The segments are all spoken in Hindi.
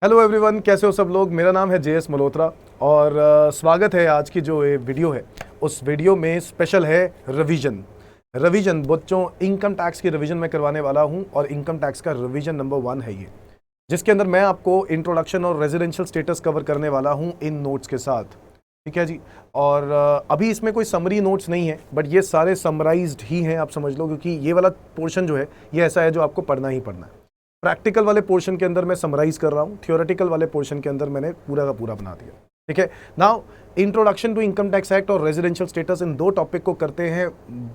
हेलो एवरीवन, कैसे हो सब लोग। मेरा नाम है जेएस मल्होत्रा और स्वागत है। आज की जो ये वीडियो है उस वीडियो में स्पेशल है रिवीजन बच्चों, इनकम टैक्स की रिवीजन मैं करवाने वाला हूं और इनकम टैक्स का रिवीजन नंबर 1 है ये, जिसके अंदर मैं आपको इंट्रोडक्शन और रेजिडेंशियल स्टेटस कवर करने वाला हूं इन नोट्स के साथ। ठीक है जी। और अभी इसमें कोई समरी नोट्स नहीं है, बट ये सारे समराइज्ड ही हैं, आप समझ लो, क्योंकि ये वाला पोर्शन जो है ये ऐसा है जो आपको पढ़ना ही पढ़ना है। प्रैक्टिकल वाले पोर्शन के अंदर मैं समराइज कर रहा हूँ, थियोरेटिकल वाले पोर्शन के अंदर मैंने पूरा का पूरा बना दिया। ठीक है। Now introduction to income tax act और रेजिडेंशियल स्टेटस, इन दो टॉपिक को करते हैं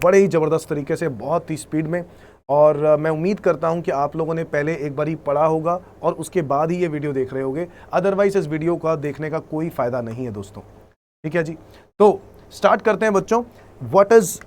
बड़े ही ज़बरदस्त तरीके से, बहुत ही स्पीड में। और मैं उम्मीद करता हूं कि आप लोगों ने पहले एक बार ही पढ़ा होगा और उसके बाद ही ये वीडियो देख रहे होगे, अदरवाइज इस वीडियो का देखने का कोई फ़ायदा नहीं है दोस्तों। ठीक है जी। तो स्टार्ट करते हैं बच्चों। व्हाट इज़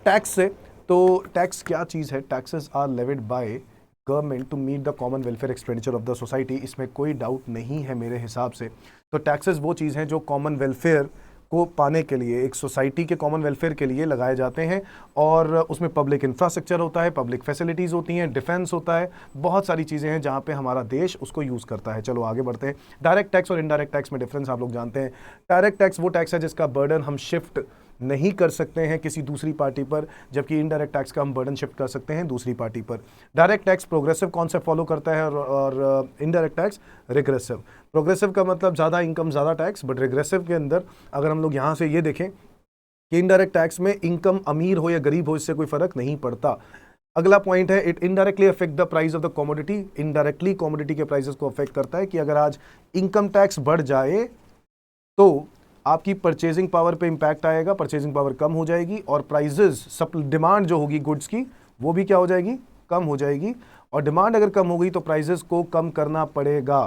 टैक्स से। तो टैक्स क्या चीज़ है? Taxes are levied by government to meet the common welfare expenditure of the society. इसमें कोई डाउट नहीं है मेरे हिसाब से। तो टैक्सेस वो चीज़ हैं जो कॉमन वेलफेयर को पाने के लिए, एक सोसाइटी के कॉमन वेलफेयर के लिए लगाए जाते हैं। और उसमें पब्लिक इंफ्रास्ट्रक्चर होता है, पब्लिक फैसिलिटीज़ होती हैं, डिफेंस होता है, बहुत सारी चीज़ें हैं जहाँ पे हमारा देश उसको यूज़ करता है। चलो आगे बढ़ते हैं। डायरेक्ट टैक्स और इनडायरेक्ट टैक्स में डिफरेंस आप लोग जानते हैं। डायरेक्ट टैक्स वो टैक्स है जिसका बर्डन हम शिफ्ट नहीं कर सकते हैं किसी दूसरी पार्टी पर, जबकि इनडायरेक्ट टैक्स का हम बर्डन शिफ्ट कर सकते हैं दूसरी पार्टी पर। Direct tax progressive concept follow करता है और इनडायरेक्ट टैक्स रिग्रेसिव। प्रोग्रेसिव का मतलब ज़्यादा इनकम ज़्यादा टैक्स, बट रिग्रेसिव के अंदर अगर हम लोग यहाँ से ये देखें कि इनडायरेक्ट टैक्स में इनकम अमीर हो या गरीब हो इससे कोई फर्क नहीं पड़ता। अगला पॉइंट है, it indirectly affect the price of the commodity. Indirectly commodity के प्राइसेस को अफेक्ट करता है कि अगर आज इनकम टैक्स बढ़ जाए तो आपकी परचेजिंग पावर पे इंपैक्ट आएगा, परचेजिंग पावर कम हो जाएगी और प्राइजेस, डिमांड जो होगी गुड्स की वो भी क्या हो जाएगी? कम हो जाएगी। और डिमांड अगर कम हो गई तो प्राइजेस को कम करना पड़ेगा।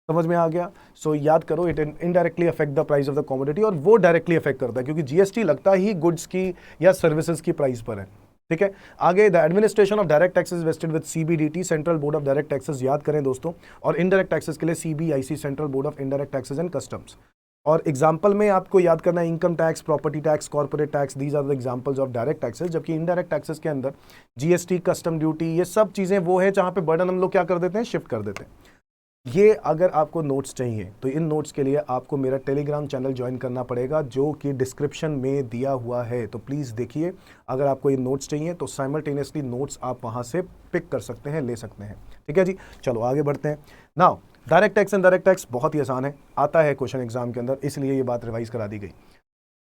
समझ में आ गया? सो याद करो, it indirectly affect the price of the commodity, और वो डायरेक्टली अफेक्ट करता है क्योंकि जीएसटी लगता ही गुड्स की या सर्विसेज की प्राइस पर है। ठीक है। आगे, the administration of direct taxes vested with CBDT, central board of direct taxes, याद करें दोस्तों। और इनडायरेक्ट टैक्सेस के लिए CBIC, central board of indirect taxes and customs. और एग्जाम्पल में आपको याद करना है income tax, property tax, corporate tax, these are the examples of direct taxes. जबकि इनडायरेक्ट टैक्सेस के अंदर जीएसटी, कस्टम ड्यूटी, ये सब चीज़ें वो है जहाँ पे बर्डन हम लोग क्या कर देते हैं? शिफ्ट कर देते हैं। ये अगर आपको नोट्स चाहिए तो इन नोट्स के लिए आपको मेरा टेलीग्राम चैनल ज्वाइन करना पड़ेगा जो कि डिस्क्रिप्शन में दिया हुआ है। तो प्लीज़ देखिए, अगर आपको ये नोट्स चाहिए तो साइमल्टेनियसली नोट्स आप वहाँ से पिक कर सकते हैं, ले सकते हैं। ठीक है जी। चलो आगे बढ़ते हैं। Now direct tax and direct tax बहुत ही आसान है, आता है क्वेश्चन एग्जाम के अंदर, इसलिए ये बात रिवाइज करा दी गई।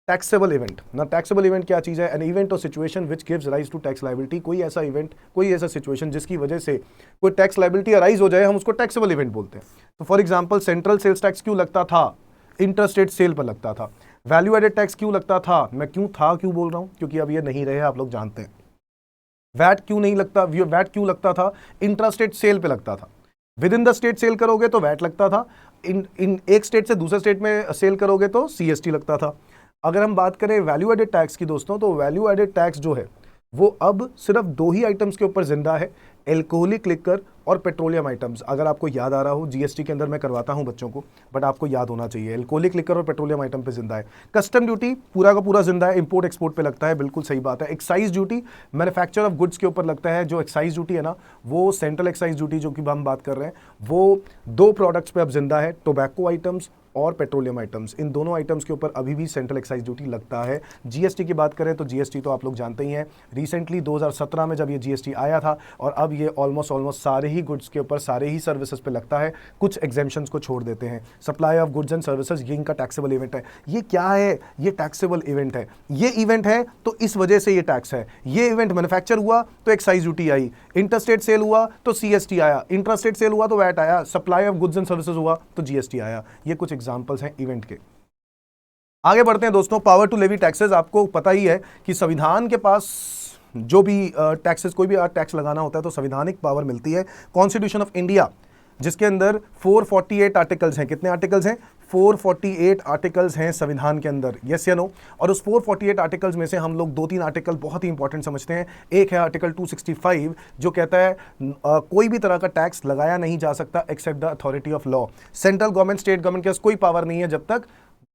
टैक्सेबल इवेंट ना, टैक्सेबल इवेंट क्या चीज़ है? An event or situation which gives rise to tax liability. कोई ऐसा इवेंट, कोई ऐसा सिचुएशन जिसकी वजह से कोई टैक्स लायबिलिटी अराइज हो जाए, हम उसको टैक्सेबल इवेंट बोलते हैं। तो for example, central sales tax क्यों लगता था? इंटरस्टेट सेल पर लगता था। वैल्यू एडेड टैक्स क्यों लगता था? मैं क्यों बोल रहा हूँ क्योंकि अब ये नहीं रहे, आप लोग जानते हैं। वैट क्यों नहीं लगता? वैट क्यों लगता था? इंट्रास्टेट सेल पे लगता था। Within the state sale करोगे तो वैट लगता था, इन एक स्टेट से दूसरे स्टेट में सेल करोगे तो सीएसटी लगता था। अगर हम बात करें वैल्यू एडेड टैक्स की दोस्तों, तो वैल्यू एडेड टैक्स जो है वो अब सिर्फ 2 ही आइटम्स के ऊपर जिंदा है, एल्कोहलिक लिकर और पेट्रोलियम आइटम्स। अगर आपको याद आ रहा हो, जीएसटी के अंदर मैं करवाता हूं बच्चों को, बट आपको याद होना चाहिए, एल्कोहलिक लिकर और पेट्रोलियम आइटम पे जिंदा है। कस्टम ड्यूटी पूरा का पूरा जिंदा है, इंपोर्ट एक्सपोर्ट पे लगता है, बिल्कुल सही बात है। Excise duty manufacture of goods के ऊपर लगता है। जो एक्साइज ड्यूटी है ना, वो सेंट्रल एक्साइज ड्यूटी जो कि हम बात कर रहे हैं, वो 2 प्रोडक्ट्स पे अब जिंदा है, टोबैको आइटम्स और पेट्रोलियम आइटम्स। इन दोनों आइटम्स के ऊपर अभी भी सेंट्रल एक्साइज ड्यूटी लगता है। जीएसटी की बात करें तो जीएसटी तो आप लोग जानते ही हैं, रिसेंटली 2017 में जब ये जीएसटी आया था, और अब ये ऑलमोस्ट सारे ही गुड्स के ऊपर, सारे ही सर्विसेज पे लगता है, कुछ एग्जेम्पशंस को छोड़ देते हैं। Supply of goods and services, ये इनका टैक्सेबल इवेंट है। ये क्या है? ये टैक्सेबल इवेंट है। ये इवेंट है तो इस वजह से ये टैक्स है। ये इवेंट मैन्युफैक्चर हुआ तो एक्साइज ड्यूटी आई, इंटरस्टेट सेल हुआ तो सीएसटी आया, इंट्रास्टेट सेल हुआ तो वैट आया, supply of goods and services हुआ तो जीएसटी आया। ये कुछ एग्जांपल्स हैं इवेंट के। आगे बढ़ते हैं दोस्तों। पावर टू लेवी टैक्सेस, आपको पता ही है कि संविधान के पास जो भी टैक्सेस, कोई भी टैक्स लगाना होता है तो संवैधानिक पावर मिलती है। कॉन्स्टिट्यूशन ऑफ इंडिया, जिसके अंदर 448 आर्टिकल्स हैं। कितने आर्टिकल्स हैं? 448 आर्टिकल्स हैं संविधान के अंदर, यस या नो? और उस 448 आर्टिकल्स में से हम लोग 2-3 आर्टिकल बहुत ही इंपॉर्टेंट समझते हैं। एक है आर्टिकल 265 जो कहता है कोई भी तरह का टैक्स लगाया नहीं जा सकता except the authority of law. Central government, state government के पास कोई पावर नहीं है जब तक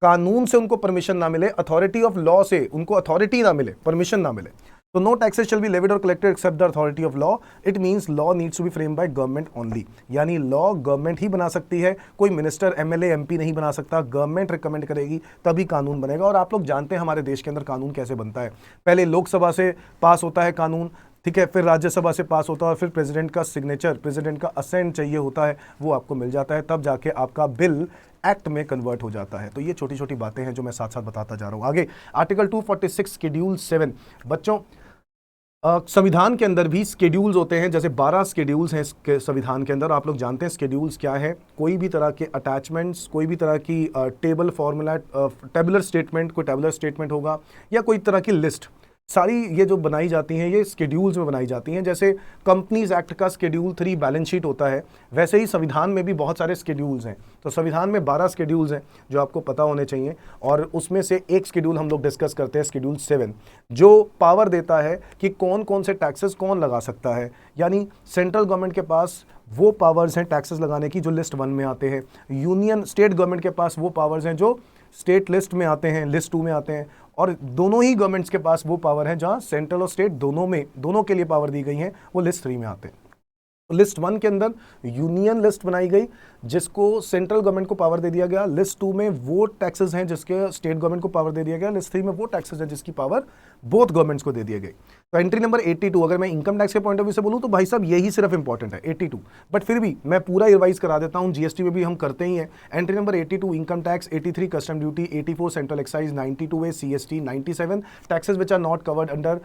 कानून से उनको परमिशन ना मिले, अथॉरिटी ऑफ लॉ से उनको अथॉरिटी ना मिले, परमिशन ना मिले। तो no taxes shall be levied और collected except the authority of law. It means law needs to be frame by government only, यानी लॉ गवर्नमेंट ही बना सकती है, कोई मिनिस्टर, एमएलए, एमपी नहीं बना सकता। गवर्नमेंट रिकमेंड करेगी तभी कानून बनेगा। और आप लोग जानते हैं हमारे देश के अंदर कानून कैसे बनता है। पहले लोकसभा से पास होता है कानून, ठीक है, फिर राज्यसभा से पास होता है, फिर प्रेसिडेंट का सिग्नेचर, प्रेसिडेंट का असेंट चाहिए होता है, वो आपको मिल जाता है, तब जाके आपका बिल एक्ट में कन्वर्ट हो जाता है। तो ये छोटी छोटी बातें हैं जो मैं साथ साथ बताता जा रहा हूं। आगे आर्टिकल 246 शेड्यूल 7। बच्चों संविधान के अंदर भी स्केड्यूल्स होते हैं, जैसे 12 स्केड्यूल्स हैं संविधान के अंदर। आप लोग जानते हैं स्केड्यूल्स क्या है। कोई भी तरह के अटैचमेंट्स, कोई भी तरह की टेबल फॉर्मूला, टेबुलर स्टेटमेंट, कोई टेबुलर स्टेटमेंट होगा या कोई तरह की लिस्ट, सारी ये जो बनाई जाती हैं ये स्केड्यूल्स में बनाई जाती हैं। जैसे कंपनीज एक्ट का शेड्यूल 3 बैलेंस शीट होता है, वैसे ही संविधान में भी बहुत सारे शेड्यूल्स हैं। तो संविधान में 12 शेड्यूल्स हैं जो आपको पता होने चाहिए, और उसमें से एक शेड्यूल हम लोग डिस्कस करते हैं, शेड्यूल 7, जो पावर देता है कि कौन कौन से टैक्सेस कौन लगा सकता है। यानी सेंट्रल गवर्नमेंट के पास वो पावर्स हैं टैक्सेस लगाने की जो लिस्ट 1 में आते हैं, यूनियन स्टेट गवर्नमेंट के पास वो पावर्स हैं जो स्टेट लिस्ट में आते हैं, लिस्ट 2 में आते हैं, और दोनों ही गवर्नमेंट्स के पास वो पावर है जहां सेंट्रल और स्टेट दोनों के लिए पावर दी गई है, वो लिस्ट 3 में आते हैं। लिस्ट 1 के अंदर यूनियन लिस्ट बनाई गई जिसको सेंट्रल गवर्नमेंट को पावर दे दिया गया, लिस्ट 2 में वो टैक्सेस हैं जिसके स्टेट गवर्नमेंट को पावर दे दिया गया, लिस्ट 3 में वो टैक्सेस हैं जिसकी पावर बोथ गवर्नमेंट्स को दे दिए गए। तो एंट्री नंबर 82, अगर मैं इनकम टैक्स के पॉइंट ऑफ व्यू से बोलूं तो भाई साहब यही सिर्फ इंपॉर्टेंट है 82, बट फिर भी मैं पूरा रिवाइज करा देता हूं, जीएसटी में भी हम करते ही हैं। Entry number 82 income tax, 83 custom duty, 84 central excise, 92 है CST, 97 taxes which are not covered under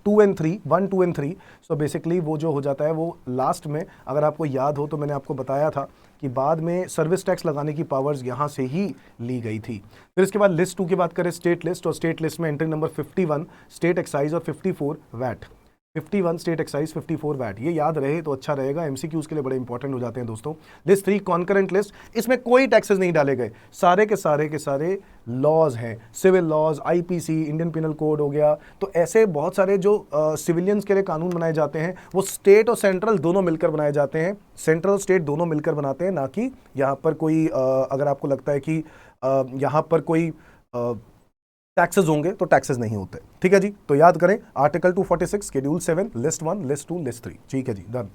2 and 3, 1, 2 and 3। So basically वो जो हो जाता है वो लास्ट में, अगर आपको याद हो तो मैंने आपको बताया था कि बाद में सर्विस टैक्स लगाने की पावर्स यहाँ से ही ली गई थी। फिर इसके बाद लिस्ट 2 की बात करें, स्टेट लिस्ट, और स्टेट लिस्ट में एंट्री नंबर 51 स्टेट एक्साइज और 54 वैट। 51 स्टेट एक्साइज, 54 वैट, ये याद रहे तो अच्छा रहेगा, एमसीक्यूज के लिए बड़े इंपॉर्टेंट हो जाते हैं दोस्तों। लिस्ट 3 कॉन्करेंट लिस्ट, इसमें कोई टैक्सेस नहीं डाले गए, सारे के सारे लॉज हैं, civil laws, IPC, Indian penal code हो गया। तो ऐसे बहुत सारे जो सिविलियंस के लिए कानून बनाए जाते हैं वो स्टेट और सेंट्रल दोनों मिलकर बनाए जाते हैं, सेंट्रल स्टेट दोनों मिलकर बनाते हैं, ना कि यहाँ पर कोई अगर आपको लगता है कि यहाँ पर कोई टैक्सेस होंगे तो टैक्सेस नहीं होते। ठीक है जी, तो याद करें article 246 schedule 7 list 1 list 2 list 3। ठीक है जी, डन।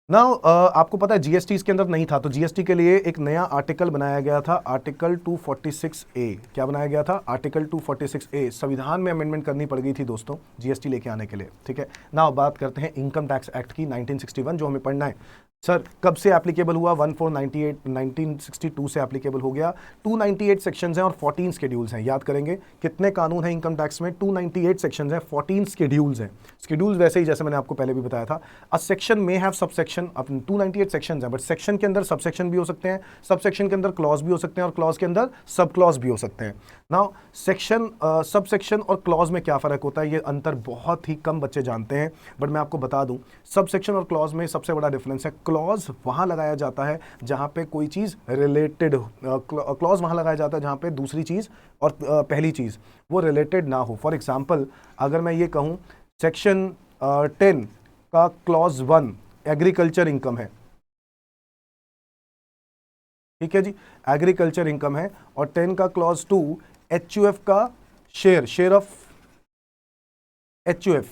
नाउ आपको पता है जीएसटी इसके अंदर नहीं था, तो जीएसटी के लिए एक नया आर्टिकल बनाया गया था, आर्टिकल 246A। क्या बनाया गया था? Article 246A। संविधान में अमेंडमेंट करनी पड़ गई थी दोस्तों जीएसटी लेके आने के लिए। ठीक है, नाउ बात करते हैं इनकम टैक्स एक्ट की 1961, जो हमें पढ़ना है। सर कब से एप्लीकेबल हुआ? 1962 से एप्लीकेबल हो गया। 298 सेक्शंस हैं और 14 शेड्यूल्स हैं। याद करेंगे कितने कानून हैं इनकम टैक्स में? 298 सेक्शंस हैं, 14 शेड्यूल्स हैं। शेड्यूल्स वैसे ही जैसे मैंने आपको पहले भी बताया था, अ सेक्शन में हैव सबसेक्शन। अपने 298 सेक्शंस हैं, बट सेक्शन के अंदर सबसेक्शन भी हो सकते हैं, सबसेक्शन के अंदर क्लॉज भी हो सकते हैं, और क्लॉज के अंदर सब क्लॉज भी हो सकते हैं। नाउ सेक्शन, सब सेक्शन और क्लॉज में क्या फ़र्क होता है? ये अंतर बहुत ही कम बच्चे जानते हैं, बट मैं आपको बता दूं, सब सेक्शन और क्लॉज में सबसे बड़ा डिफरेंस है, क्लॉज वहां लगाया जाता है जहां पे कोई चीज रिलेटेड, क्लॉज वहां लगाया जाता है जहां पे दूसरी चीज और पहली चीज वो रिलेटेड ना हो। फॉर एग्जांपल अगर मैं ये कहूं सेक्शन 10 का क्लॉज 1 एग्रीकल्चर इनकम है, ठीक है जी, एग्रीकल्चर इनकम है, और 10 का क्लॉज 2 एचयूएफ का share of HUF,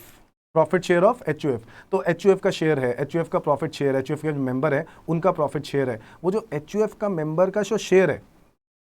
profit share of HUF. तो एचयूएफ का शेयर है, एचयूएफ का प्रॉफिट शेयर, एचयूएफ के जो मेंबर है उनका प्रॉफिट शेयर है, वो जो एचयूएफ का मेंबर का जो शेयर है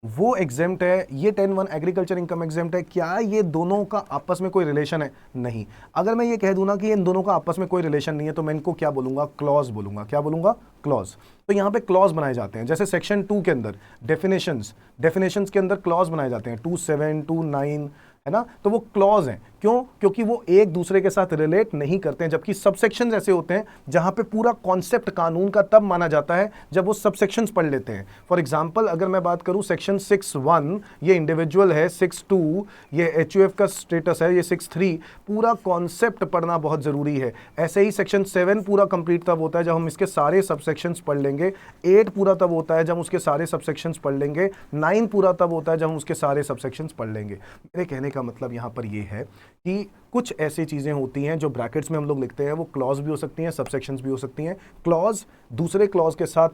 वो एग्जेम्प्ट है। ये 10(1) एग्रीकल्चर इनकम एग्जेम्प्ट है। क्या ये दोनों का आपस में कोई रिलेशन है? नहीं। अगर मैं ये कह दूं ना कि इन दोनों का आपस में कोई रिलेशन नहीं है, तो मैं इनको क्या बोलूंगा? क्लॉज बोलूंगा। क्या बोलूंगा? क्लॉज। तो यहाँ पे क्लॉज बनाए जाते हैं, जैसे सेक्शन 2 के अंदर डेफिनेशंस के अंदर क्लॉज बनाए जाते हैं, 27, 29, है ना, तो वो क्लॉज हैं। क्यों? क्योंकि वो एक दूसरे के साथ रिलेट नहीं करते हैं। जबकि सबसेक्शंस ऐसे होते हैं जहां पे पूरा कॉन्सेप्ट कानून का तब माना जाता है जब वो सबसेक्शंस पढ़ लेते हैं। फॉर एग्जांपल अगर मैं बात करूं सेक्शन 6(1) ये इंडिविजुअल है, 6(2) ये एचयूएफ का स्टेटस है, ये 6(3) पूरा कॉन्सेप्ट पढ़ना बहुत जरूरी है। ऐसे ही सेक्शन 7 पूरा कंप्लीट तब होता है जब हम इसके सारे सबसेक्शंस पढ़ लेंगे, 8 पूरा तब होता है जब उसके सारे सबसेक्शंस पढ़ लेंगे, 9 पूरा तब होता है जब हम उसके सारे सबसेक्शंस पढ़ लेंगे। मेरे कहने का मतलब यहाँ पर ये है कि कुछ ऐसी चीजें होती हैं जो ब्रैकेट्स में हम लोग लिखते हैं, वो क्लॉज भी हो सकती हैं, सबसेक्शंस भी हो सकती हैं। क्लॉज दूसरे क्लॉज के साथ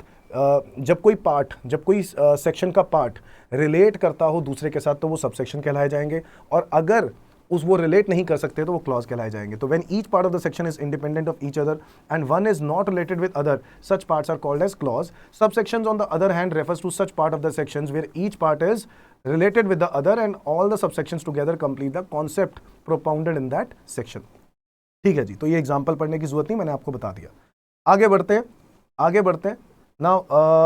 जब कोई सेक्शन का पार्ट रिलेट करता हो दूसरे के साथ तो वो सबसेक्शन कहलाए जाएंगे, और अगर उस वो रिलेट नहीं कर सकते तो वो क्लॉज कहलाए जाएंगे। तो when each part of the section is independent of each other and one is not related with other, such parts are called as clause. Subsections on the other hand refers to such part of the sections where each part is related with the other and all the subsections together complete the concept propounded in that section। ठीक है जी, तो ये एग्जांपल पढ़ने की जरूरत नहीं, मैंने आपको बता दिया। आगे बढ़ते हैं। Now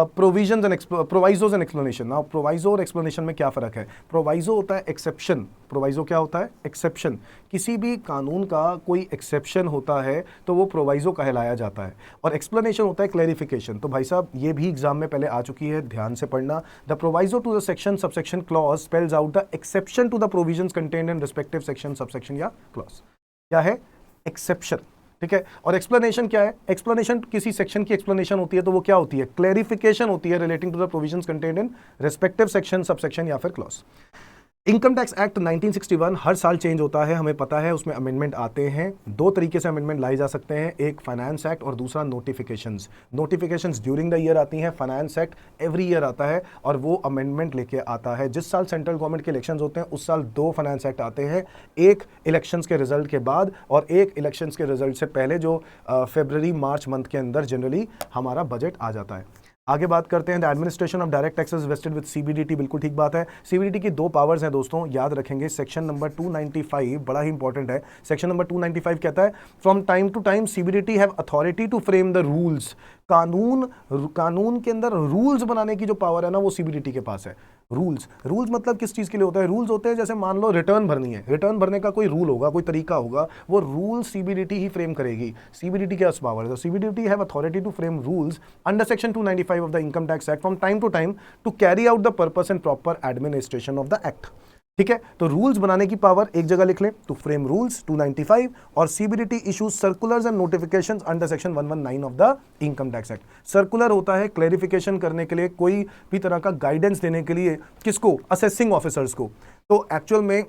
provisions and provisos and explanation. Now proviso और एक्सप्लेनेशन में क्या फर्क है? प्रोवाइजो होता है एक्सेप्शन, प्रोवाइजो क्या होता है? एक्सेप्शन। किसी भी कानून का कोई एक्सेप्शन होता है तो वो प्रोवाइजो कहलाया जाता है, और एक्सप्लेनेशन होता है क्लैरिफिकेशन। तो भाई साहब ये भी एग्जाम में पहले आ चुकी है, ध्यान से पढ़ना। The proviso to the section subsection clause spells out the exception to the provisions contained in respective section subsection या क्लॉज। क्या है? एक्सेप्शन। ठीक है। और एक्सप्लेनेशन क्या है? एक्सप्लेनेशन किसी सेक्शन की एक्सप्लेनेशन होती है तो वो क्या होती है? क्लैरिफिकेशन होती है relating to the provisions contained in respective section subsection या फिर क्लॉज। इनकम टैक्स एक्ट 1961 हर साल चेंज होता है, हमें पता है। उसमें अमेंडमेंट आते हैं, दो तरीके से अमेंडमेंट लाई जा सकते हैं, एक फाइनेंस एक्ट और दूसरा notifications. Notifications during the year आती हैं, फाइनेंस एक्ट एवरी ईयर आता है और वो अमेंडमेंट लेके आता है। जिस साल सेंट्रल गवर्नमेंट के इलेक्शंस होते हैं उस साल दो फाइनेंस एक्ट आते हैं, एक इलेक्शंस के रिजल्ट के बाद और एक इलेक्शंस के रिजल्ट से पहले, जो फरवरी मार्च मंथ के अंदर जनरली हमारा बजट आ जाता है। आगे बात करते हैं। The administration of direct taxes vested with CBDT. बिल्कुल ठीक बात है। सीबीडीटी की दो पावर्स हैं दोस्तों, याद रखेंगे। सेक्शन नंबर 295 बड़ा ही इंपॉर्टेंट है। सेक्शन नंबर 295 कहता है from time to time CBDT have authority to frame the rules. कानून के अंदर रूल्स बनाने की जो पावर है ना वो सीबीडीटी के पास है। रूल्स मतलब किस चीज के लिए होता है? रूल्स होते हैं जैसे मान लो रिटर्न भरनी है, रिटर्न भरने का कोई रूल होगा, कोई तरीका होगा, वो रूल सीबीडीटी ही फ्रेम करेगी। सीबीडीटी के पास पावर है। CBDT have authority to frame rules under section 295 of the income tax act from time to time to carry out the purpose and proper administration of the act. ठीक है। तो रूल्स बनाने की पावर एक जगह लिख लें, टू फ्रेम रूल्स 295, और CBDT issues circulars and notifications under section 119 of the income tax act. Circular होता है क्लैरिफिकेशन करने के लिए, कोई भी तरह का गाइडेंस देने के लिए। किसको? असेसिंग ऑफिसर्स को। तो एक्चुअल में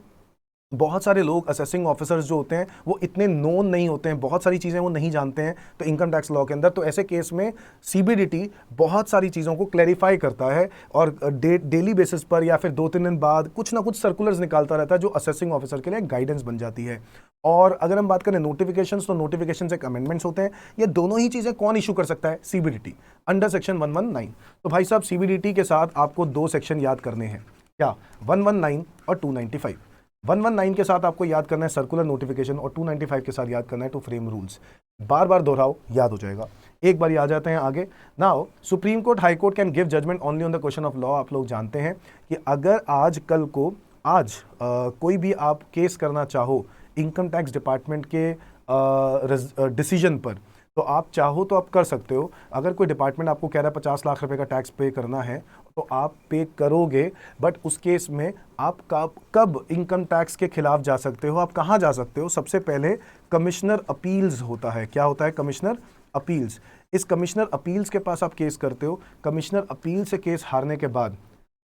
बहुत सारे लोग असेसिंग ऑफिसर्स जो होते हैं वो इतने नोन नहीं होते हैं, बहुत सारी चीज़ें वो नहीं जानते हैं तो इनकम टैक्स लॉ के अंदर। तो ऐसे केस में सीबीडीटी बहुत सारी चीज़ों को क्लैरिफाई करता है और डेली बेसिस पर या फिर 2-3 दिन बाद कुछ ना कुछ सर्कुलर्स निकालता रहता है जो असेसिंग ऑफिसर के लिए गाइडेंस बन जाती है। और अगर हम बात करें नोटिफिकेशंस, तो नोटिफिकेशंस एक अमेंडमेंट्स होते हैं। ये दोनों ही चीज़ें कौन इशू कर सकता है? CBDT under section 119। तो भाई साहब सीबीडीटी के साथ आपको दो सेक्शन याद करने हैं, क्या? 119 और 295। 119 के साथ आपको याद करना है सर्कुलर नोटिफिकेशन और 295 के साथ याद करना है टू फ्रेम रूल्स। बार बार दोहराओ, याद हो जाएगा। एक बार आ जाते हैं आगे। Now supreme court high court can give judgment only on the question of law. आप लोग जानते हैं कि अगर आज कोई भी आप केस करना चाहो इनकम टैक्स डिपार्टमेंट के डिसीजन पर, तो आप चाहो तो आप कर सकते हो। अगर कोई डिपार्टमेंट आपको कह रहा है 50 लाख रुपए का टैक्स पे करना है तो आप पे करोगे, बट उस केस में आप कब इनकम टैक्स के खिलाफ जा सकते हो? आप कहाँ जा सकते हो? सबसे पहले कमिश्नर अपील्स होता है। क्या होता है? Commissioner appeals. इस कमिश्नर अपील्स के पास आप केस करते हो। कमिश्नर अपील से केस हारने के बाद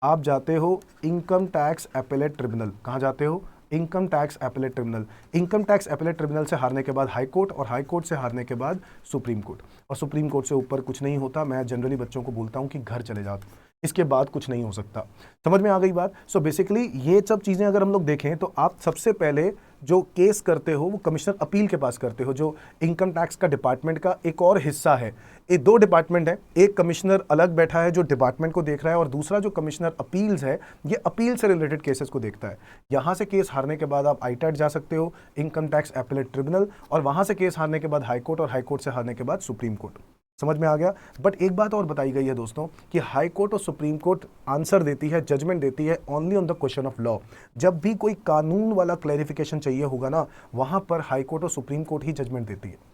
आप जाते हो इनकम टैक्स एपेलेट ट्रिब्यूनल। कहाँ जाते हो? Income tax appellate tribunal. Income tax appellate tribunal से हारने के बाद हाई कोर्ट, और हाई कोर्ट से हारने के बाद सुप्रीम कोर्ट, और सुप्रीम कोर्ट से ऊपर कुछ नहीं होता। मैं जनरली बच्चों को बोलता हूँ कि घर चले जाओ, इसके बाद कुछ नहीं हो सकता। समझ में आ गई बात? सो बेसिकली ये सब चीज़ें अगर हम लोग देखें तो आप सबसे पहले जो केस करते हो वो कमिश्नर अपील के पास करते हो, जो इनकम टैक्स का डिपार्टमेंट का एक और हिस्सा है। ये दो डिपार्टमेंट है, एक कमिश्नर अलग बैठा है जो डिपार्टमेंट को देख रहा है, और दूसरा जो कमिश्नर अपील्स है ये अपील से रिलेटेड केसेस को देखता है। यहाँ से केस हारने के बाद आप आईटैट जा सकते हो, इनकम टैक्स एपेलेट ट्रिब्यूनल, और वहाँ से केस हारने के बाद हाई कोर्ट, और हाई कोर्ट से हारने के बाद सुप्रीम कोर्ट। समझ में आ गया? बट एक बात और बताई गई है दोस्तों कि हाई कोर्ट और सुप्रीम कोर्ट आंसर देती है, जजमेंट देती है only on the question of law. जब भी कोई कानून वाला क्लैरिफिकेशन चाहिए होगा ना, वहां पर हाई कोर्ट और सुप्रीम कोर्ट ही जजमेंट देती है।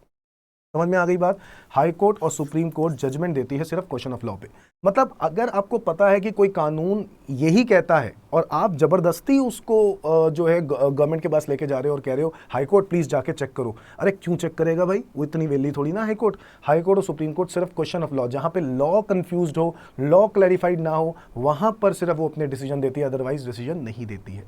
समझ में आ गई बात? हाई कोर्ट और सुप्रीम कोर्ट जजमेंट देती है सिर्फ क्वेश्चन ऑफ लॉ पे। मतलब अगर आपको पता है कि कोई कानून यही कहता है और आप जबरदस्ती उसको जो है गवर्नमेंट के पास लेके जा रहे हो और कह रहे हो हाई कोर्ट प्लीज जाके चेक करो, अरे क्यों चेक करेगा भाई? वो इतनी वेली थोड़ी ना हाई कोर्ट। हाई कोर्ट और सुप्रीम कोर्ट सिर्फ क्वेश्चन ऑफ लॉ, जहां पे लॉ कंफ्यूज्ड हो, लॉ क्लैरिफाइड ना हो, वहां पर सिर्फ वो अपने डिसीजन देती है, अदरवाइज डिसीजन नहीं देती है।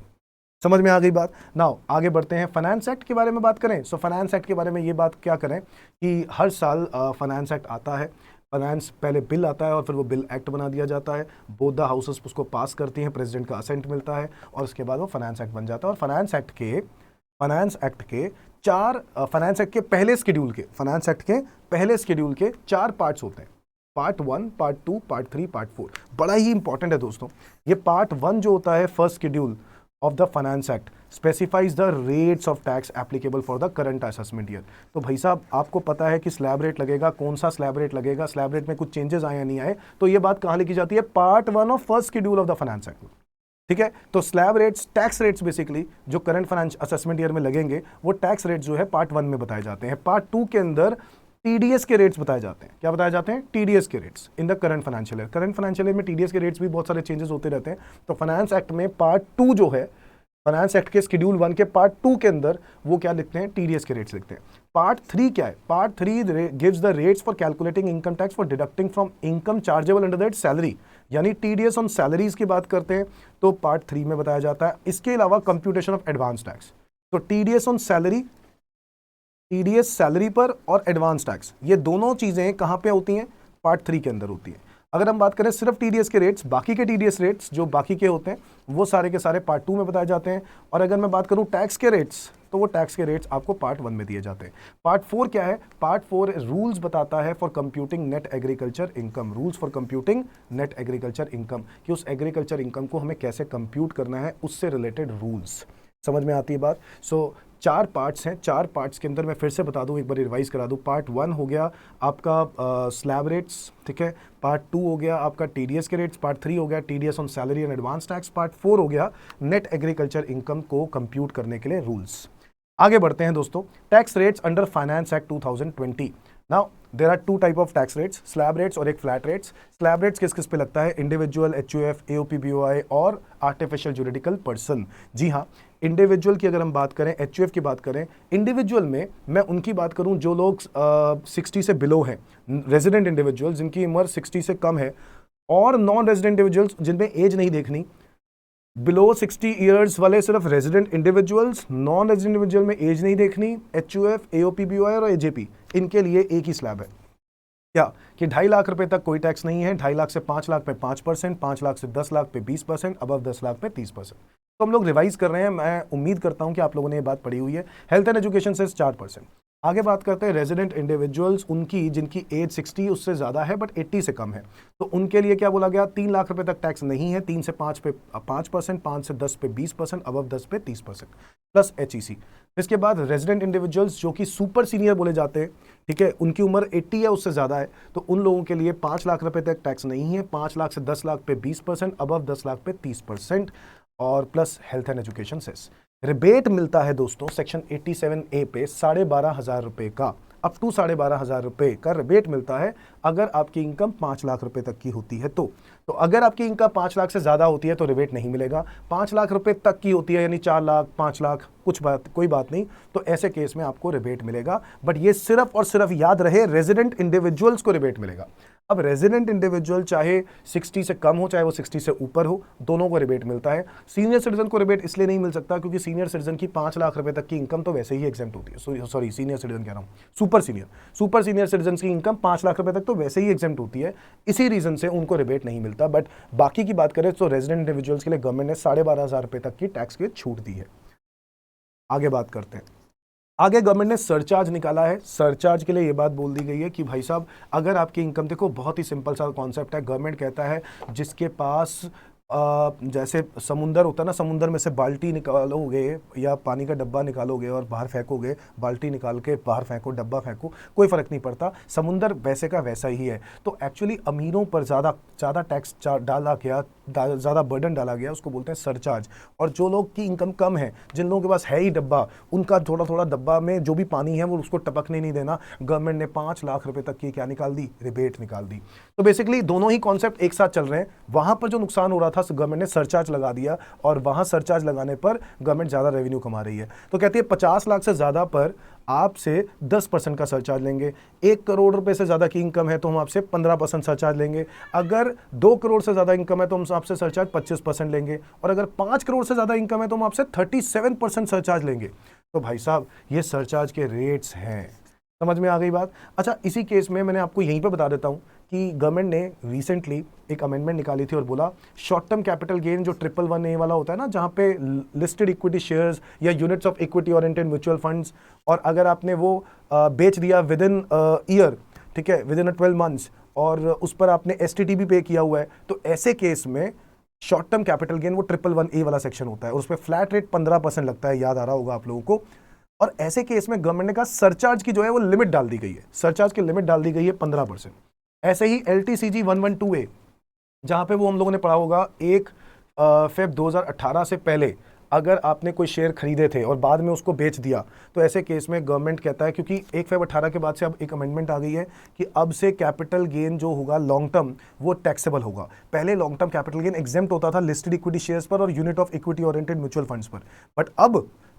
समझ में आ गई बात? नाउ आगे बढ़ते हैं। फाइनेंस एक्ट के बारे में बात करें। सो फाइनेंस एक्ट के बारे में ये बात क्या करें कि हर साल फाइनेंस एक्ट आता है। फाइनेंस पहले बिल आता है और फिर वो बिल एक्ट बना दिया जाता है, बोथ द हाउसेस उसको पास करती हैं, प्रेसिडेंट का असेंट मिलता है और उसके बाद वो फाइनेंस एक्ट बन जाता है। और फाइनेंस एक्ट के फाइनेंस एक्ट के फाइनेंस एक्ट के पहले शेड्यूल के चार पार्ट्स होते हैं, पार्ट 1, पार्ट 2, पार्ट 3, पार्ट 4। बड़ा ही इंपॉर्टेंट है दोस्तों। ये पार्ट 1 जो होता है first schedule of the finance act specifies the rates of tax applicable for the current assessment year. तो भाई साहब आपको पता है कि स्लैब रेट लगेगा, कौन सा स्लैब रेट लगेगा, स्लैब रेट में कुछ चेंजेस आए या नहीं आए, तो ये बात कहाँ लिखी जाती है, part 1 of first schedule of the finance act में। ठीक है, तो slab rates, tax rates basically जो करंट फाइनेंस असेसमेंट ईयर में लगेंगे वो टैक्स रेट्स जो है पार्ट 1 में बताए जाते हैं। पार्ट 2 के अंदर टीडीएस के रेट्स बताए जाते हैं। क्या बताए जाते हैं? टीडीएस के rates in the current financial year. Current financial year में टीडीएस के रेट्स भी बहुत सारे चेंजेस होते रहते हैं। तो फाइनेंस एक्ट में पार्ट 2 जो है, फाइनेंस एक्ट के शेड्यूल 1 के पार्ट 2 के अंदर वो क्या लिखते हैं? टीडीएस के रेट्स लिखते हैं। पार्ट 3 क्या है? Part 3 gives the rates for calculating income tax for deducting from income chargeable under that salary, यानी टीडीएस ऑन सैलरीज की बात करते हैं तो पार्ट 3 में बताया जाता है। इसके अलावा कंप्यूटेशन ऑफ एडवांस टैक्स, तो TDS on salary, TDS salary पर और एडवांस टैक्स, ये दोनों चीजें कहां पे होती हैं? पार्ट 3 के अंदर होती हैं। अगर हम बात करें सिर्फ टीडीएस के रेट्स, बाकी के टीडीएस रेट्स जो बाकी के होते हैं वो सारे के सारे पार्ट 2 में बताए जाते हैं। और अगर मैं बात करूं टैक्स के रेट्स, तो वो टैक्स के रेट्स आपको पार्ट 1 में दिए जाते हैं। पार्ट 4 क्या है? पार्ट 4 रूल्स बताता है for computing net agriculture income, rules for computing net agriculture income, कि उस एग्रीकल्चर इनकम को हमें कैसे कंप्यूट करना है, उससे रिलेटेड रूल्स। समझ में आती है बात? सो 4 पार्ट्स हैं। 4 पार्ट्स के अंदर मैं फिर से बता दूं, एक बार रिवाइज करा दूं। पार्ट 1 हो गया आपका स्लैब रेट्स, ठीक है। पार्ट 2 हो गया आपका टीडीएस के रेट्स। पार्ट 3 हो गया TDS on salary and advance tax. Part 4 हो गया नेट एग्रीकल्चर इनकम को कंप्यूट करने के लिए रूल्स। आगे बढ़ते हैं दोस्तों। Tax rates under finance act 2020। Now there are 2 type of tax rates, slab rates और एक फ्लैट रेट्स। स्लैब रेट्स किस किस पे लगता है? इंडिविजुअल, एचयूएफ, एओपी, बीओआई और आर्टिफिशियल जुरिडिकल पर्सन। जी हाँ, इंडिविजुअल की अगर हम बात करें, एचयूएफ की बात करें, इंडिविजुअल में मैं उनकी बात करूं जो लोग 60 से बिलो हैं, रेजिडेंट इंडिविजुअल जिनकी उम्र 60 से कम है, और नॉन रेजिडेंट इंडिविजुअल्स जिनमें एज नहीं देखनी। बिलो 60 ईयर्स वाले सिर्फ resident individuals, non resident individual में एज नहीं देखनी, एचयूएफ, एओपी, बीओआई और एजेपी, इनके लिए एक ही स्लैब है। क्या कि 2.5 लाख रुपए तक कोई टैक्स नहीं है, 2.5 लाख से 5 लाख पे 5%, 5 लाख से 10 लाख पे 20%, अबव 10 लाख पे 30%। तो हम लोग रिवाइज कर रहे हैं, मैं उम्मीद करता हूं कि आप लोगों ने ये बात पढ़ी हुई है। हेल्थ एंड एजुकेशन से 4%। आगे बात करते हैं रेजिडेंट इंडिविजुअल्स, उनकी जिनकी एज 60 उससे ज़्यादा है बट 80 से कम है, तो उनके लिए क्या बोला गया? 3 लाख रुपए तक टैक्स नहीं है, 3 से 5 पे 5%, 5 से 10 पे 20%, अबव 10 पे 30%, प्लस एचईसी। इसके बाद रेजिडेंट इंडिविजुअल्स जो कि सुपर सीनियर बोले जाते हैं, ठीक है, उनकी उम्र 80 या उससे ज़्यादा है, तो उन लोगों के लिए 5 लाख रुपए तक टैक्स नहीं है, 5 लाख से 10 लाख पे 20%, अबव 10 लाख पे 30%, और plus health and education cess. Rebate मिलता है दोस्तों सेक्शन 87A पे 12,500 रुपए का, अप टू 12,500 रुपए का रिबेट मिलता है अगर आपकी इनकम 5 लाख रुपए तक की होती है। तो अगर आपकी इनकम 5 लाख से ज़्यादा होती है तो रिबेट नहीं मिलेगा। 5 लाख रुपए तक की होती है यानी 4 लाख, 5 लाख, कोई बात नहीं, तो ऐसे केस में आपको रिबेट मिलेगा। बट ये सिर्फ और सिर्फ याद रहे रेजिडेंट इंडिविजुअल्स को रिबेट मिलेगा। अब रेजिडेंट इंडिविजुअल चाहे 60 से कम हो चाहे वो 60 से ऊपर हो, दोनों को रिबेट मिलता है। सीनियर सिटीजन को रिबेट इसलिए नहीं मिल सकता क्योंकि सीनियर सिटीजन की 5 लाख रुपए तक की इनकम तो वैसे ही एग्जेम्प्ट होती है। सॉरी, सीनियर सिटीजन कह रहा हूँ, सुपर सीनियर सिटीजन की इनकम 5 लाख रुपए तक तो वैसे ही एग्जेम्प्ट होती है, इसी रीजन से उनको रिबेट नहीं मिलता। बट बाकी की बात करें तो रेजिडेंट इंडिविजुअल्स के लिए गवर्नमेंट ने 12,500 रुपए तक की टैक्स की छूट दी है। आगे बात करते हैं। आगे गवर्नमेंट ने सरचार्ज निकाला है। सरचार्ज के लिए ये बात बोल दी गई है कि भाई साहब अगर आपकी इनकम, देखो बहुत ही सिंपल सा कॉन्सेप्ट है। गवर्नमेंट कहता है जिसके पास जैसे समुंदर होता है ना, समुंदर में से बाल्टी निकालोगे या पानी का डब्बा निकालोगे और बाहर फेंकोगे, बाल्टी निकाल के बाहर फेंको, डब्बा फेंको, कोई फ़र्क नहीं पड़ता, समुंदर वैसे का वैसा ही है। तो एक्चुअली अमीरों पर ज़्यादा टैक्स डाला गया, ज़्यादा बर्डन डाला गया, उसको बोलते हैं सरचार्ज। और जो लोग की इनकम कम है, जिन लोगों के पास है ही डब्बा, उनका थोड़ा थोड़ा डब्बा में जो भी पानी है वो उसको टपकने नहीं देना। गवर्नमेंट ने 5 लाख रुपए तक की क्या निकाल दी? रिबेट निकाल दी। तो बेसिकली दोनों ही कॉन्सेप्ट एक साथ चल रहे हैं। वहां पर जो नुकसान हो रहा था गवर्नमेंट ने सरचार्ज लगा दिया, और वहां सरचार्ज लगाने पर गवर्नमेंट ज्यादा रेवेन्यू कमा रही है। तो कहती है 50 लाख से ज्यादा पर आपसे 10% का सरचार्ज लेंगे। 1 करोड़ रुपए से ज्यादा की इनकम है तो हम आपसे 15% सरचार्ज लेंगे। अगर 2 करोड़ से ज्यादा इनकम है तो हम आपसे सरचार्ज 25% लेंगे, और अगर 5 करोड़ से ज्यादा इनकम है तो हम आपसे 37% सरचार्ज लेंगे। तो भाई साहब ये सरचार्ज के रेट्स हैं। समझ में आ गई बात? अच्छा, इसी केस में मैंने आपको यहीं पे बता देता हूं कि गवर्नमेंट ने रिसेंटली एक अमेंडमेंट निकाली थी और बोला शॉर्ट टर्म कैपिटल गेन जो 111A वाला होता है ना, जहाँ पे लिस्टेड इक्विटी शेयर्स या units of equity oriented mutual funds, और अगर आपने वो बेच दिया विद इन ईयर, ठीक है, विद इन 12 मंथ्स, और उस पर आपने STT भी पे किया हुआ है, तो ऐसे केस में शॉर्ट टर्म कैपिटल गेन वो 111A वाला सेक्शन होता है और उस पर फ्लैट रेट 15% लगता है, याद आ रहा होगा आप लोगों को। और ऐसे केस में गवर्नमेंट ने कहा सरचार्ज की जो है वो लिमिट डाल दी गई है, सरचार्ज की लिमिट डाल दी गई है 15%। ऐसे ही LTCG 112A, जहां पे वो हम लोगों ने पढ़ा होगा 1 फेब 2018 से पहले अगर आपने कोई शेयर खरीदे थे और बाद में उसको बेच दिया, तो ऐसे केस में गवर्नमेंट कहता है, क्योंकि 1 फेब 18 के बाद से अब एक अमेंडमेंट आ गई है कि अब से कैपिटल गेन जो होगा लॉन्ग टर्म वो टैक्सेबल होगा। पहले long term capital gain exempt होता था लिस्टेड इक्विटी शेयर्स पर और unit of equity oriented mutual funds पर, बट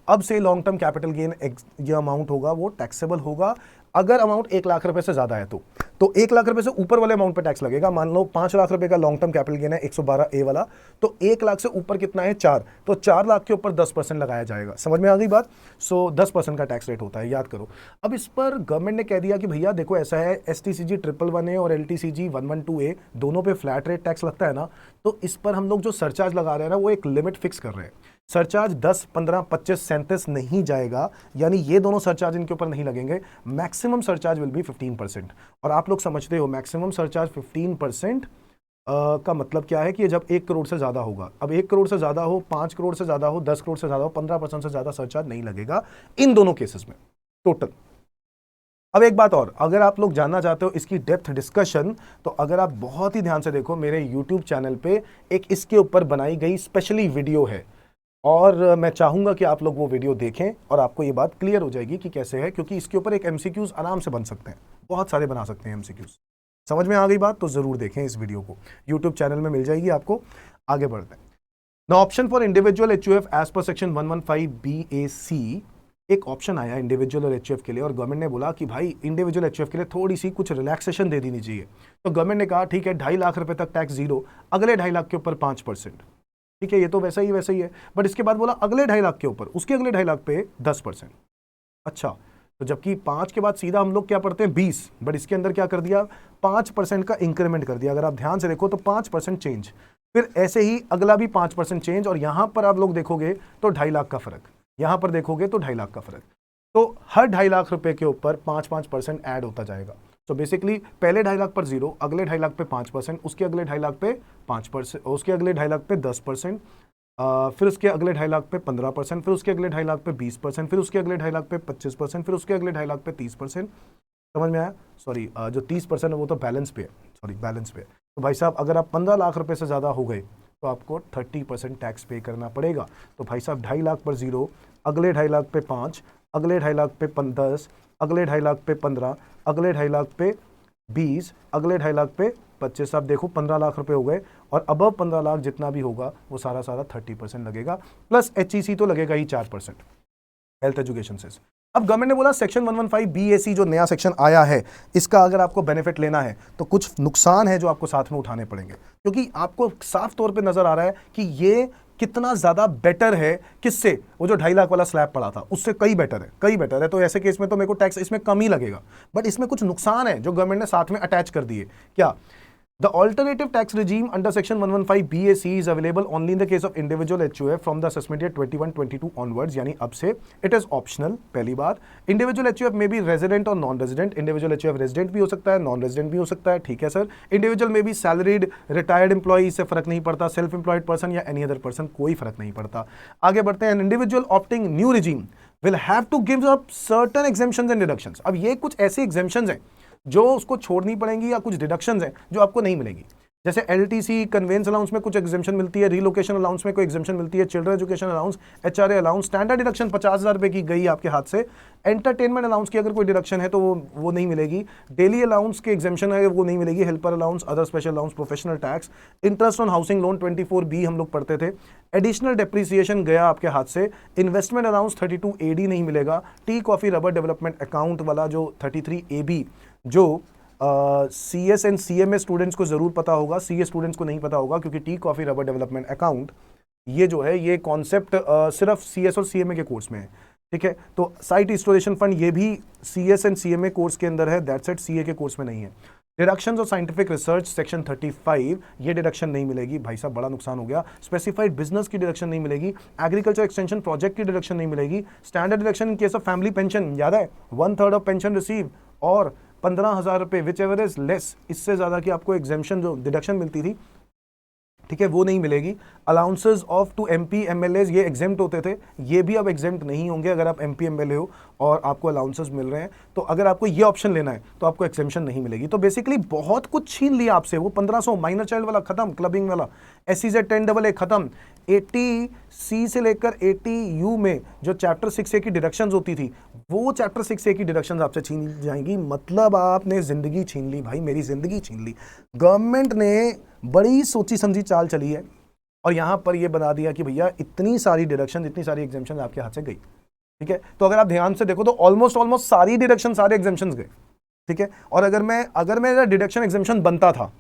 अब से लॉन्ग टर्म कैपिटल गेन ये अमाउंट होगा वो टैक्सेबल होगा अगर अमाउंट 1 लाख रुपए से ज्यादा है तो 1 लाख रुपए से ऊपर वाले अमाउंट पे टैक्स लगेगा। मान लो 5 लाख रुपए का लॉन्ग टर्म कैपिटल गेन है 112A वाला, तो 1 लाख से ऊपर कितना है 4, तो 4 लाख के ऊपर 10% लगाया जाएगा। समझ में आ गई बात? सो 10% का टैक्स रेट होता है, याद करो। अब इस पर गवर्नमेंट ने कह दिया कि भैया देखो ऐसा है, STCG 111A और LTCG 112A दोनों पे फ्लैट रेट टैक्स लगता है ना, तो इस पर हम लोग जो सरचार्ज लगा रहे हैं ना वो एक लिमिट फिक्स कर रहे हैं। सरचार्ज 10, 15, 25, 37 नहीं जाएगा, यानी ये दोनों सरचार्ज इनके ऊपर नहीं लगेंगे। Maximum surcharge will be 15%। और आप लोग समझते हो मैक्सिमम सरचार्ज 15% का मतलब क्या है कि जब 1 करोड़ से ज्यादा होगा, अब 1 करोड़ से ज्यादा हो, 5 करोड़ से ज्यादा हो, 10 करोड़ से ज्यादा हो, 15% से ज्यादा सरचार्ज नहीं लगेगा इन दोनों केसेस में टोटल। अब एक बात और, अगर आप लोग जानना चाहते हो इसकी डेप्थ डिस्कशन, तो अगर आप बहुत ही ध्यान से देखो मेरे YouTube चैनल पे एक इसके ऊपर बनाई गई स्पेशली वीडियो है, और मैं चाहूंगा कि आप लोग वो वीडियो देखें और आपको ये बात क्लियर हो जाएगी कि कैसे है, क्योंकि इसके ऊपर एक MCQs आराम से बन सकते हैं, बहुत सारे बना सकते हैं MCQs। समझ में आ गई बात? तो जरूर देखें इस वीडियो को, YouTube चैनल में मिल जाएगी आपको। आगे बढ़ते हैं। Now option for individual HUF as per section 115BAC, एक ऑप्शन आया इंडिविजुअल और HUF के लिए, और गवर्नमेंट ने बोला कि भाई इंडिविजुअल HUF के लिए थोड़ी सी कुछ रिलैक्सेशन दे देनी चाहिए। तो गवर्नमेंट ने कहा ठीक है 2.5 लाख रुपए तक टैक्स जीरो, अगले 2.5 लाख के ऊपर 5%। ठीक है, ये तो वैसा ही है, बट इसके बाद बोला अगले 2.5 लाख के ऊपर, उसके अगले 2.5 लाख पे 10%। अच्छा, तो जबकि 5 के बाद सीधा हम लोग क्या पढ़ते हैं 20, बट इसके अंदर क्या कर दिया 5% का इंक्रीमेंट कर दिया। अगर आप ध्यान से देखो तो 5% चेंज, फिर ऐसे ही अगला भी 5% चेंज, और यहां पर आप लोग देखोगे तो 2.5 लाख का फर्क, यहां पर देखोगे तो 2.5 लाख का फर्क। तो हर 2.5 लाख रुपए के ऊपर 5% ऐड होता जाएगा। तो बेसिकली पहले 2.5 लाख पर 0, अगले 2.5 लाख पे 5%, उसके अगले 2.5 लाख पे 5%, उसके अगले 2.5 लाख पे 10%, फिर उसके अगले 2.5 लाख पे 15%, फिर उसके अगले 2.5 लाख पे 20%, फिर उसके अगले 2.5 लाख पे 25%, फिर उसके अगले 2.5 लाख पे 30%। समझ में आया? सॉरी, जो 30% है वो तो बैलेंस पे है, सॉरी बैलेंस पे है। तो भाई साहब अगर आप 15 लाख रुपए से ज़्यादा हो गए तो आपको 30% टैक्स पे करना पड़ेगा। तो भाई साहब 2.5 लाख पर 0, अगले 2.5 लाख पे 5, अगले 2.5 लाख पे 10, अगले 2.5 लाख पे 15, अगले 2.5 लाख पे 20, अगले 2.5 लाख पे 25। आप देखो 15 लाख रुपए हो गए, और अबव 15 लाख जितना भी होगा वो सारा 30% लगेगा, प्लस HEC तो लगेगा ही 4%, हेल्थ एजुकेशन से। अब गवर्नमेंट ने बोला सेक्शन 115BAC जो नया सेक्शन आया है, इसका अगर आपको बेनिफिट लेना है तो कुछ नुकसान है जो आपको साथ में उठाने पड़ेंगे, क्योंकि आपको साफ तौर पे नजर आ रहा है कि ये कितना ज्यादा बेटर है, किससे? वो जो 2.5 लाख वाला स्लैब पड़ा था उससे कई बेटर है। तो ऐसे केस में तो मेरे को टैक्स इसमें कम ही लगेगा, बट इसमें कुछ नुकसान है जो गवर्नमेंट ने साथ में अटैच कर दिए। क्या? The alternative tax regime under section 115BAC is available only in the case of individual HUF from the assessment year 21-22 onwards, यानी अब से it is optional। पहली बात, individual HUF may be resident और non-resident। individual HUF resident भी हो सकता है, non-resident भी हो सकता है, ठीक है sir. individual may be salaried, retired employee, इससे फर्क नहीं पड़ता, self employed person या any other person, कोई फर्क नहीं पड़ता। आगे बढ़ते हैं। individual opting new regime will have to give up certain exemptions and deductions। अब ये कुछ ऐसे exemptions हैं जो उसको छोड़नी पड़ेंगी, या कुछ डिडक्शंस हैं जो आपको नहीं मिलेगी। जैसे LTC कन्वेंस अलाउंस में कुछ एग्जेम्पशन मिलती है, रिलोकेशन अलाउंस में कोई एग्जेम्पशन मिलती है, children education allowance, HRA allowance, standard deduction 50,000 रुपए की गई आपके हाथ से। एंटरटेनमेंट अलाउंस की अगर कोई डिडक्शन है तो वो नहीं मिलेगी। डेली अलाउंस के एग्जेम्पशन है वो नहीं मिलेगी। Helper allowance, other special allowance, professional tax, interest on housing loan 24B हम लोग पढ़ते थे। एडिशनल डेप्रिसिएशन गया आपके हाथ से। इन्वेस्टमेंट अलाउंस 32AD नहीं मिलेगा। Tea coffee rubber development account वाला जो 33AB, जो CS एंड CMA स्टूडेंट्स को जरूर पता होगा, CA स्टूडेंट्स को नहीं पता होगा, क्योंकि tea coffee rubber development account ये जो है ये कॉन्सेप्ट सिर्फ CS और CMA के कोर्स में है, ठीक है। तो साइट इंस्टॉलेशन फंड ये भी CS एंड CMA कोर्स के अंदर है, दैट्स इट, CA के कोर्स में नहीं है। डिडक्शंस और साइंटिफिक रिसर्च सेक्शन 35, ये डिडक्शन नहीं मिलेगी भाई साहब, बड़ा नुकसान हो गया। स्पेसिफाइड बिजनेस की डिडक्शन नहीं मिलेगी, एग्रीकल्चर एक्सटेंशन प्रोजेक्ट की डिडक्शन नहीं मिलेगी, standard deduction in case of family pension, याद है 1/3 ऑफ पेंशन रिसीव, और 15,000 रुपए विच एवर इज लेस, इससे ज्यादा की आपको एग्जेम्पशन जो डिडक्शन मिलती थी, ठीक है, वो नहीं मिलेगी। Allowances of to MP MLA ये एग्जेम्प्ट होते थे, ये भी अब एग्जेम्प्ट नहीं होंगे अगर आप एमपी एमएलए हो और आपको अलाउंसेस मिल रहे हैं। तो अगर आपको ये ऑप्शन लेना है तो आपको एक्सेम्पशन नहीं मिलेगी। तो बेसिकली बहुत कुछ छीन लिया आपसे। वो 1500 माइनर चाइल्ड वाला खत्म, क्लबिंग वाला, SEZ 10AA खत्म, 80C से लेकर 80U में जो चैप्टर 6A की डिडक्शंस होती थी, वो चैप्टर 6A की डिडक्शंस आपसे छीन जाएंगी। मतलब आपने जिंदगी छीन ली भाई, मेरी जिंदगी छीन ली। गवर्नमेंट ने बड़ी सोची समझी चाल चली है और यहां पर ये बना दिया कि भैया इतनी सारी डिडक्शन, इतनी सारी एग्जेम्पशन आपके हाथ से गई, ठीक है। तो अगर आप ध्यान से देखो तो ऑलमोस्ट सारी डिडक्शन, सारे एग्जेम्पशन गए, ठीक है। और अगर मेरा डिडक्शन एग्जेम्पशन बनता था,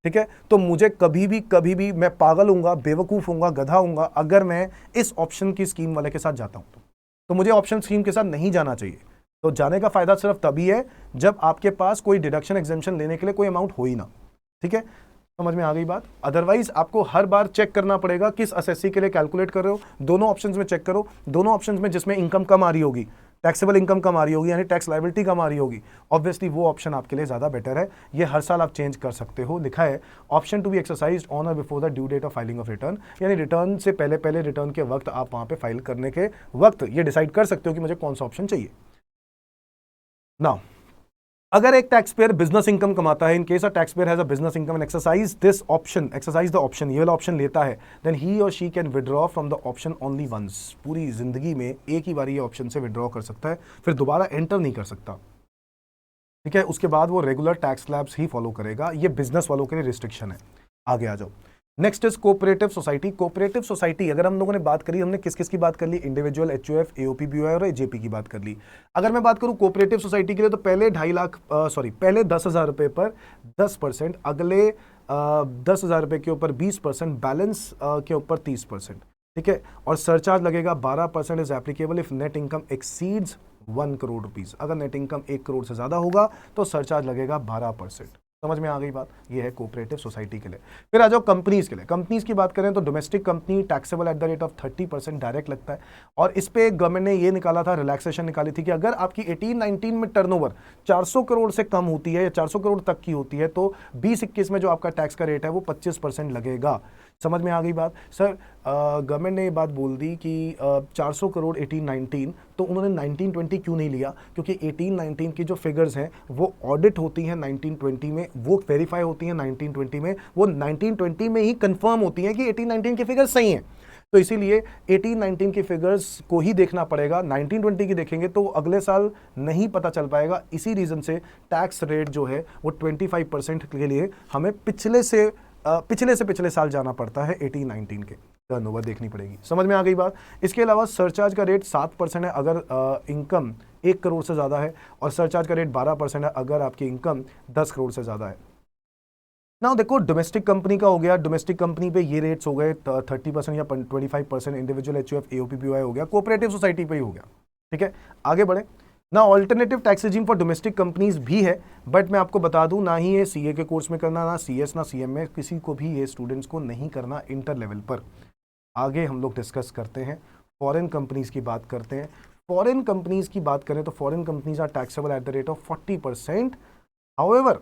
ठीक है, तो मुझे कभी भी मैं पागल हूंगा, बेवकूफ हूंगा, गधा हूंगा अगर मैं इस ऑप्शन की स्कीम वाले के साथ जाता हूं। तो मुझे ऑप्शन स्कीम के साथ नहीं जाना चाहिए। तो जाने का फायदा सिर्फ तभी है जब आपके पास कोई डिडक्शन एग्जेम्पशन लेने के लिए कोई अमाउंट हो ही ना, ठीक है। समझ में आ गई बात। अदरवाइज आपको हर बार चेक करना पड़ेगा किस एसएससी के लिए कैलकुलेट कर रहे हो। दोनों ऑप्शंस में चेक करो, दोनों ऑप्शंस में जिसमें इनकम कम आ रही होगी, टैक्सेबल इनकम कम आ रही होगी, यानी टैक्स लायबिलिटी कम आ रही होगी, ऑब्वियसली वो ऑप्शन आपके लिए ज्यादा बेटर है। ये हर साल आप चेंज कर सकते हो। लिखा है option to be exercised on और before the due date of filing of return, यानी रिटर्न से पहले रिटर्न के वक्त आप वहां पे फाइल करने के वक्त ये डिसाइड कर सकते हो कि मुझे कौन सा ऑप्शन चाहिए। नाउ अगर एक टैक्स पेयर बिजनेस इनकम कमाता है, in case a tax payer has a business income and exercise the option, ये वाला ऑप्शन लेता है, then he or she can withdraw from the option only once. पूरी जिंदगी में एक ही बार ये ऑप्शन से विड्रॉ कर सकता है, फिर दोबारा एंटर नहीं कर सकता, ठीक है। उसके बाद वो रेगुलर टैक्स स्लैब्स ही फॉलो करेगा। ये बिजनेस वालों के लिए रिस्ट्रिक्शन है। आगे आ जाओ। Next is cooperative society. Cooperative society अगर हम लोगों ने बात करी, हमने किस किस की बात कर ली, इंडिविजुअल, HUF, AOP, BOI और JP की बात कर ली। अगर मैं बात करूं कोऑपरेटिव सोसाइटी के लिए तो पहले 10,000 रुपए पर 10%, अगले 10,000 रुपए के ऊपर 20%, बैलेंस के ऊपर 30%, ठीक है। और सरचार्ज लगेगा 12% is applicable if net income exceeds 1 crore rupees. अगर नेट इनकम 1 करोड़ से ज्यादा होगा तो सरचार्ज लगेगा 12%। समझ में आ गई बात। ये है कोऑपरेटिव सोसाइटी के लिए। फिर आ जाओ कंपनीज के लिए। कंपनीज की बात करें तो domestic company taxable at the rate of 30% direct लगता है। और इस पे गवर्नमेंट ने ये निकाला था, रिलैक्सेशन निकाली थी कि अगर आपकी 18-19 में टर्नओवर 400 करोड़ से कम होती है या 400 करोड़ तक की होती है तो 20-21 में जो आपका टैक्स का रेट है वो 25% लगेगा। समझ में आ गई बात। सर गवर्नमेंट ने ये बात बोल दी कि 400 करोड़ 18-19, तो उन्होंने 19-20 क्यों नहीं लिया? क्योंकि 18-19 की जो फिगर्स हैं वो ऑडिट होती हैं 19-20 में, वो वेरीफाई होती हैं 19-20 में, वो 19-20 में ही कंफर्म होती हैं कि 18-19 की फिगर्स सही हैं। तो इसीलिए 18-19 की फिगर्स को ही देखना पड़ेगा। 19-20 की देखेंगे तो अगले साल नहीं पता चल पाएगा। इसी रीजन से टैक्स रेट जो है वो 25% के लिए हमें पिछले से पिछले साल जाना पड़ता है। 18-19 के टर्नओवर देखनी पड़ेगी। समझ में आ गई बात। इसके अलावा सरचार्ज का रेट 7% है अगर इनकम 1 करोड़ से ज़्यादा है, और सरचार्ज का रेट 12% है अगर आपकी इनकम 10 करोड़ से ज़्यादा है। ना देखो डोमेस्टिक कंपनी का हो गया, डोमेस्टिक कंपनी पे ये रेट्स हो गए 30% या 25%, इंडिविजुअल, HUF, AOP, BOI हो गया, कोऑपरेटिव सोसाइटी पे ही हो गया, ठीक है। आगे बढ़े ना। Alternative tax regime for domestic companies भी है, बट मैं आपको बता दूं ना ही ये CA के कोर्स में करना, ना CS ना CM में, किसी को भी ये स्टूडेंट्स को नहीं करना इंटर लेवल पर। आगे हम लोग डिस्कस करते हैं, फॉरेन कंपनीज की बात करते हैं। फॉरेन कंपनीज की बात करें तो foreign companies are taxable at the rate of 40%। However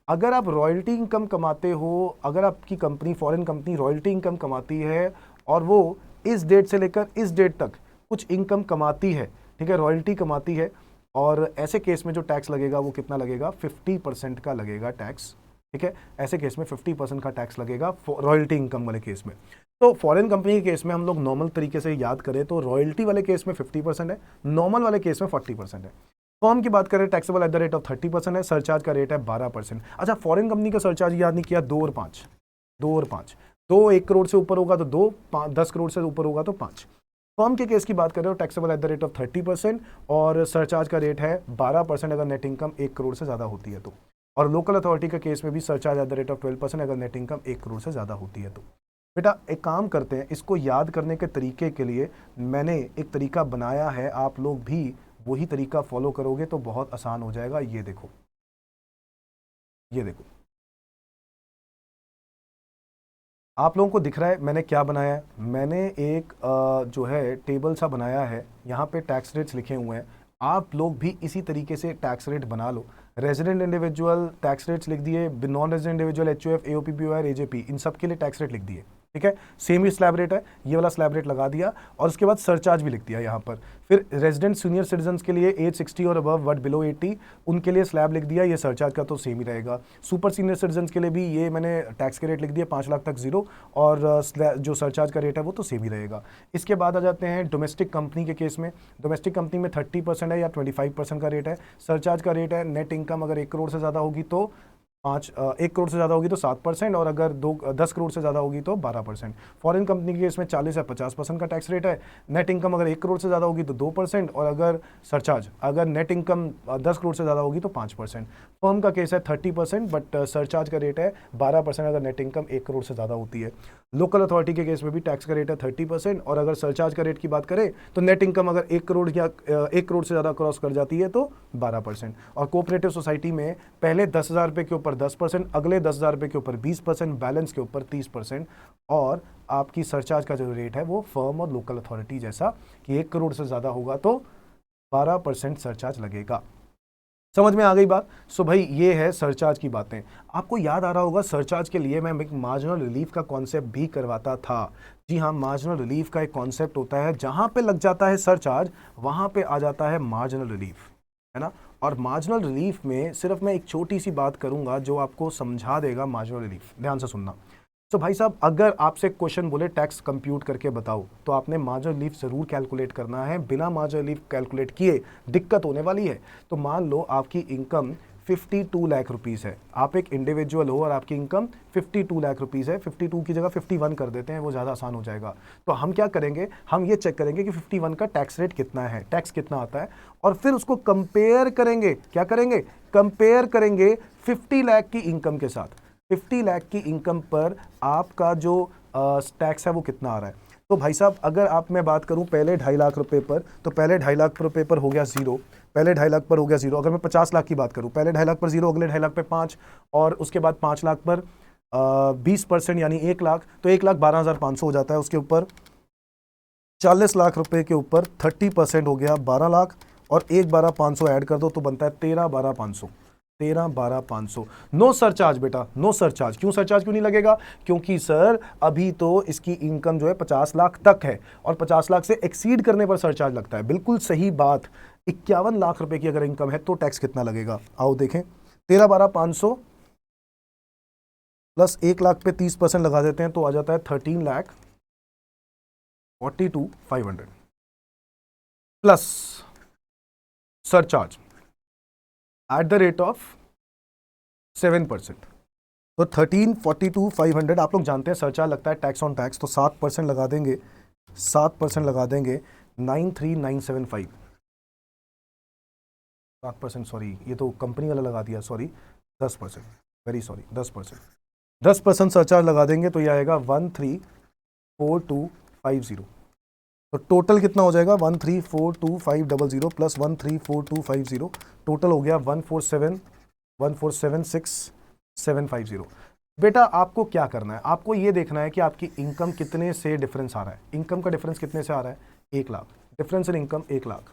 अगर आप रॉयल्टी इनकम कमाते हो, अगर आपकी company, foreign company royalty income कमाती है और वो इस डेट से लेकर इस डेट तक कुछ इनकम कमाती है, ठीक है, रॉयल्टी कमाती है, और ऐसे केस में जो टैक्स लगेगा वो कितना लगेगा? 50% का लगेगा टैक्स, ठीक है। ऐसे केस में 50% का टैक्स लगेगा रॉयल्टी इनकम वाले केस में। तो फॉरेन कंपनी के केस में हम लोग नॉर्मल तरीके से याद करें तो रॉयल्टी वाले केस में 50% है, नॉर्मल वाले केस में 40% है। फॉर्म की बात करें taxable at the rate of 30% है, सरचार्ज का रेट है 12%। अच्छा, फॉरेन कंपनी का सरचार्ज याद नहीं किया, 2 और 5, 2 और 5, 2 1 करोड़ से ऊपर होगा तो 2, 10 करोड़ से ऊपर होगा तो 5। फॉर्म के केस की बात करें तो taxable at the rate of 30% और सरचार्ज का रेट है 12% अगर नेट इनकम 1 करोड़ से ज़्यादा होती है तो। और लोकल अथॉरिटी के केस में भी surcharge at the rate of 12% अगर नेट इनकम 1 करोड़ से ज़्यादा होती है तो। बेटा एक काम करते हैं, इसको याद करने के तरीके के लिए मैंने एक तरीका बनाया है, आप लोग भी वही तरीका फॉलो करोगे तो बहुत आसान हो जाएगा। ये देखो, ये देखो, आप लोगों को दिख रहा है मैंने क्या बनाया है। मैंने एक जो है टेबल सा बनाया है, यहाँ पे टैक्स रेट्स लिखे हुए हैं। आप लोग भी इसी तरीके से टैक्स रेट बना लो। रेजिडेंट इंडिविजुअल टैक्स रेट्स लिख दिए, non resident individual, HUF, AOP BOI, AJP, इन सब के लिए टैक्स रेट लिख दिए। ठीक है, सेम ही स्लैब रेट है, ये वाला स्लैब रेट लगा दिया और उसके बाद सरचार्ज भी लिख दिया यहाँ पर। फिर रेजिडेंट सीनियर सिटीजन के लिए एज 60 और अबव बट बिलो 80, उनके लिए स्लैब लिख दिया, ये सरचार्ज का तो सेम ही रहेगा। सुपर सीनियर सिटीजन के लिए भी ये मैंने टैक्स के रेट लिख दिया 5 लाख तक जीरो, और जो सरचार्ज का रेट है वो तो सेम ही रहेगा। इसके बाद आ जाते हैं डोमेस्टिक कंपनी के केस में। डोमेस्टिक कंपनी में 30% है या 25% का रेट है। सरचार्ज का रेट है नेट इनकम अगर 1 करोड़ से ज़्यादा होगी तो 1 करोड़ से ज़्यादा होगी तो 7%, और अगर 10 करोड़ से ज़्यादा होगी तो 12%। फॉरेन कंपनी के केस में 40 या 50% का टैक्स रेट है। नेट इनकम अगर 1 करोड़ से ज़्यादा होगी तो 2%, और अगर सरचार्ज अगर नेट इनकम 10 करोड़ से ज़्यादा होगी तो 5%। फर्म का केस है 30%, बट सरचार्ज का रेट है 12% अगर नेट इनकम 1 करोड़ से ज़्यादा होती है। लोकल अथॉरिटी के केस में भी टैक्स का रेट है 30%, और अगर सरचार्ज का रेट की बात करें तो नेट इनकम अगर 1 करोड़ या 1 करोड़ से ज़्यादा क्रॉस कर जाती है तो 12%। और कोऑपरेटिव सोसाइटी में पहले 10,000 रुपये के ऊपर 10%, अगले 10,000 रुपये के ऊपर 20%, बैलेंस के ऊपर 30%, और आपकी सरचार्ज का जो रेट है वो फर्म और लोकल अथॉरिटी जैसा कि 1 करोड़ से ज़्यादा होगा तो 12% सरचार्ज लगेगा। समझ में आ गई बात। सो भाई ये है सरचार्ज की बातें। आपको याद आ रहा होगा सरचार्ज के लिए मैं एक मार्जिनल रिलीफ का कॉन्सेप्ट भी करवाता था। जी हाँ, मार्जिनल रिलीफ का एक कॉन्सेप्ट होता है, जहां पे लग जाता है सरचार्ज वहां पे आ जाता है मार्जिनल रिलीफ, है ना। और मार्जिनल रिलीफ में सिर्फ मैं एक छोटी सी बात करूंगा जो आपको समझा देगा मार्जिनल रिलीफ। ध्यान से सुनना। तो भाई साहब अगर आपसे क्वेश्चन बोले टैक्स कंप्यूट करके बताओ, तो आपने मार्जिनल रिलीफ जरूर कैलकुलेट करना है। बिना मार्जिनल रिलीफ कैलकुलेट किए दिक्कत होने वाली है। तो मान लो आपकी इनकम 52 लाख रुपीस है, आप एक इंडिविजुअल हो और आपकी इनकम 52 लाख रुपीस है। 52 की जगह 51 कर देते हैं, वो ज़्यादा आसान हो जाएगा। तो हम क्या करेंगे, हम ये चेक करेंगे कि 51 का टैक्स रेट कितना है, टैक्स कितना आता है, और फिर उसको कंपेयर करेंगे। क्या करेंगे, कंपेयर करेंगे 50 लाख की इनकम के साथ। 50 लाख की इनकम पर आपका जो टैक्स है वो कितना आ रहा है। तो भाई साहब अगर मैं बात करूं पहले 2.5 लाख रुपए पर, तो पहले 2.5 लाख रुपए पर हो गया जीरो, पहले 2.5 लाख पर हो गया जीरो। अगर मैं 50 लाख की बात करूं, पहले 2.5 लाख पर जीरो, अगले 2.5 लाख पे 5, और उसके बाद 5 लाख पर 20% यानी 1 लाख, तो 1,12,500 हो जाता है। उसके ऊपर 40 लाख रुपए के ऊपर 30% हो गया 12 लाख, और 1,12,500 ऐड कर दो तो बनता है 13,12,500। 13,12,500। नो सरचार्ज बेटा, नो सरचार्ज। क्यों सरचार्ज क्यों नहीं लगेगा, क्योंकि सर अभी तो इसकी इनकम जो है 50 लाख तक है, और 50 लाख से एक्सीड करने पर सरचार्ज लगता है। बिल्कुल सही बात। 51 लाख रुपए की अगर इनकम है तो टैक्स कितना लगेगा, आओ देखें। 13,12,500 प्लस 1 लाख पे 30% लगा देते हैं तो आ जाता है 13,42,500 plus surcharge at the rate of 7%। तो 13,42,500 आप लोग जानते हैं सरचार्ज लगता है टैक्स ऑन टैक्स, तो 7% लगा देंगे, 7% लगा देंगे 93,975। 7%, सॉरी ये तो कंपनी वाला लगा दिया, सॉरी 10%, वेरी सॉरी 10%। 10% सरचार्ज लगा देंगे तो ये आएगा 13,42,500। तो टोटल कितना हो जाएगा 13,42,500 प्लस 13,42,500, टोटल हो गया 147,147,6,750। बेटा आपको क्या करना है, आपको ये देखना है कि आपकी इनकम कितने से डिफरेंस आ रहा है। इनकम का डिफरेंस कितने से आ रहा है, 1 lakh. Difference in income 1 lakh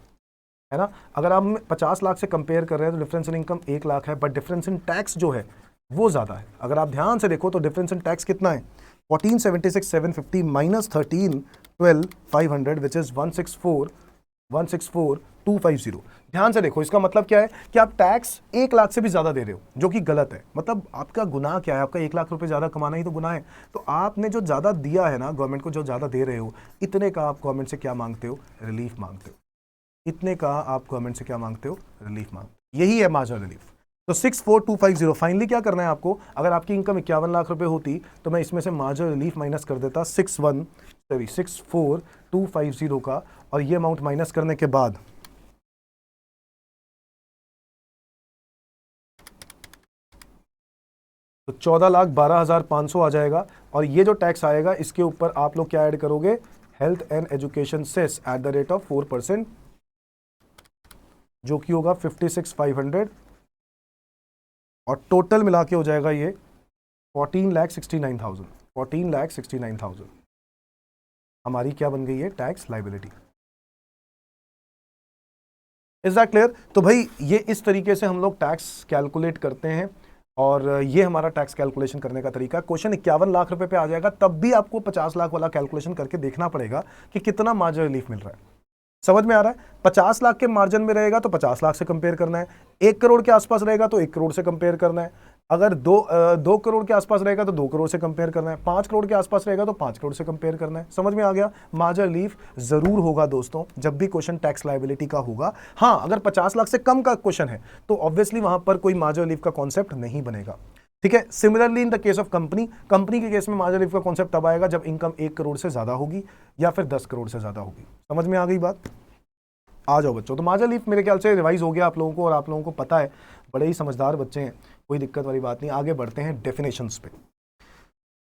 है ना। अगर आप 50 लाख से कंपेयर कर रहे हैं तो डिफरेंस इन इनकम 1 लाख है, बट डिफरेंस इन टैक्स जो है वो ज़्यादा है। अगर आप ध्यान से देखो तो डिफरेंस इन टैक्स कितना है, 1476,750 माइनस 13,12,500 विच इज 164,250। ध्यान से देखो, इसका मतलब क्या है कि आप टैक्स 1 लाख से भी ज्यादा दे रहे हो, जो कि गलत है। मतलब आपका गुनाह क्या है, आपका 1 लाख रुपए ज्यादा कमाना ही तो गुनाह है। तो आपने जो ज्यादा दिया है ना गवर्नमेंट को, जो ज्यादा दे रहे हो, इतने का आप गवर्नमेंट से क्या मांगते हो, रिलीफ मांगते हो। इतने का आप गवर्नमेंट से क्या मांगते हो, रिलीफ मांगते हो। यही है मार्जिनल रिलीफ। तो 64250 फाइनली क्या करना है आपको, अगर आपकी इनकम 51 लाख रुपए होती तो मैं इसमें से मार्जिनल रिलीफ माइनस कर देता 64250 का, और ये अमाउंट माइनस करने के बाद तो 14,12,500 आ जाएगा। और ये जो टैक्स आएगा इसके ऊपर आप लोग क्या ऐड करोगे, health and education cess at the rate of 4%, जो कि होगा 56,500, और टोटल मिला के हो जाएगा ये 14,69,000। 14,69,000 हमारी क्या बन गई है, tax liability. Is that clear? तो भाई ये इस तरीके से हम लोग टैक्स कैलकुलेट करते हैं और ये हमारा टैक्स कैलकुलेशन करने का तरीका। क्वेश्चन 51 लाख रुपए पे आ जाएगा तब भी आपको 50 लाख वाला कैलकुलेशन करके देखना पड़ेगा कि कितना मार्जिन रिलीफ मिल रहा है। समझ में आ रहा है? 50 लाख के मार्जिन में रहेगा तो 50 लाख से कंपेयर करना है, 1 करोड़ के आसपास रहेगा तो 1 करोड़ से कंपेयर करना है, अगर 2 करोड़ के आसपास रहेगा तो 2 करोड़ से कंपेयर करना है, 5 करोड़ के आसपास रहेगा तो 5 करोड़ से कंपेयर करना है। समझ में आ गया? मार्जिन रिलीफ जरूर होगा दोस्तों जब भी क्वेश्चन टैक्स लायबिलिटी का होगा। हाँ, अगर 50 लाख से कम का क्वेश्चन है तो ऑब्वियसली वहां पर कोई मार्जिन रिलीफ का कॉन्सेप्ट नहीं बनेगा। ठीक है। Similarly in the case of company के केस में मार्जिन रिलीफ का कॉन्सेप्ट तब आएगा जब इनकम 1 करोड़ से ज्यादा होगी या फिर 10 करोड़ से ज्यादा होगी। समझ में आ गई बात? आ जाओ बच्चों, तो मार्जिन रिलीफ मेरे ख्याल से रिवाइज हो गया आप लोगों को और आप लोगों को पता है, बड़े ही समझदार बच्चे हैं, कोई दिक्कत वाली बात नहीं। आगे बढ़ते हैं डेफिनेशंस पे।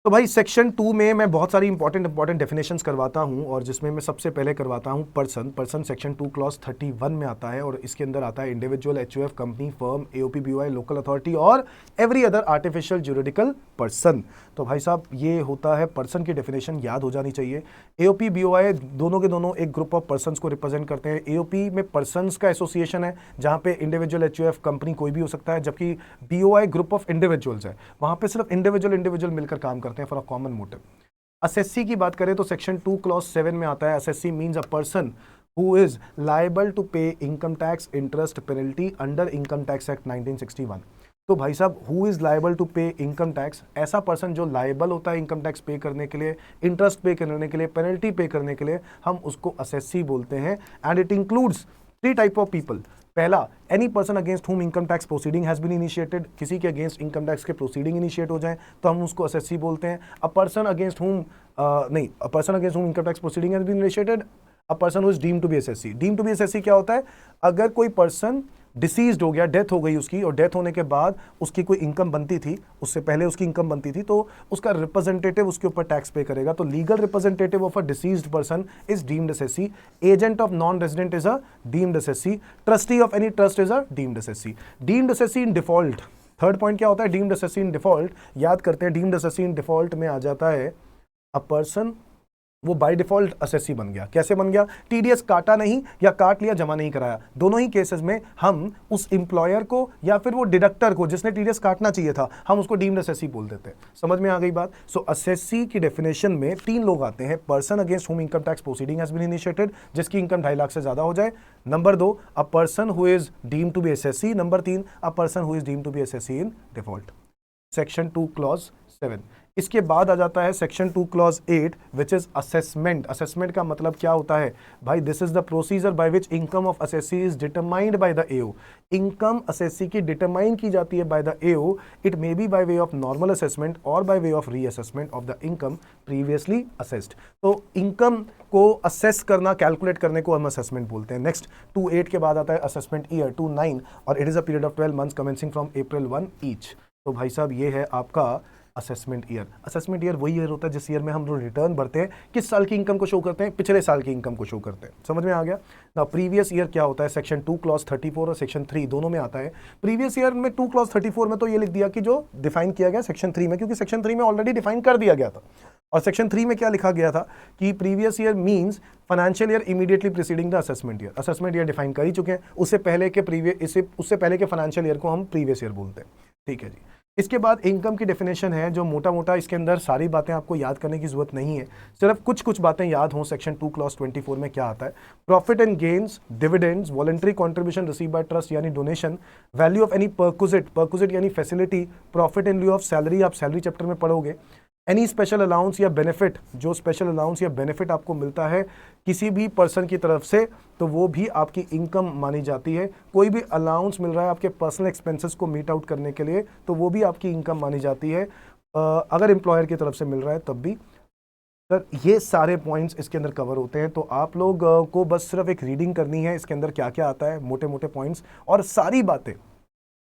तो भाई सेक्शन 2 में मैं बहुत सारी इंपॉर्टेंट डेफिनेशंस करवाता हूं और जिसमें मैं सबसे पहले करवाता हूं पर्सन सेक्शन 2 क्लॉज 31 में आता है और इसके अंदर आता है individual, HUF, company, firm, AOP, BOI, local authority और every other artificial juridical person. तो भाई साहब ये होता है पर्सन की डेफिनेशन, याद हो जानी चाहिए। एओपी, बीओआई दोनों के दोनों एक ग्रुप ऑफ पर्सन्स को रिप्रेजेंट करते हैं। एओपी में पर्सन्स का एसोसिएशन है जहां पे इंडिविजुअल, एचयूएफ, कंपनी कोई भी हो सकता है, जबकि बीओआई ग्रुप ऑफ इंडिविजुअल्स है, वहां पे सिर्फ इंडिविजुअल मिलकर काम करते हैं for a common motive. Assessee की बात करें तो सेक्शन 2 क्लॉज 7 में आता है, assessee means a person who is liable to pay income tax, interest, penalty under income tax act 1961। तो भाई साहब who is liable to pay income tax, ऐसा पर्सन जो लायबल होता है इनकम टैक्स पे करने के लिए, इंटरेस्ट पे करने के लिए, पेनल्टी पे करने के लिए, हम उसको असेसी बोलते हैं। And it includes 3 type of people. पहला, any person against whom income tax proceeding has been initiated, किसी के अगेंस्ट इनकम टैक्स के प्रोसीडिंग इनिशिएट हो जाए तो हम उसको असेसी बोलते हैं। A person against whom income tax proceeding has been initiated, a person who is deemed to be assessee. Deemed to be assessee क्या होता है? अगर कोई पर्सन डिसीज्ड हो गया, डेथ हो गई उसकी, और डेथ होने के बाद उसकी कोई इनकम बनती थी, उससे पहले उसकी इनकम बनती थी, तो उसका रिप्रेजेंटेटिव उसके ऊपर टैक्स पे करेगा। तो legal representative of a deceased person is deemed SSC. Agent of non resident is a deemed SSC. Trustee of any trust is a deemed SSC. Deemed SSC in default, third point क्या होता है? डीम्ड एसएससी इन डिफॉल्ट, याद करते हैं। डीम्ड एसएससी इन डिफॉल्ट में आ जाता है अ पर्सन, वो बाय डिफॉल्ट असेसी बन गया। कैसे बन गया? टीडीएस काटा नहीं या काट लिया, जमा नहीं कराया। दोनों ही केसेस में हम उस एम्प्लॉयर को या फिर वो डिडक्टर को जिसने टीडीएस काटना चाहिए था, हम उसको डीम्ड असेसी बोल देते हैं। समझ में आ गई बात? सो असेसी की डेफिनेशन में 3 लोग आते हैं। Person against whom income tax proceeding has been initiated, जिसकी इनकम 2.5 लाख से ज्यादा हो जाए। Number 2, a person who is deemed to be assessee. Number 3, a person who is deemed to be assessee in default. Section 2 clause 7। इसके बाद आ जाता है section 2 clause 8 which is assessment. Assessment का मतलब क्या होता है भाई? This is the procedure bye which income of assessee is determined by the AO. Income assessee की डिटरमाइन की जाती है by the AO. It may be by way of normal assessment और by way of reassessment of the income previously assessed. तो इनकम को असेस करना, कैलकुलेट करने को हम असेसमेंट बोलते हैं। नेक्स्ट 2(8) के बाद आता है असेसमेंट ईयर 2(9) और it is a period of 12 months commencing from April 1 each. तो भाई साहब ये है आपका असेसमेंट ईयर। असेसमेंट ईयर वही ईयर होता है जिस ईयर में हम जो रिटर्न भरते हैं, किस साल की इनकम को शो करते हैं? पिछले साल की इनकम को शो करते हैं। समझ में आ गया ना? प्रीवियस ईयर क्या होता है? सेक्शन 2 क्लॉज 34 और सेक्शन 3 दोनों में आता है। प्रीवियस ईयर में 2 क्लॉज 34 में तो ये लिख दिया कि जो डिफाइन किया गया सेक्शन 3 में, क्योंकि सेक्शन 3 में ऑलरेडी डिफाइन कर दिया गया था। और सेक्शन 3 में क्या लिखा गया था कि previous year means financial year immediately preceding the assessment year. Assessment year define कर ही चुके हैं, उससे पहले के फाइनेंशियल ईयर को हम प्रीवियस ईयर बोलते हैं। ठीक है जी। इसके बाद इनकम की डेफिनेशन है जो मोटा मोटा, इसके अंदर सारी बातें आपको याद करने की जरूरत नहीं है, सिर्फ कुछ बातें याद हों। सेक्शन 2 क्लॉज 24 में क्या आता है? Profit and gains, dividends, voluntary contribution receive by trust यानी donation, value of any perquisite यानी फैसिलिटी, प्रॉफिट इन लिeu ऑफ सैलरी, आप सैलरी चैप्टर में पढ़ोगे। एनी स्पेशल अलाउंस या बेनिफिट, जो स्पेशल अलाउंस या बेनिफिट आपको मिलता है किसी भी पर्सन की तरफ से, तो वो भी आपकी इनकम मानी जाती है। कोई भी अलाउंस मिल रहा है आपके पर्सनल एक्सपेंसेस को मीट आउट करने के लिए, तो वो भी आपकी इनकम मानी जाती है। अगर एम्प्लॉयर की तरफ से मिल रहा है तब भी। सर ये सारे पॉइंट्स इसके अंदर कवर होते हैं, तो आप लोग को बस सिर्फ एक रीडिंग करनी है इसके अंदर क्या क्या आता है, मोटे मोटे पॉइंट्स, और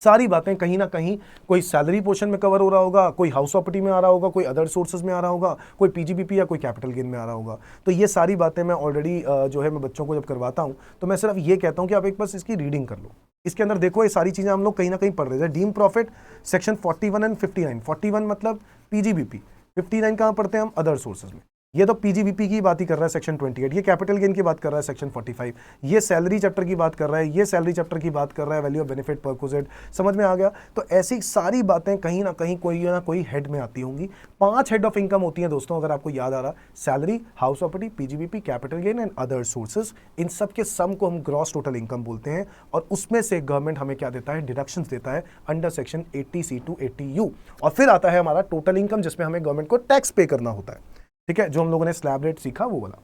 सारी बातें कहीं ना कहीं कोई सैलरी पोर्शन में कवर हो रहा होगा, कोई हाउस प्रॉपर्टी में आ रहा होगा, कोई अदर सोर्सेज में आ रहा होगा, कोई पीजीबीपी या कोई कैपिटल गेन में आ रहा होगा। तो ये सारी बातें मैं ऑलरेडी जो है मैं बच्चों को जब करवाता हूँ तो मैं सिर्फ ये कहता हूँ कि आप एक बस इसकी रीडिंग कर लो। इसके अंदर देखो ये सारी चीज़ें हम लोग कहीं ना कहीं पढ़ रहे हैं। Deem profit section 41 and 59। 41 मतलब पीजीबीपी, 59 कहाँ पढ़ते हैं हम? अदर सोर्सेज में। ये तो पीजीबीपी की बात ही कर रहा है सेक्शन 28, ये कैपिटल गेन की बात कर रहा है सेक्शन 45, ये सैलरी चैप्टर की बात कर रहा है, ये सैलरी चैप्टर की बात कर रहा है वैल्यू ऑफ बेनिफिट परक्विजिट। समझ में आ गया? तो ऐसी सारी बातें कहीं ना कोई हेड में आती होंगी। 5 हेड ऑफ इनकम होती हैं दोस्तों, अगर आपको याद आ रहा, salary, house property, PGBP, capital gain and other sources. इन सब के सम को हम ग्रॉस टोटल इनकम बोलते हैं और उसमें से गवर्नमेंट हमें क्या देता है? डिडक्शंस देता है under section 80C to 80U। और फिर आता है हमारा टोटल इनकम जिसमें हमें गवर्नमेंट को टैक्स पे करना होता है। ठीक है, जो हम लोगों ने स्लैब रेट सीखा वो वाला।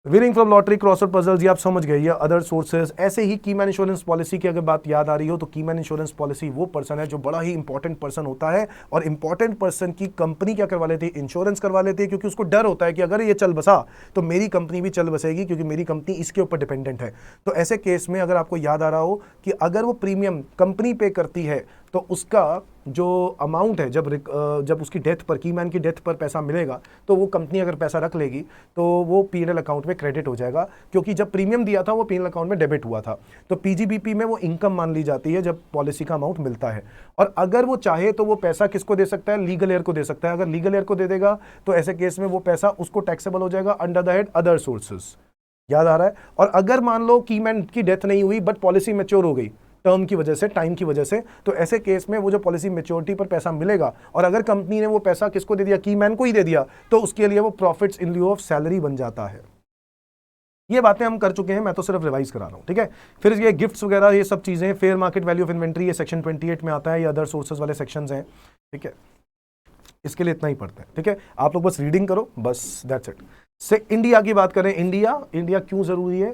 Winning from lottery, crossword puzzles, ये आप समझ गए। ये अदर सोर्सेज। ऐसे ही कीमैन इंश्योरेंस पॉलिसी की अगर बात याद आ रही हो तो कीमैन इंश्योरेंस पॉलिसी वो पर्सन है जो बड़ा ही इंपॉर्टेंट पर्सन होता है और इंपॉर्टेंट पर्सन की कंपनी क्या करवा लेती है? इंश्योरेंस करवा लेती है, क्योंकि उसको डर होता है कि अगर ये चल बसा तो मेरी कंपनी भी चल बसेगी, क्योंकि मेरी कंपनी इसके ऊपर डिपेंडेंट है। तो ऐसे केस में अगर आपको याद आ रहा हो कि अगर वो प्रीमियम कंपनी पे करती है तो उसका जो अमाउंट है, जब उसकी डेथ पर, कीमैन की डेथ पर पैसा मिलेगा तो वो कंपनी अगर पैसा रख लेगी तो वो पीएनएल अकाउंट में क्रेडिट हो जाएगा, क्योंकि जब प्रीमियम दिया था वो पीएनएल अकाउंट में डेबिट हुआ था। तो पीजीबीपी में वो इनकम मान ली जाती है जब पॉलिसी का अमाउंट मिलता है। और अगर वो चाहे तो वो पैसा किसको दे सकता है? लीगल एयर को दे सकता है। अगर लीगल एयर को दे देगा तो ऐसे केस में वो पैसा उसको टैक्सेबल हो जाएगा under the head other sources. याद आ रहा है? और अगर मान लो कीमैन की डेथ नहीं हुई बट पॉलिसी मैच्योर हो गई टर्म की वजह से, टाइम की वजह से, तो ऐसे केस में वो जो पॉलिसी मैच्योरिटी पर पैसा मिलेगा और अगर कंपनी ने वो पैसा किसको दे दिया? कीमैन को ही दे दिया, तो उसके लिए वो प्रॉफिट्स इन लिeu ऑफ सैलरी बन जाता है। ये बातें हम कर चुके हैं, मैं तो सिर्फ रिवाइज करा रहा हूं। ठीक है, फिर ये गिफ्ट्स वगैरह ये सब चीजें, fair market value of inventory, ये सेक्शन 28 में आता है, ये अदर सोर्सेज वाले सेक्शंस हैं। ठीक है, इसके लिए इतना ही पढ़ते हैं। ठीक है, आप लोग बस रीडिंग करो, बस दैट्स इट। से इंडिया की बात करें, इंडिया क्यों जरूरी है?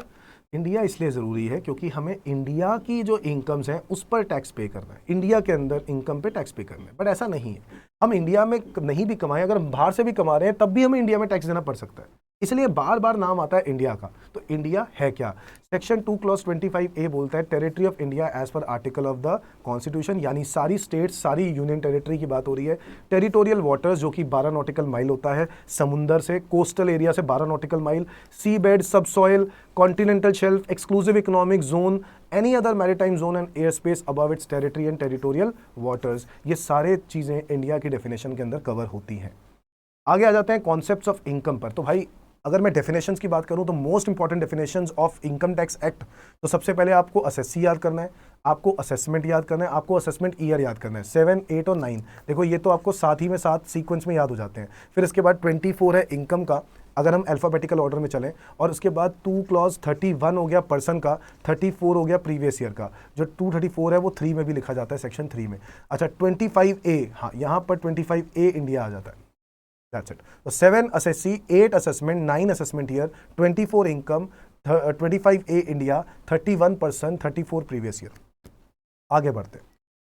इंडिया इसलिए ज़रूरी है क्योंकि हमें इंडिया की जो इनकम्स हैं उस पर टैक्स पे करना है, इंडिया के अंदर इनकम पे टैक्स पे करना है। बट ऐसा नहीं है, हम इंडिया में नहीं भी कमाएं, अगर हम बाहर से भी कमा रहे हैं तब भी हमें इंडिया में टैक्स देना पड़ सकता है। इसलिए बार बार नाम आता है इंडिया का। तो इंडिया है क्या? सेक्शन 2 क्लॉज 25A बोलता है territory of India as per article of the constitution, यानी सारी स्टेट्स, सारी यूनियन टेरिटरी की बात हो रही है। टेरिटोरियल वाटर्स जो कि 12 नॉटिकल माइल होता है समुंदर से, कोस्टल एरिया से 12 nautical mile, sea bed, subsoil, continental shelf, exclusive economic zone, any other maritime zone and air space above its territory and territorial waters, ये सारे चीज़ें इंडिया की डेफिनेशन के अंदर कवर होती हैं। आगे आ जाते हैं कॉन्सेप्ट्स ऑफ इनकम पर। तो भाई अगर मैं डेफिनेशंस की बात करूं तो most important definitions of income tax act, तो सबसे पहले आपको असेसी याद करना है, आपको असेसमेंट याद करना है, आपको असेसमेंट ईयर याद करना है। 7, 8 और 9, देखो ये तो आपको साथ ही में साथ सीक्वेंस में याद हो जाते हैं। फिर इसके बाद 24 है इनकम का, अगर हम अल्फ़ाबेटिकल ऑर्डर में चलें, और उसके बाद 2 क्लॉज 31 हो गया पर्सन का, 34 हो गया प्रीवियस ईयर का। जो 234 है वो 3 में भी लिखा जाता है, सेक्शन 3 में। अच्छा 25A, हाँ यहाँ पर 25A इंडिया आ जाता है। That's it. So 7 assessee, 8 assessment, 9 assessment year, 24 income, 25A India, 31 person, 34 previous year. आगे बढ़ते हैं।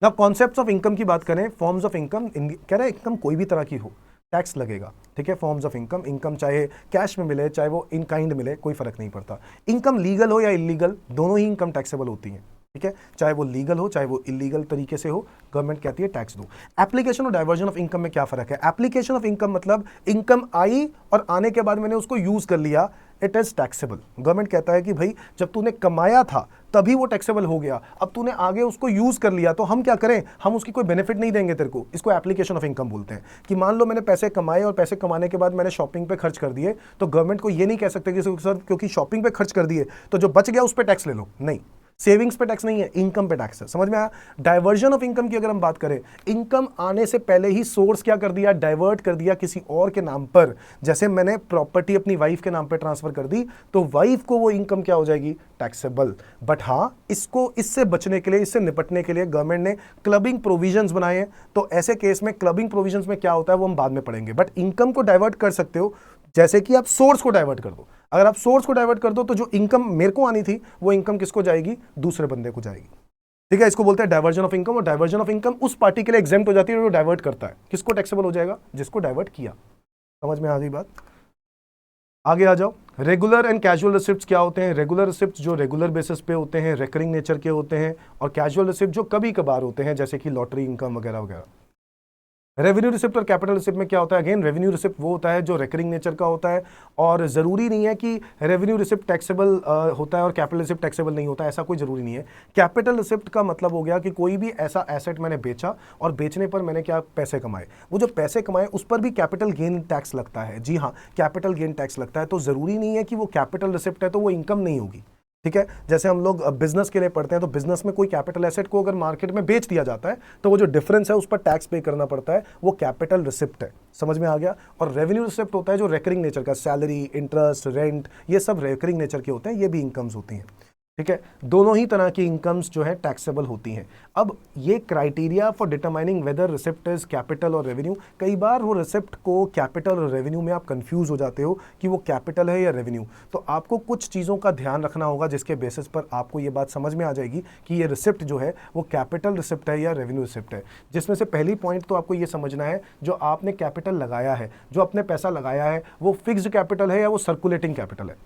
ना कॉन्सेप्ट्स ऑफ इनकम की बात करें, फॉर्म्स ऑफ इनकम, कह रहे हैं इनकम कोई भी तरह की हो टैक्स लगेगा। ठीक है, फॉर्म्स ऑफ इनकम, इनकम चाहे कैश में मिले चाहे वो इन काइंड मिले, कोई फर्क नहीं पड़ता। इनकम लीगल हो या इलीगल, दोनों ही इनकम टैक्सेबल होती हैं। ठीक है, चाहे वो लीगल हो चाहे वो इलीगल तरीके से हो, गवर्नमेंट कहती है टैक्स दो। एप्लीकेशन और डाइवर्जन ऑफ इनकम में क्या फर्क है? एप्लीकेशन ऑफ इनकम मतलब इनकम आई और आने के बाद मैंने उसको यूज कर लिया, इट इज टैक्सेबल। गवर्नमेंट कहता है कि भाई जब तूने कमाया था तभी वो टैक्सेबल हो गया, अब तूने आगे उसको यूज कर लिया तो हम क्या करें? हम उसकी कोई बेनिफिट नहीं देंगे तेरे को। इसको एप्लीकेशन ऑफ इनकम बोलते हैं। कि मान लो मैंने पैसे कमाए और पैसे कमाने के बाद मैंने शॉपिंग पे खर्च कर दिए, तो गवर्नमेंट को ये नहीं कह सकते कि सर क्योंकि शॉपिंग पे खर्च कर दिए तो जो बच गया उस पर टैक्स ले लो, नहीं। सेविंग्स पे टैक्स नहीं है, इनकम पे टैक्स है। समझ में आया? डाइवर्जन ऑफ इनकम की अगर हम बात करें, इनकम आने से पहले ही सोर्स क्या कर दिया? डाइवर्ट कर दिया किसी और के नाम पर। जैसे मैंने प्रॉपर्टी अपनी वाइफ के नाम पर ट्रांसफर कर दी तो वाइफ को वो इनकम क्या हो जाएगी? टैक्सेबल। बट हाँ, इससे बचने के लिए, इससे निपटने के लिए गवर्नमेंट ने क्लबिंग प्रोविजंस बनाए हैं। तो ऐसे केस में क्लबिंग प्रोविजंस में क्या होता है वो हम बाद में पढ़ेंगे। बट इनकम को डाइवर्ट कर सकते हो, जैसे कि आप सोर्स को डाइवर्ट कर दो। अगर आप सोर्स को डाइवर्ट कर दो तो जो इनकम मेरे को आनी थी वो इनकम किसको जाएगी? दूसरे बंदे को जाएगी। ठीक है, इसको बोलते हैं डाइवर्जन ऑफ इनकम। और डाइवर्जन ऑफ इनकम उस पार्टी के लिए एग्जेम्प्ट हो जाती है जो डाइवर्ट करता है। किसको टैक्सेबल हो जाएगा? जिसको डाइवर्ट किया। समझ में आ गई बात? आगे आ जाओ। रेगुलर एंड कैजुअल रिसिप्ट्स क्या होते हैं? रेगुलर रिसिप्ट्स जो रेगुलर बेसिस पे होते हैं, रेकरिंग नेचर के होते हैं, और कैजुअल रिसिप्ट जो कभी कभार होते हैं, जैसे कि लॉटरी इनकम वगैरह वगैरह। रेवेन्यू रिसिप्ट और कैपिटल रिसिप्ट में क्या होता है? अगेन रेवेन्यू रिसिप्ट वो होता है जो रेकरिंग नेचर का होता है, और जरूरी नहीं है कि रेवेन्यू रिसिप्ट टैक्सेबल होता है और कैपिटल रिसिप्ट टैक्सेबल नहीं होता, ऐसा कोई जरूरी नहीं है। कैपिटल रिसिप्ट का मतलब हो गया कि कोई भी ऐसा एसेट मैंने बेचा और बेचने पर मैंने क्या पैसे कमाए, वो जो पैसे कमाए उस पर भी कैपिटल गेन टैक्स लगता है। जी हाँ, कैपिटल गेन टैक्स लगता है। तो जरूरी नहीं है कि वो कैपिटल रिसिप्ट है तो वो इनकम नहीं होगी, ठीक है। जैसे हम लोग बिजनेस के लिए पढ़ते हैं, तो बिजनेस में कोई कैपिटल एसेट को अगर मार्केट में बेच दिया जाता है तो वो जो डिफरेंस है उस पर टैक्स पे करना पड़ता है, वो कैपिटल रिसिप्ट है। समझ में आ गया? और रेवेन्यू रिसिप्ट होता है जो रेकरिंग नेचर का, सैलरी, इंटरेस्ट, रेंट, ये सब रेकरिंग नेचर के होते हैं, ये भी इनकम्स होती हैं, ठीक है। दोनों ही तरह की इनकम्स जो है टैक्सेबल होती हैं। अब ये criteria for determining weather receipt is capital और रेवेन्यू, कई बार वो रिसिप्ट को कैपिटल और रेवेन्यू में आप कंफ्यूज हो जाते हो कि वो कैपिटल है या रेवेन्यू। तो आपको कुछ चीज़ों का ध्यान रखना होगा जिसके बेसिस पर आपको ये बात समझ में आ जाएगी कि ये रिसिप्ट जो है वो कैपिटल रिसिप्ट है या रेवेन्यू रिसिप्ट है। जिसमें से पहली पॉइंट तो आपको ये समझना है, जो आपने कैपिटल लगाया है, जो आपने पैसा लगाया है, वो फिक्स्ड कैपिटल है या वो सर्कुलेटिंग कैपिटल है।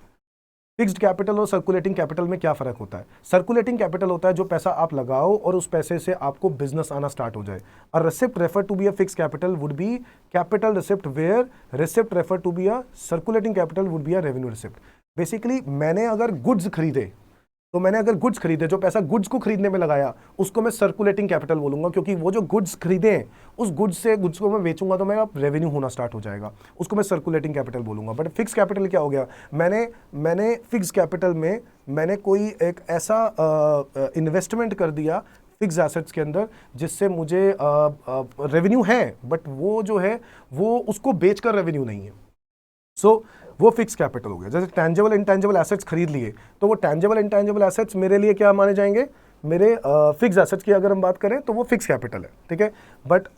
फिक्स्ड कैपिटल और सर्कुलेटिंग कैपिटल में क्या फर्क होता है? सर्कुलेटिंग कैपिटल होता है जो पैसा आप लगाओ और उस पैसे से आपको बिजनेस आना स्टार्ट हो जाए। A receipt refer to be a fixed capital would be capital receipt, where receipt refer to be a circulating capital would be a revenue receipt. Basically मैंने अगर गुड्स खरीदे, तो मैंने अगर गुड्स खरीदे, जो पैसा गुड्स को खरीदने में लगाया, उसको मैं सर्कुलेटिंग कैपिटल बोलूंगा, क्योंकि वो जो गुड्स खरीदे हैं उस गुड्स को मैं बेचूंगा तो मेरा रेवेन्यू होना स्टार्ट हो जाएगा, उसको मैं सर्कुलेटिंग कैपिटल बोलूंगा। बट फिक्स कैपिटल क्या हो गया? मैंने फिक्स कैपिटल में मैंने कोई एक ऐसा इन्वेस्टमेंट कर दिया फिक्स एसेट्स के अंदर जिससे मुझे रेवेन्यू है, बट वो जो है वो उसको बेचकर रेवेन्यू नहीं है। सो वो फिक्स कैपिटल हो गया। जैसे टैंजेबल इंटैंजेबल एसेट्स खरीद लिए, तो वो टैंजेबल इंटैंजेबल एसेट्स मेरे लिए क्या माने जाएंगे? मेरे फिक्स एसेट्स की अगर हम बात करें तो वो फिक्स कैपिटल है, ठीक है। बट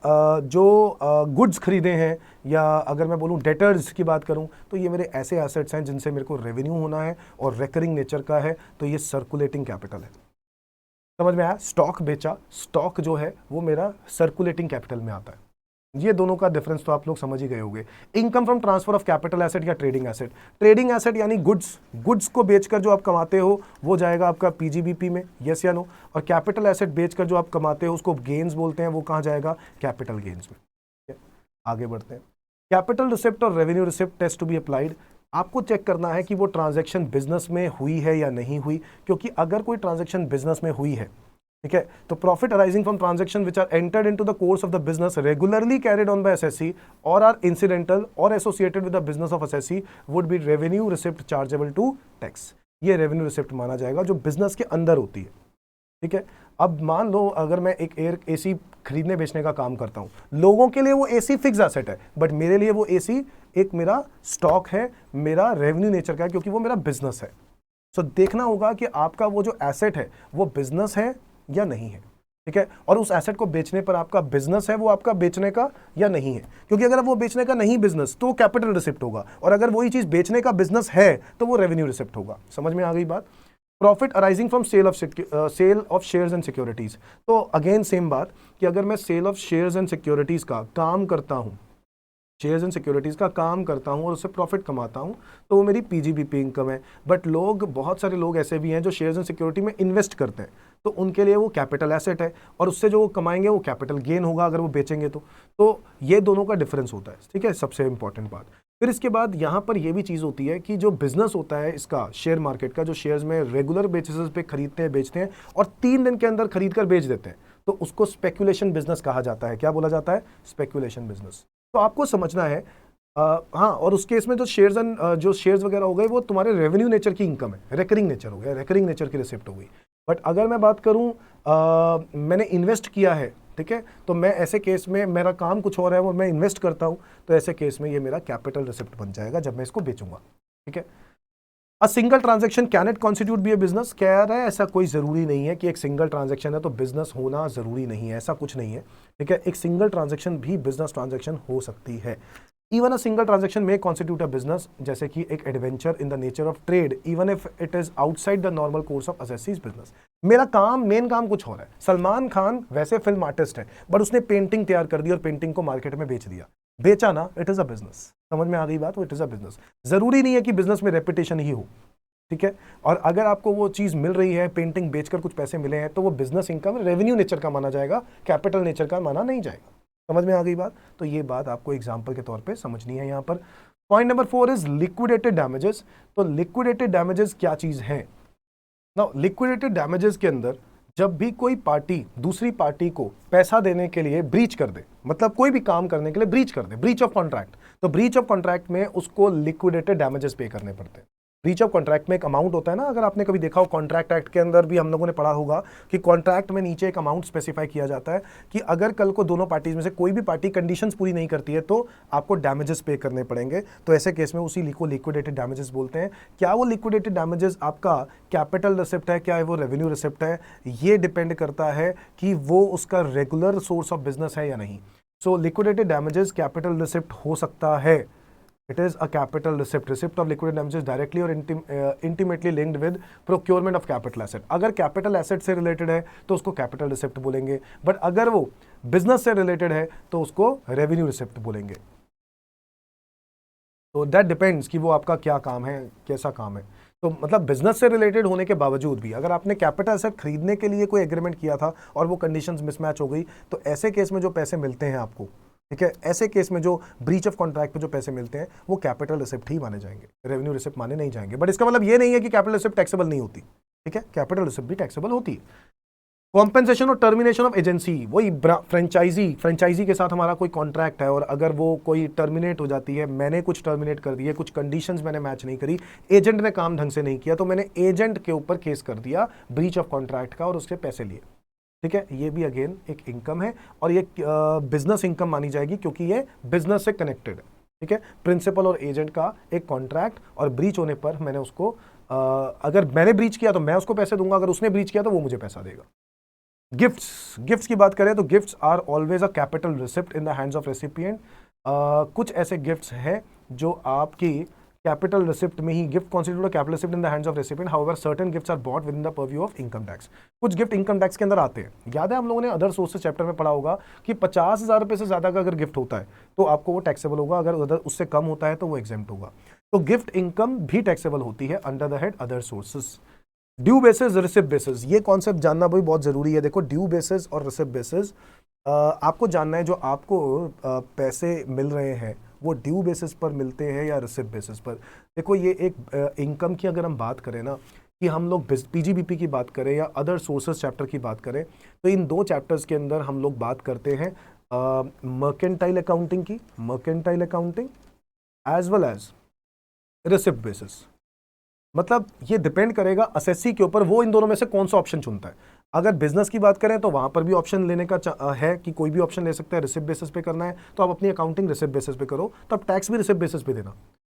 जो गुड्स खरीदे हैं, या अगर मैं बोलूँ डेटर्स की बात करूँ, तो ये मेरे ऐसे एसेट्स हैं जिनसे मेरे को रेवेन्यू होना है और रेकरिंग नेचर का है, तो ये सर्कुलेटिंग कैपिटल है। समझ में आया? स्टॉक बेचा, स्टॉक जो है वो मेरा सर्कुलेटिंग कैपिटल में आता है। ये दोनों का डिफरेंस तो आप लोग समझ ही गए होंगे। Income from transfer of capital asset या ट्रेडिंग एसेट। ट्रेडिंग एसेट यानी गुड्स को बेचकर जो आप कमाते हो वो जाएगा आपका पीजीबीपी में, यस या नो। और कैपिटल एसेट बेचकर जो आप कमाते हो उसको गेन्स बोलते हैं, वो कहाँ जाएगा? कैपिटल गेन्स में। आगे बढ़ते हैं। कैपिटल रिसिप्ट और revenue receipt test to be applied. आपको चेक करना है कि वो ट्रांजैक्शन बिजनेस में हुई है या नहीं हुई, क्योंकि अगर कोई ट्रांजैक्शन बिजनेस में हुई है, ठीक है, तो profit arising from transaction which are entered into the course of the business regularly carried on by assessee or are incidental or associated with the business of assessee would be revenue receipt chargeable to tax. ये रेवेन्यू रिसिप्ट माना जाएगा जो बिजनेस के अंदर होती है, ठीक है। अब मान लो अगर मैं एक एसी खरीदने बेचने का काम करता हूं, लोगों के लिए वो एसी फिक्स एसेट है, बट मेरे लिए वो एसी एक मेरा स्टॉक है, मेरा रेवेन्यू नेचर का है, क्योंकि वो मेरा बिजनेस है। सो देखना होगा कि आपका वो जो एसेट है वो बिजनेस है या नहीं है, ठीक है। और उस एसेट को बेचने पर आपका बिजनेस है वो आपका बेचने का या नहीं है, क्योंकि अगर वो बेचने का नहीं बिजनेस तो वो कैपिटल रिसिप्ट होगा, और अगर वही चीज बेचने का बिजनेस है तो वो रेवेन्यू रिसिप्ट होगा। समझ में आ गई बात? Profit arising from sale of shares and securities. तो अगेन सेम बात कि अगर मैं sale of shares and securities का काम करता हूं, शेयर्स एंड सिक्योरिटीज़ का काम करता हूं और उससे प्रॉफिट कमाता हूं, तो वो मेरी पीजीबीपी इनकम है। बट बहुत सारे लोग ऐसे भी हैं जो शेयर्स एंड सिक्योरिटी में इन्वेस्ट करते हैं, तो उनके लिए वो कैपिटल एसेट है, और उससे जो वो कमाएंगे वो कैपिटल गेन होगा अगर वो बेचेंगे तो ये दोनों का डिफरेंस होता है, ठीक है। सबसे इंपॉर्टेंट बात। फिर इसके बाद यहाँ पर ये भी चीज़ होती है कि जो बिजनेस होता है इसका, शेयर मार्केट का, जो शेयर्स में रेगुलर बेसिस पे खरीदते हैं बेचते हैं और 3 दिन के अंदर खरीद कर बेच देते हैं, तो उसको स्पेकुलेशन बिजनेस कहा जाता है। क्या बोला जाता है? Speculation business. तो आपको समझना है हाँ, और उस केस में जो शेयर्स वगैरह हो गए वो तुम्हारे रेवेन्यू नेचर की इनकम है, रेकरिंग नेचर हो गया, रेकरिंग नेचर की रिसिप्ट हो गई। बट अगर मैं बात करूं मैंने इन्वेस्ट किया है, ठीक है, तो मैं ऐसे केस में मेरा काम कुछ और है वो मैं इन्वेस्ट करता हूं, तो ऐसे केस में ये मेरा कैपिटल रिसिप्ट बन जाएगा जब मैं इसको बेचूंगा, ठीक है। A single transaction can it constitute be a business. कह रहा है ऐसा कोई जरूरी नहीं है कि एक सिंगल ट्रांजैक्शन है तो बिजनेस होना जरूरी नहीं है, ऐसा कुछ नहीं है, ठीक है। एक सिंगल ट्रांजैक्शन भी बिजनेस ट्रांजैक्शन हो सकती है। Even a single transaction may constitute a business, जैसे कि एक adventure in the nature of trade even if it is outside the normal course of assessee's business. मेरा मेन काम कुछ और है। सलमान खान वैसे फिल्म आर्टिस्ट है, बट उसने पेंटिंग तैयार कर दी और पेंटिंग को मार्केट में बेच दिया, बेचा ना, इट इज अ बिजनेस। समझ में आ गई बात? वो इट इज अ बिजनेस। जरूरी नहीं है कि बिजनेस में रेपुटेशन ही हो, ठीक है। और अगर आपको वो चीज मिल रही है, पेंटिंग बेचकर कुछ पैसे मिले हैं, तो वो बिजनेस इनकम रेवेन्यू नेचर का माना जाएगा, कैपिटल नेचर का माना नहीं जाएगा। समझ में आ गई बात? तो ये बात आपको एग्जाम्पल के तौर पे समझनी है यहाँ पर। Point number 4 is liquidated damages. तो लिक्विडेटेड डैमेजेस क्या चीज है? नाउ लिक्विडेटेड डैमेजेस के अंदर जब भी कोई पार्टी दूसरी पार्टी को पैसा देने के लिए ब्रीच कर दे, मतलब कोई भी काम करने के लिए ब्रीच कर दे, ब्रीच ऑफ कॉन्ट्रैक्ट, तो ब्रीच ऑफ कॉन्ट्रैक्ट में उसको लिक्विडेटेड डैमेजेस पे करने पड़ते हैं। ब्रीच ऑफ कॉन्ट्रैक्ट में एक अमाउंट होता है ना, अगर आपने कभी देखा हो कॉन्ट्रैक्ट एक्ट के अंदर भी हम लोगों ने पढ़ा होगा कि कॉन्ट्रैक्ट में नीचे एक अमाउंट स्पेसिफाई किया जाता है कि अगर कल को दोनों पार्टीज में से कोई भी पार्टी कंडीशंस पूरी नहीं करती है तो आपको डैमेजेस पे करने पड़ेंगे। तो ऐसे केस में उसी को लिक्विडेटेड डैमेजेस बोलते हैं। क्या वो लिक्विडेटेड डैमेजेस आपका कैपिटल रिसिप्ट है, क्या वो रेवेन्यू रिसिप्ट है, ये डिपेंड करता है कि वो उसका रेगुलर सोर्स ऑफ बिजनेस है या नहीं। सो लिक्विडेटेड डैमेजेस कैपिटल रिसिप्ट हो सकता है। It is a capital receipt. Receipt of liquidated damages directly or intimately linked with procurement of capital asset. अगर capital asset से related है तो उसको capital receipt बोलेंगे, but अगर वो business से related है तो उसको revenue receipt बोलेंगे। तो that depends कि वो आपका क्या काम है, कैसा काम है। तो मतलब बिजनेस से रिलेटेड होने के बावजूद भी अगर आपने कैपिटल एसेट खरीदने के लिए कोई एग्रीमेंट किया था और वो कंडीशंस मिसमैच हो गई, तो ऐसे केस में जो पैसे मिलते हैं आपको, ठीक है, ऐसे केस में जो ब्रीच ऑफ कॉन्ट्रैक्ट पे जो पैसे मिलते हैं वो कैपिटल रिसिप्ट ही माने जाएंगे, रेवेन्यू रिसिप्ट माने नहीं जाएंगे। बट इसका मतलब ये नहीं है कि कैपिटल रिसिप्ट टैक्सेबल नहीं होती, ठीक है, कैपिटल रिसिप्ट भी टैक्सेबल होती है। कॉम्पेंसेशन और टर्मिनेशन ऑफ एजेंसी, वही फ्रेंचाइजी के साथ हमारा कोई कॉन्ट्रैक्ट है और अगर वो कोई टर्मिनेट हो जाती है, मैंने कुछ टर्मिनेट कर दिए, कुछ कंडीशंस मैंने मैच नहीं करी, एजेंट ने काम ढंग से नहीं किया, तो मैंने एजेंट के ऊपर केस कर दिया ब्रीच ऑफ कॉन्ट्रैक्ट का और उसके पैसे लिए, ठीक है। ये भी अगेन एक इनकम है और ये बिजनेस इनकम मानी जाएगी क्योंकि ये बिजनेस से कनेक्टेड है, ठीक है। प्रिंसिपल और एजेंट का एक कॉन्ट्रैक्ट और ब्रीच होने पर मैंने उसको अगर मैंने ब्रीच किया तो मैं उसको पैसे दूंगा, अगर उसने ब्रीच किया तो वो मुझे पैसा देगा। गिफ्ट्स की बात करें तो gifts are always a capital receipt in the hands of recipient. कुछ ऐसे गिफ्ट्स हैं जो आपकी कैपिटल रिसिप्ट में ही, gift constitute capital receipt in the hands of recipient, however certain gifts are bought within the purview of income tax. कुछ गिफ्ट इनकम टैक्स के अंदर आते हैं। याद है हम लोगों ने अदर सोर्सेज चैप्टर में पढ़ा होगा कि 50,000 रुपए से ज्यादा का अगर गिफ्ट होता है तो आपको वो टैक्सेबल होगा, अगर उससे कम होता है तो वो एग्जेम्प्ट होगा। तो गिफ्ट इनकम भी टैक्सेबल होती है under the head other sources. Due basis, receipt basis, ये कॉन्सेप्ट जानना भी बहुत जरूरी है। देखो ड्यू बेसिस और रिसिप्ट बेसिस आपको जानना है, जो आपको पैसे मिल रहे हैं वो ड्यू बेसिस पर मिलते हैं या रिसिप्ट बेसिस पर। देखो ये एक इनकम की अगर हम बात करें ना, कि हम लोग पीजीबीपी की बात करें या अदर सोर्सेस चैप्टर की बात करें, तो इन दो चैप्टर्स के अंदर हम लोग बात करते हैं मर्केंटाइल अकाउंटिंग की, mercantile accounting as well as receipt basis. मतलब ये डिपेंड करेगा असेसी के ऊपर, वो इन दोनों में से कौन सा ऑप्शन चुनता है। अगर बिजनेस की बात करें तो वहां पर भी ऑप्शन लेने का है कि कोई भी ऑप्शन ले सकता है। रिसिप्ट बेसिस पे करना है तो आप अपनी अकाउंटिंग रिसिप्ट बेसिस पे करो, तो आप टैक्स भी रिसिप्ट बेसिस पे देना।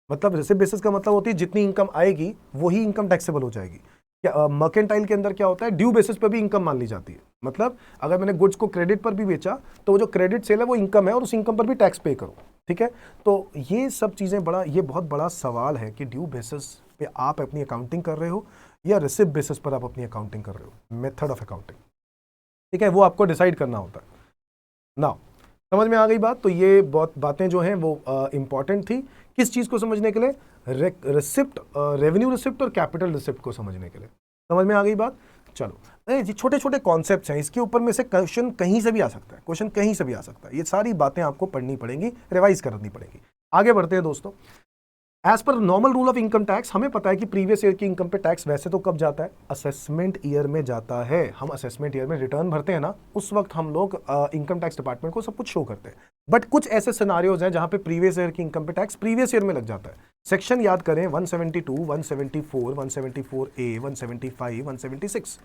मतलब रिसिप्ट बेसिस का मतलब होती है जितनी इनकम आएगी वही इनकम टैक्सेबल हो जाएगी। क्या मर्केंटाइल के अंदर क्या होता है, ड्यू बेसिस पे भी इनकम मान ली जाती है। मतलब अगर मैंने गुड्स को क्रेडिट पर भी बेचा तो वो जो क्रेडिट सेल है वो इनकम है और उस इनकम पर भी टैक्स पे करो, ठीक है। तो ये सब चीजें ये बहुत बड़ा सवाल है कि ड्यू बेसिस पे आप अपनी अकाउंटिंग कर रहे हो या रिसिप्ट बेसिस पर आप अपनी अकाउंटिंग कर रहे हो, मेथड ऑफ अकाउंटिंग, ठीक है, वो आपको डिसाइड करना होता है ना। समझ में आ गई बात? तो ये बहुत बातें जो हैं वो इंपॉर्टेंट थी किस चीज को समझने के लिए, रिसिप्ट, रेवेन्यू रिसिप्ट और कैपिटल रिसिप्ट को समझने के लिए। समझ में आ गई बात? चलो जी, छोटे छोटे कॉन्सेप्ट्स हैं, इसके ऊपर में से क्वेश्चन कहीं से भी आ सकता है, क्वेश्चन कहीं से भी आ सकता है। ये सारी बातें आपको पढ़नी पड़ेंगी, रिवाइज करनी पड़ेगी। आगे बढ़ते हैं दोस्तों। As per normal rule of income tax, हमें पता है कि प्रीवियस ईयर की इनकम पे टैक्स वैसे तो कब जाता है, असेसमेंट ईयर में जाता है। हम असेसमेंट ईयर में रिटर्न भरते हैं ना, उस वक्त हम लोग इनकम टैक्स डिपार्टमेंट को सब कुछ शो करते हैं। बट कुछ ऐसे सिनारियोज हैं जहां पे प्रीवियस ईयर की इनकम पे टैक्स प्रीवियस ईयर में लग जाता है। सेक्शन याद करें 172, 174, 174A, 175, 176।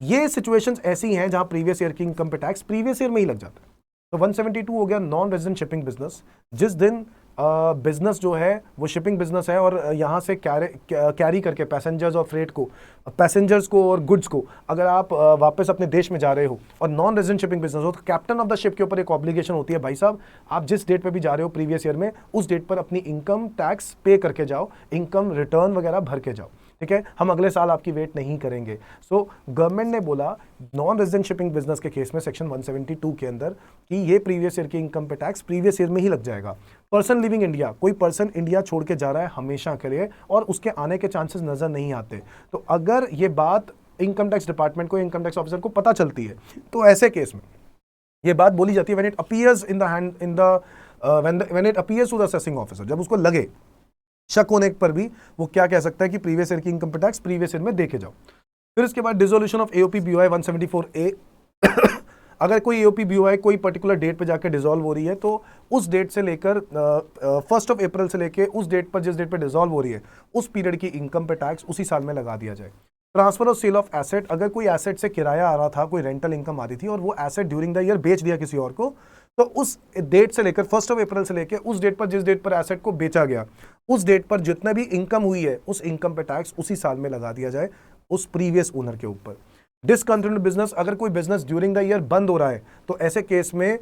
ये सिचुएशंस ऐसी हैं जहां प्रीवियस ईयर की इनकम पे टैक्स प्रीवियस ईयर में ही लग जाता है। तो 172 हो गया नॉन रेजिडेंट शिपिंग बिजनेस, जिस दिन बिजनेस जो है वो शिपिंग बिजनेस है और यहाँ से कैरी करके पैसेंजर्स और फ्रेट को, पैसेंजर्स को और गुड्स को अगर आप वापस अपने देश में जा रहे हो और नॉन रेजिडेंट शिपिंग बिजनेस हो, तो कैप्टन ऑफ द शिप के ऊपर एक ऑब्लिगेशन होती है, भाई साहब आप जिस डेट पे भी जा रहे हो प्रीवियस ईयर में, उस डेट पर अपनी इनकम टैक्स पे करके जाओ, इनकम रिटर्न वगैरह भर के जाओ। ठीक है, हम अगले साल आपकी वेट नहीं करेंगे। सो गवर्नमेंट ने बोला नॉन रेजिडेंट शिपिंग बिजनेस के केस में सेक्शन 172 के अंदर कि ये प्रीवियस ईयर के इनकम पे टैक्स प्रीवियस ईयर में ही लग जाएगा। पर्सन लिविंग इंडिया, कोई पर्सन इंडिया छोड़ के जा रहा है हमेशा के लिए और उसके आने के चांसेस नजर नहीं आते, तो अगर ये बात इनकम टैक्स डिपार्टमेंट को, इनकम टैक्स ऑफिसर को पता चलती है, तो ऐसे केस में ये बात बोली जाती है when it appears in the hand in the when it appears to the assessing officer, जब उसको लगे, शक होने पर भी वो क्या कह सकता है कि प्रीवियस ईयर की इनकम पे टैक्स प्रीवियस ईयर में देखे जाओ। फिर इसके बाद dissolution of AOP BOI 174A अगर कोई एओपी बीओआई कोई पर्टिकुलर डेट पे जाकर डिसॉल्व हो रही है, तो उस डेट से लेकर 1 अप्रैल से लेकर उस डेट पर, जिस डेट पे डिसॉल्व हो रही है, उस पीरियड की इनकम पे टैक्स उसी साल में लगा दिया जाए। ट्रांसफर और सेल ऑफ एसेट, अगर कोई एसेट से किराया आ रहा था, कोई रेंटल इनकम आ रही थी और वो एसेट ड्यूरिंग द ईयर बेच दिया किसी और को, तो उस डेट से लेकर 1 अप्रैल से लेकर उस डेट पर, जिस डेट पर एसेट को बेचा गया, उस डेट पर जितना भी इनकम हुई है उस इनकम पे टैक्स उसी साल में लगा दिया जाए उस प्रीवियस ओनर के ऊपर। डिसकंटिन्यूड बिजनेस, अगर कोई बिजनेस ड्यूरिंग द ईयर बंद हो रहा है, तो ऐसे केस में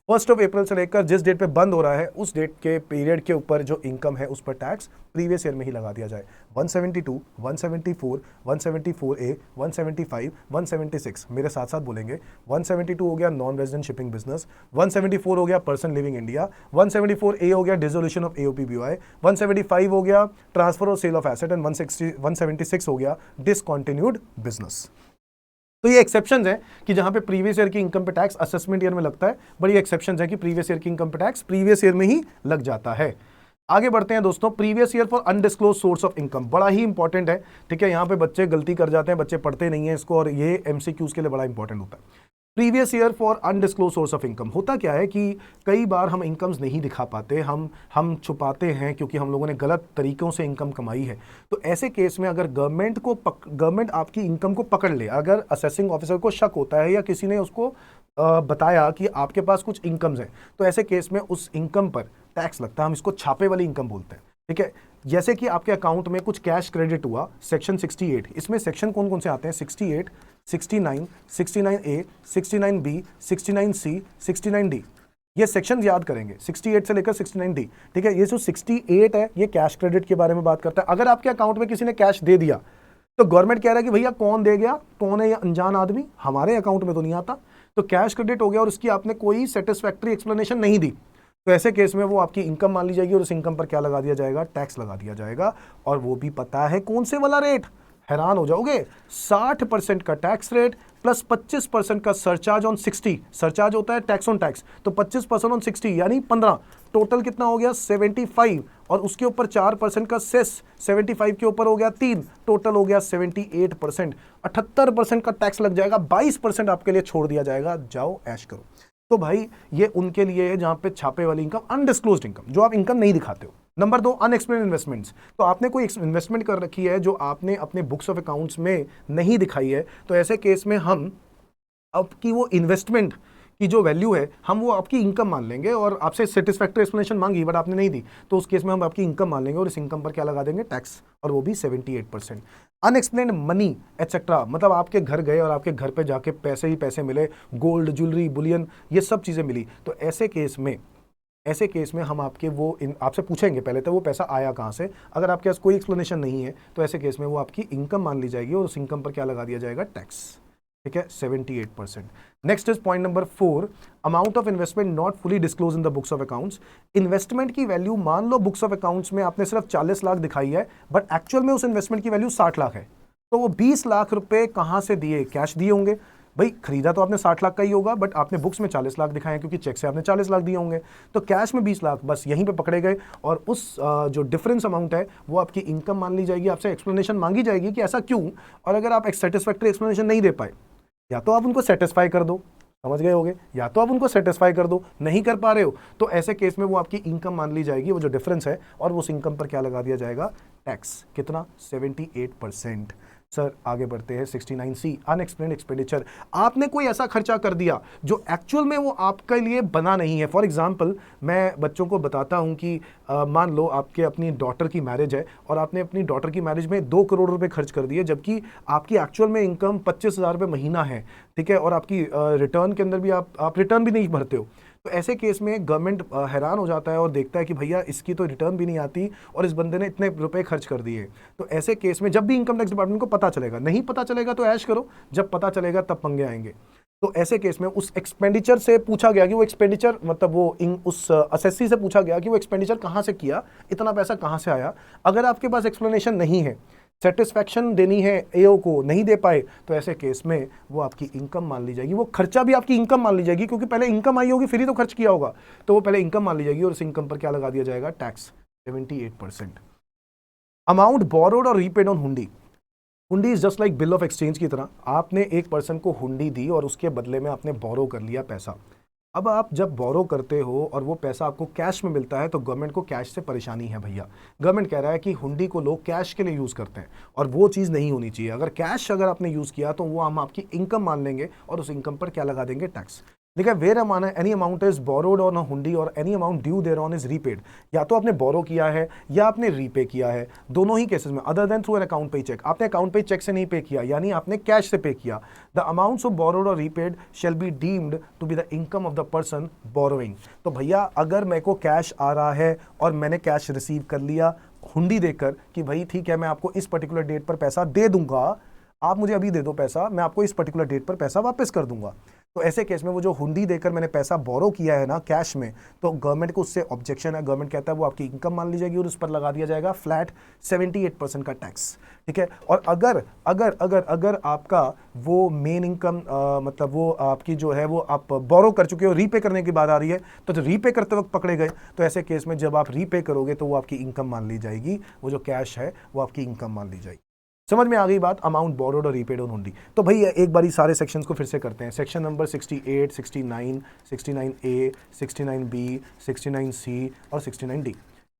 1 अप्रैल से लेकर जिस डेट पे बंद हो रहा है उस डेट के पीरियड के ऊपर जो इनकम है उस पर टैक्स प्रीवियस ईयर में ही लगा दिया जाए। 172, 174, 174A, 175, 176 मेरे साथ साथ बोलेंगे। 172 हो गया नॉन रेजिडेंट शिपिंग बिजनेस, 174 हो गया पर्सन लिविंग इंडिया, 174A हो गया डिसोल्यूशन ऑफ एओपी बीओआई, 175 हो गया ट्रांसफर और सेल ऑफ एसेट एंड 176 हो गया डिसकंटिन्यूड बिजनेस। तो ये एक्सेप्शंस है कि जहां पे प्रीवियस ईयर की इनकम पे टैक्स असेसमेंट ईयर में लगता है, बड़ी एक्सेप्शंस है कि प्रीवियस ईयर की इनकम पे टैक्स प्रीवियस ईयर में ही लग जाता है। आगे बढ़ते हैं दोस्तों, previous year for undisclosed source of income, बड़ा ही इंपॉर्टेंट है। ठीक है, यहाँ पे बच्चे गलती कर जाते हैं, बच्चे पढ़ते नहीं है इसको, और ये एमसीक्यूज के लिए बड़ा इंपॉर्टेंट होता है। Previous year for undisclosed source of income, होता क्या है कि कई बार हम इनकम्स नहीं दिखा पाते, हम छुपाते हैं क्योंकि हम लोगों ने गलत तरीकों से इनकम कमाई है। तो ऐसे केस में अगर गवर्नमेंट आपकी इनकम को पकड़ ले, अगर असेसिंग ऑफिसर को शक होता है या किसी ने उसको बताया कि आपके पास कुछ इनकम्स हैं, तो ऐसे केस में उस इनकम पर टैक्स लगता है। हम इसको छापे वाली इनकम बोलते हैं। ठीक है, जैसे कि आपके अकाउंट में कुछ कैश क्रेडिट हुआ, सेक्शन 68, इसमें सेक्शन कौन कौन से आते हैं? 68, 69, 69A, 69B, 69C, 69D, ये सेक्शन याद करेंगे 68 से लेकर 69D। ठीक है, ये जो 68 है ये कैश क्रेडिट के बारे में बात करता है। अगर आपके अकाउंट में किसी ने कैश दे दिया तो गवर्नमेंट कह रहा है कि भैया कौन दे गया, कौन है ये अनजान आदमी, हमारे अकाउंट में तो नहीं आता, तो कैश क्रेडिट हो गया और इसकी आपने कोई सेटिस्फैक्ट्री एक्सप्लेनेशन नहीं दी, तो ऐसे केस में वो आपकी इनकम मान ली जाएगी और उस इनकम पर क्या लगा दिया जाएगा? टैक्स लगा दिया जाएगा। और वो भी पता है कौन से वाला रेट, हैरान हो जाओगे, 60% का टैक्स रेट प्लस 25% का सरचार्ज ऑन 60, सरचार्ज होता है टैक्स ऑन टैक्स, तो 25% ऑन 60 यानी 15, टोटल कितना हो गया? 75, और उसके ऊपर 4% का सेस, 75 के ऊपर हो गया 3, टोटल हो गया 78%, 78% का टैक्स लग जाएगा, 22% आपके लिए छोड़ दिया जाएगा, जाओ ऐश करो। तो भाई ये उनके लिए है जहां पे छापे वाली इनकम, अनडिस्क्लोज्ड इनकम, जो आप इनकम नहीं दिखाते हो। नंबर 2, अनएक्सप्लेन्ड इन्वेस्टमेंट्स, तो आपने कोई इन्वेस्टमेंट कर रखी है जो आपने अपने बुक्स ऑफ अकाउंट्स में नहीं दिखाई है, तो ऐसे केस में हम आपकी वो इन्वेस्टमेंट की जो वैल्यू है हम वो आपकी इनकम मान लेंगे, और आपसे सेटिस्फैक्टरी एक्सप्लेनेशन मांगी बट आपने नहीं दी, तो उस केस में हम आपकी इनकम मान लेंगे और इस इनकम पर क्या लगा देंगे? टैक्स, और वो भी 78%। अनएक्सप्लेन्ड मनी एटसेट्रा, मतलब आपके घर गए और आपके घर पे जाके पैसे ही पैसे मिले, गोल्ड, ज्वेलरी, बुलियन, ये सब चीज़ें मिली, तो ऐसे केस में हम आपके वो आपसे पूछेंगे पहले तो वो पैसा आया कहाँ से। अगर आपके पास कोई एक्सप्लेनेशन नहीं है तो ऐसे केस में वो आपकी इनकम मान ली जाएगी और उस इनकम पर क्या लगा दिया जाएगा? टैक्स। ठीक है, 78%। Next is point number 4, amount of investment not fully disclose in the books of accounts. Investment की वैल्यू मान लो बुक्स ऑफ अकाउंट्स में आपने सिर्फ 40 लाख दिखाई है, बट एक्चुअल में उस इन्वेस्टमेंट की वैल्यू 60 लाख है, तो वो 20 लाख रुपए कहां से दिए? कैश दिए होंगे भाई, खरीदा तो आपने 60 लाख का ही होगा, बट आपने बुक्स में 40 लाख दिखाए हैं क्योंकि चेक से आपने 40 लाख दिए होंगे, तो कैश में 20 लाख, बस यहीं पे पकड़े गए, और उस जो डिफरेंस अमाउंट है वो आपकी इनकम मान ली जाएगी। आपसे एक्सप्लेनेशन मांगी जाएगी कि ऐसा क्यों, और अगर आप एक सेटिस्फैक्ट्री एक्सप्लेनेशन नहीं दे पाए, या तो आप उनको सेटिस्फाई कर दो, समझ गए होगे, या तो आप उनको सेटिस्फाई कर दो, नहीं कर पा रहे हो तो ऐसे केस में वो आपकी इनकम मान ली जाएगी, वो जो डिफरेंस है, और उस इनकम पर क्या लगा दिया जाएगा? टैक्स। कितना? 78%। सर आगे बढ़ते हैं, 69C, अनएक्सप्लेन्ड एक्सपेंडिचर, आपने कोई ऐसा खर्चा कर दिया जो एक्चुअल में वो आपके लिए बना नहीं है। फॉर एग्जांपल मैं बच्चों को बताता हूं कि मान लो आपके अपनी डॉटर की मैरिज है और आपने अपनी डॉटर की मैरिज में 2 करोड़ रुपए खर्च कर दिए, जबकि आपकी एक्चुअल में इनकम 25,000 रुपये महीना है। ठीक है, और आपकी रिटर्न के अंदर भी आप रिटर्न भी नहीं भरते हो, तो ऐसे केस में गवर्नमेंट हैरान हो जाता है और देखता है कि भैया इसकी तो रिटर्न भी नहीं आती और इस बंदे ने इतने रुपए खर्च कर दिए। तो ऐसे केस में जब भी इनकम टैक्स डिपार्टमेंट को पता चलेगा, नहीं पता चलेगा तो ऐश करो, जब पता चलेगा तब पंगे आएंगे। तो ऐसे केस में उस एक्सपेंडिचर से पूछा गया कि वो एक्सपेंडिचर मतलब उस असेसी से पूछा गया कि वो एक्सपेंडिचर कहाँ से किया, इतना पैसा कहाँ से आया। अगर आपके पास एक्सप्लेनेशन नहीं है, सेटिस्फैक्शन देनी है एओ को, नहीं दे पाए, तो ऐसे केस में वो आपकी इनकम मान ली जाएगी, वो खर्चा भी आपकी इनकम मान ली जाएगी, क्योंकि पहले इनकम आई होगी फिर ही तो खर्च किया होगा। तो वो पहले इनकम मान ली जाएगी और उस इनकम पर क्या लगा दिया जाएगा, tax 78%। Amount borrowed or repaid on हुंडी। हुंडी is just like bill of exchange की तरह। आपने एक पर्सन को हुंडी दी और उसके बदले में आपने बोरो कर लिया पैसा। अब आप जब बोरो करते हो और वो पैसा आपको कैश में मिलता है तो गवर्नमेंट को कैश से परेशानी है भैया। गवर्नमेंट कह रहा है कि हुंडी को लोग कैश के लिए यूज़ करते हैं और वो चीज़ नहीं होनी चाहिए। अगर कैश अगर आपने यूज़ किया तो वो हम आपकी इनकम मान लेंगे और उस इनकम पर क्या लगा देंगे, टैक्स। देखिए where any amount is borrowed on a hundi or any amount due thereon is repaid. या तो आपने बोरो किया है या आपने रीपे किया है, दोनों ही केसेस में, other than through an account पे चेक। आपने अकाउंट पे चेक से नहीं पे किया, यानी आपने कैश से पे किया। The amounts of borrowed or repaid shall be deemed to be the income of the person borrowing. तो भैया अगर मेरे को कैश आ रहा है और मैंने कैश रिसीव कर लिया हुंडी देकर कि भाई ठीक है मैं आपको इस पर्टिकुलर डेट पर पैसा दे दूंगा, आप मुझे अभी दे दो पैसा, मैं आपको इस पर्टिकुलर डेट पर पैसा वापस कर दूंगा। तो ऐसे केस में वो जो हुंडी देकर मैंने पैसा बोरो किया है ना कैश में, तो गवर्नमेंट को उससे ऑब्जेक्शन है। गवर्नमेंट कहता है वो आपकी इनकम मान ली जाएगी और उस पर लगा दिया जाएगा फ्लैट 78% का टैक्स। ठीक है। और अगर अगर अगर अगर आपका वो मेन इनकम मतलब वो आपकी जो है वो आप बोरो कर चुके हो, रीपे करने की बात आ रही है, तो जो रीपे करते वक्त पकड़े गए, तो ऐसे केस में जब आप रीपे करोगे तो वो आपकी इनकम मान ली जाएगी, वो जो कैश है वो आपकी इनकम मान ली जाएगी। समझ में आ गई बात, amount borrowed or repaid on हुंडी। तो भाई एक बारी सारे सेक्शंस को फिर से करते हैं। Section number 68, 69, 69A, 69B, 69C और 69D।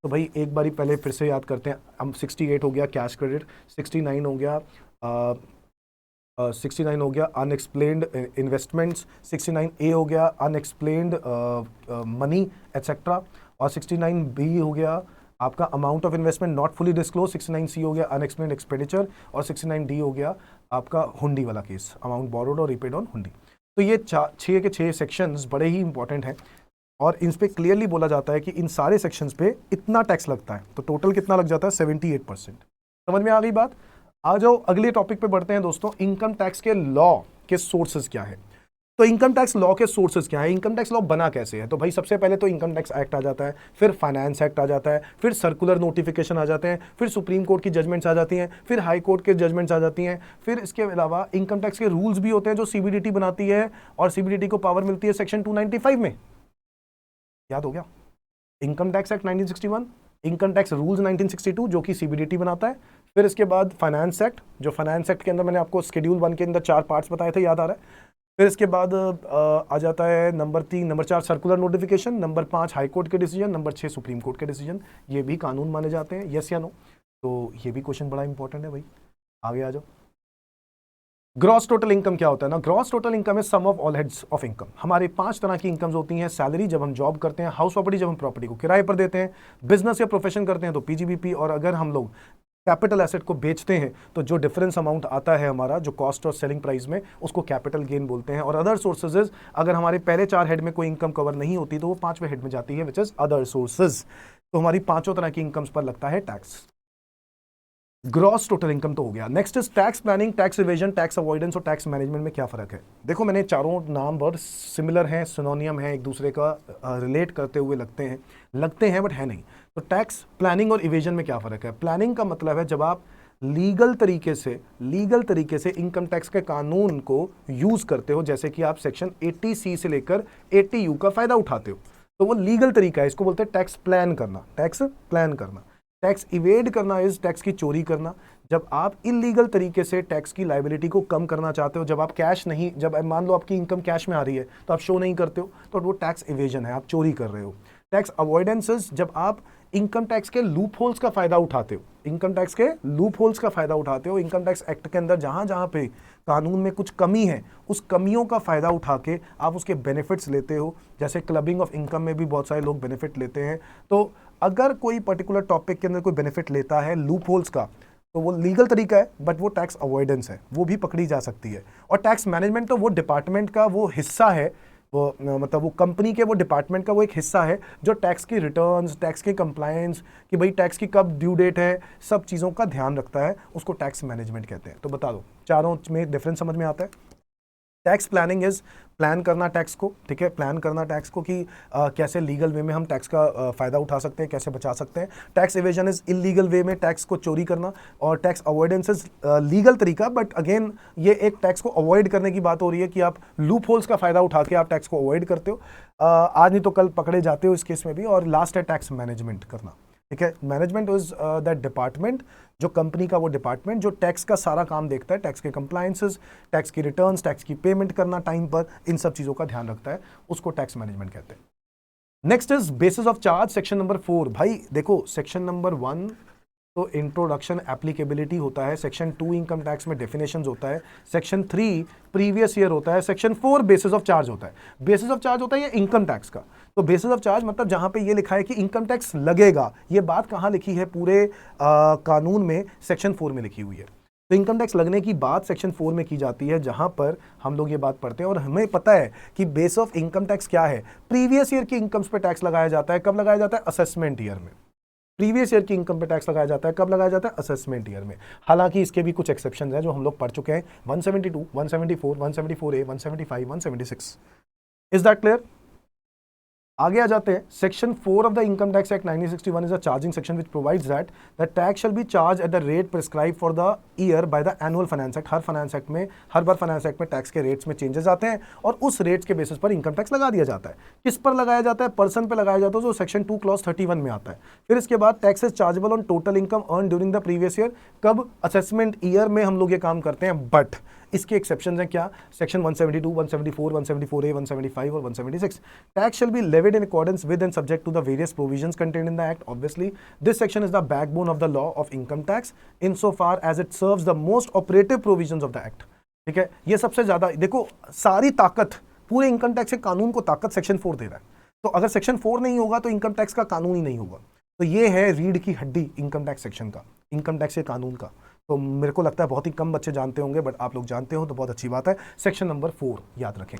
तो भाई एक बारी पहले फिर से याद करते हैं। हम 68 हो गया कैश क्रेडिट, 69 हो गया 69 हो गया अनएक्सप्लेन्ड इन्वेस्टमेंट्स, 69A हो गया अनएक्सप्लेन्ड मनी एटसेट्रा, और 69B हो गया आपका amount of investment not fully disclose, 69C हो गया अनएक्सप्लेन्ड एक्सपेंडिचर, और 69D हो गया आपका हुंडी वाला case, amount borrowed or repaid on हुंडी। तो ये 6 के 6 सेक्शंस बड़े ही इंपॉर्टेंट हैं और इन पे क्लियरली बोला जाता है कि इन सारे सेक्शंस पे इतना टैक्स लगता है। तो टोटल कितना लग जाता है, 78%। समझ में आ गई बात। आ जाओ अगले टॉपिक पे बढ़ते हैं दोस्तों। इनकम टैक्स के लॉ के सोर्सेज क्या है। तो इनकम टैक्स लॉ के सोर्सेज क्या है, इनकम टैक्स लॉ बना कैसे है। तो भाई सबसे पहले तो इनकम टैक्स एक्ट आ जाता है, फिर फाइनेंस एक्ट आ जाता है, फिर सर्कुलर नोटिफिकेशन आ जाते हैं, फिर सुप्रीम कोर्ट की जजमेंट्स आ जाती हैं, फिर हाई कोर्ट के जजमेंट्स आ जाती हैं, फिर इसके अलावा इनकम टैक्स के रूल्स भी होते हैं जो सीबीडीटी बनाती है, और सीबीडीटी को पावर मिलती है सेक्शन 295 में। याद हो गया, income tax act 1961, income tax rules 1962 जो कि सीबीडीटी बनाता है, फिर इसके बाद फाइनेंस एक्ट, जो फाइनेंस एक्ट के अंदर मैंने आपको शेड्यूल 1 के अंदर 4 पार्ट्स बताए थे, याद आ रहा है। फिर इसके बाद आ जाता है number 4 circular notification, number 5 high court के डिसीजन, नंबर 6 सुप्रीम कोर्ट के डिसीजन। ये भी कानून माने जाते हैं, यस या नो। तो ये भी क्वेश्चन बड़ा इंपॉर्टेंट है भाई। आगे आ जाओ। ग्रॉस टोटल इनकम क्या होता है ना, ग्रॉस टोटल इनकम है sum of all heads of income. हमारे 5 तरह की इनकम्स होती हैं। सैलरी जब हम जॉब करते हैं, हाउस प्रॉपर्टी जब हम प्रॉपर्टी को किराए पर देते हैं, बिजनेस या प्रोफेशन करते हैं तो पीजीबीपी, और अगर हम लोग कैपिटल एसेट को बेचते हैं तो जो डिफरेंस अमाउंट आता है हमारा, जो कॉस्ट और सेलिंग प्राइस में, उसको कैपिटल गेन बोलते हैं। और अदर सोर्सेज, अगर हमारे पहले 4 हेड में कोई इनकम कवर नहीं होती तो वो 5वें हेड में जाती है, विच इज अदर सोर्सेज। तो हमारी 5 तरह की इनकम्स पर लगता है टैक्स। ग्रॉस टोटल इनकम तो हो गया। Next is tax planning, tax evasion, tax avoidance और टैक्स मैनेजमेंट में क्या फर्क है। देखो मैंने चारों नाम बहुत सिमिलर हैं, सिनोनियम है, एक दूसरे का रिलेट करते हुए लगते हैं बट है नहीं। तो टैक्स प्लानिंग और इवेजन में क्या फ़र्क है। प्लानिंग का मतलब है जब आप लीगल तरीके से इनकम टैक्स के कानून को यूज़ करते हो, जैसे कि आप सेक्शन 80C से लेकर 80U का फ़ायदा उठाते हो, तो वो लीगल तरीका है, इसको बोलते हैं टैक्स प्लान करना। टैक्स प्लान करना। टैक्स इवेड करना इज टैक्स की चोरी करना, जब आप इलीगल तरीके से टैक्स की लायबिलिटी को कम करना चाहते हो, जब आप कैश नहीं, जब मान लो आपकी इनकम कैश में आ रही है तो आप शो नहीं करते हो, तो वो टैक्स इवेजन है, आप चोरी कर रहे हो। टैक्स अवॉइडेंसेस, जब आप इनकम टैक्स के लूप होल्स का फायदा उठाते हो, इनकम टैक्स के लूप होल्स का फायदा उठाते हो, इनकम टैक्स एक्ट के अंदर जहां जहां पे कानून में कुछ कमी है, उस कमियों का फायदा उठा के आप उसके बेनिफिट्स लेते हो। जैसे क्लबिंग ऑफ इनकम में भी बहुत सारे लोग बेनिफिट लेते हैं। तो अगर कोई पर्टिकुलर टॉपिक के अंदर कोई बेनिफिट लेता है लूप होल्स का, तो वो लीगल तरीका है, बट वो टैक्स अवॉइडेंस है, वो भी पकड़ी जा सकती है। और टैक्स मैनेजमेंट तो वो डिपार्टमेंट का वो हिस्सा है मतलब वो कंपनी के वो डिपार्टमेंट का वो एक हिस्सा है जो टैक्स की रिटर्न्स, टैक्स की कंप्लायंस, कि भाई टैक्स की कब ड्यू डेट है, सब चीज़ों का ध्यान रखता है, उसको टैक्स मैनेजमेंट कहते हैं। तो बता दो चारों में डिफरेंस समझ में आता है। टैक्स प्लानिंग इज प्लान करना टैक्स को, ठीक है, प्लान करना टैक्स को कि कैसे लीगल वे में हम टैक्स का फ़ायदा उठा सकते हैं, कैसे बचा सकते हैं। टैक्स एवेजन इज इलीगल वे में टैक्स को चोरी करना, और टैक्स अवॉइडेंस इज लीगल तरीका, बट अगेन ये एक टैक्स को अवॉइड करने की बात हो रही है कि आप लूप होल्स का फ़ायदा उठा के आप टैक्स को अवॉइड करते हो, आज नहीं तो कल पकड़े जाते हो इस केस में भी। और लास्ट है टैक्स मैनेजमेंट करना, ठीक है। मैनेजमेंट इज दैट डिपार्टमेंट, जो कंपनी का वो डिपार्टमेंट जो टैक्स का सारा काम देखता है, टैक्स के कंप्लायंसेस, टैक्स की रिटर्न्स, टैक्स की पेमेंट करना टाइम पर, इन सब चीज़ों का ध्यान रखता है, उसको टैक्स मैनेजमेंट कहते हैं। Next is basis of charge, section number 4। भाई देखो, सेक्शन नंबर 1 तो इंट्रोडक्शन एप्लीकेबिलिटी होता है, सेक्शन 2 इनकम टैक्स में डेफिनेशंस होता है, सेक्शन 3 प्रीवियस ईयर होता है, सेक्शन 4 बेसिस ऑफ चार्ज होता है। बेसिस ऑफ चार्ज होता है ये इनकम टैक्स का। तो बेसिस ऑफ चार्ज मतलब जहां पे ये लिखा है कि इनकम टैक्स लगेगा, ये बात कहां लिखी है पूरे कानून में, सेक्शन 4 में लिखी हुई है। तो इनकम टैक्स लगने की बात सेक्शन 4 में की जाती है, जहां पर हम लोग ये बात पढ़ते हैं। और हमें पता है कि बेस ऑफ इनकम टैक्स क्या है, प्रीवियस ईयर की इनकम्स पे टैक्स लगाया जाता है। कब लगाया जाता है? असेसमेंट ईयर में। प्रीवियस ईयर की इनकम पे टैक्स लगाया जाता है, कब लगाया जाता है? असेसमेंट ईयर में। हालांकि इसके भी कुछ एक्सेप्शंस हैं जो हम लोग पढ़ चुके हैं, 172, 174, 174A, 175, 176। Is that clear? आगे आ जाते हैं। Section 4 of the income tax act 1961 is a charging section which provides that the tax shall B charge at the rate prescribe for the year by the annual finance act. Her finance act में, हर बार फाइनेंस एक्ट में टैक्स के रेट्स में चेंजेस आते हैं और उस रेट्स के बेसिस पर इनकम टैक्स लगा दिया जाता है। किस पर लगाया जाता है? पर्सन पे लगाया जाता है, जो सेक्शन 2 क्लॉज 31 में आता है। फिर इसके बाद tax is chargeable on total income earn during the previous year. कब? असेसमेंट ईयर में हम लोग ये काम करते हैं, बट इसके एक्सेप्शंस हैं क्या? सेक्शन 172, 174, 174A, 175 और 176। Tax shall be levied in accordance with and subject to the various provisions contained in the act. Obviously this section is the backbone of the law of income tax in so far as it serves the most operative provisions of the act. ठीक है, ये सबसे ज्यादा देखो, सारी ताकत पूरे इनकम टैक्स के कानून को ताकत सेक्शन 4 दे रहा है। तो अगर सेक्शन 4 नहीं होगा तो इनकम टैक्स का कानून ही नहीं होगा। तो ये है रीढ़ की हड्डी इनकम टैक्स सेक्शन का, इनकम टैक्स के कानून का। तो मेरे को लगता है बहुत ही कम बच्चे जानते होंगे, बट आप लोग जानते हो तो बहुत अच्छी बात है। सेक्शन नंबर 4 याद रखें।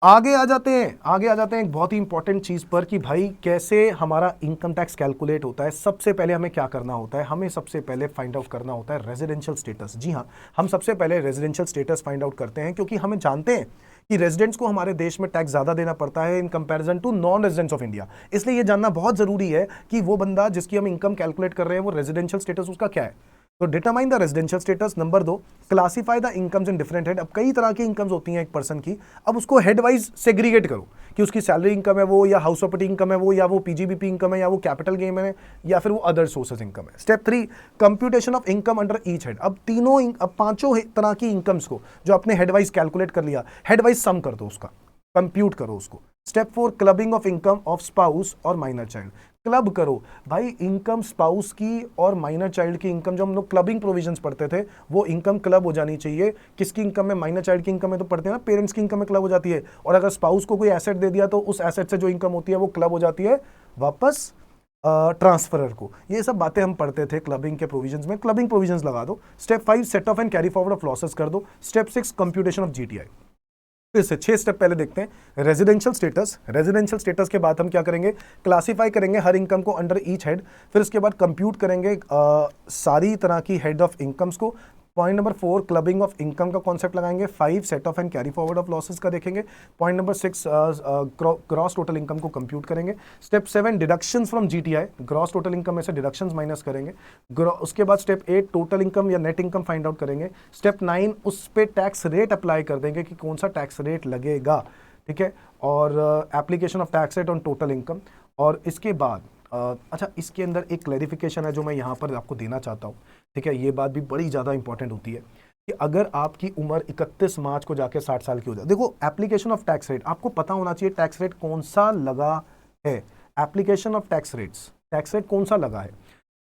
आगे आ जाते हैं एक बहुत ही इंपॉर्टेंट चीज पर कि भाई कैसे हमारा इनकम टैक्स कैलकुलेट होता है। सबसे पहले हमें क्या करना होता है? हमें सबसे पहले फाइंड आउट करना होता है रेजिडेंशियल स्टेटस। जी हाँ, हम सबसे पहले रेजिडेंशियल स्टेटस फाइंड आउट करते हैं, क्योंकि हमें जानते हैं कि रेजिडेंट्स को हमारे देश में टैक्स ज्यादा देना पड़ता है in comparison to non residents of India. इसलिए ये जानना बहुत जरूरी है कि वो बंदा जिसकी हम इनकम कैलकुलेट कर रहे हैं वो रेजिडेंशियल स्टेटस उसका क्या है। तो determine the residential status. Number 2, classify the incomes in different head. अब कई तरह की इनकम्स होती हैं एक पर्सन की, अब उसको हेड वाइज सेग्रीगेट करो कि उसकी सैलरी इनकम है वो, या हाउस प्रॉपर्टी इनकम है वो, या वो पीजीबीपी इनकम है, या वो कैपिटल गेन है, या फिर वो अदर सोर्सेज इनकम है। Step 3, computation of income under each head. अब पांचों तरह की इनकम्स को जो अपने हेड वाइज कैलकुलेट कर लिया, हेड वाइज सम कर दो, उसका कंप्यूट करो उसको। Step 4, clubbing of income of spouse और माइनर चाइल्ड। क्लब करो भाई इनकम स्पाउस की और माइनर चाइल्ड की इनकम। जो हम लोग क्लबिंग प्रोविजंस पढ़ते थे वो इनकम क्लब हो जानी चाहिए। किसकी इनकम में? माइनर चाइल्ड की इनकम में तो पढ़ते हैं ना, पेरेंट्स की इनकम में क्लब हो जाती है। और अगर स्पाउस को कोई एसेट दे दिया तो उस एसेट से जो इनकम होती है वो क्लब हो जाती है वापस ट्रांसफरर को। ये सब बातें हम पढ़ते थे क्लबिंग के प्रोविजंस में। क्लबिंग प्रोविजंस लगा दो। Step 5, set of and carry forward of losses कर दो। Step 6, computation of GTI. फिर से 6 स्टेप पहले देखते हैं। Residential status. रेजिडेंशियल स्टेटस के बाद हम क्या करेंगे? क्लासिफाई करेंगे हर इनकम को अंडर ईच हेड। फिर उसके बाद कंप्यूट करेंगे सारी तरह की हेड ऑफ इनकम्स को। Point number 4, clubbing of income का कॉन्सेप्ट लगाएंगे। 5, set of and carry forward of losses का देखेंगे। Point number 6, gross total income को कंप्यूट करेंगे। Step 7, deductions from GTI. Gross total income में से डिडक्शंस माइनस करेंगे। उसके बाद स्टेप 8, टोटल इनकम या नेट इनकम फाइंड आउट करेंगे। स्टेप 9, उस पे टैक्स रेट अप्लाई कर देंगे कि कौन सा टैक्स रेट लगेगा, ठीक है, और application of tax rate on total income. और इसके बाद अच्छा, इसके अंदर एक क्लैरिफिकेशन है जो मैं यहाँ पर आपको देना चाहता हूँ, ठीक है। ये बात भी बड़ी ज़्यादा इंपॉर्टेंट होती है कि अगर आपकी उम्र 31 मार्च को जाके 60 साल की हो जाए, देखो एप्लीकेशन ऑफ टैक्स रेट आपको पता होना चाहिए, टैक्स रेट कौन सा लगा है। Application of tax rates, tax rate कौन सा लगा है।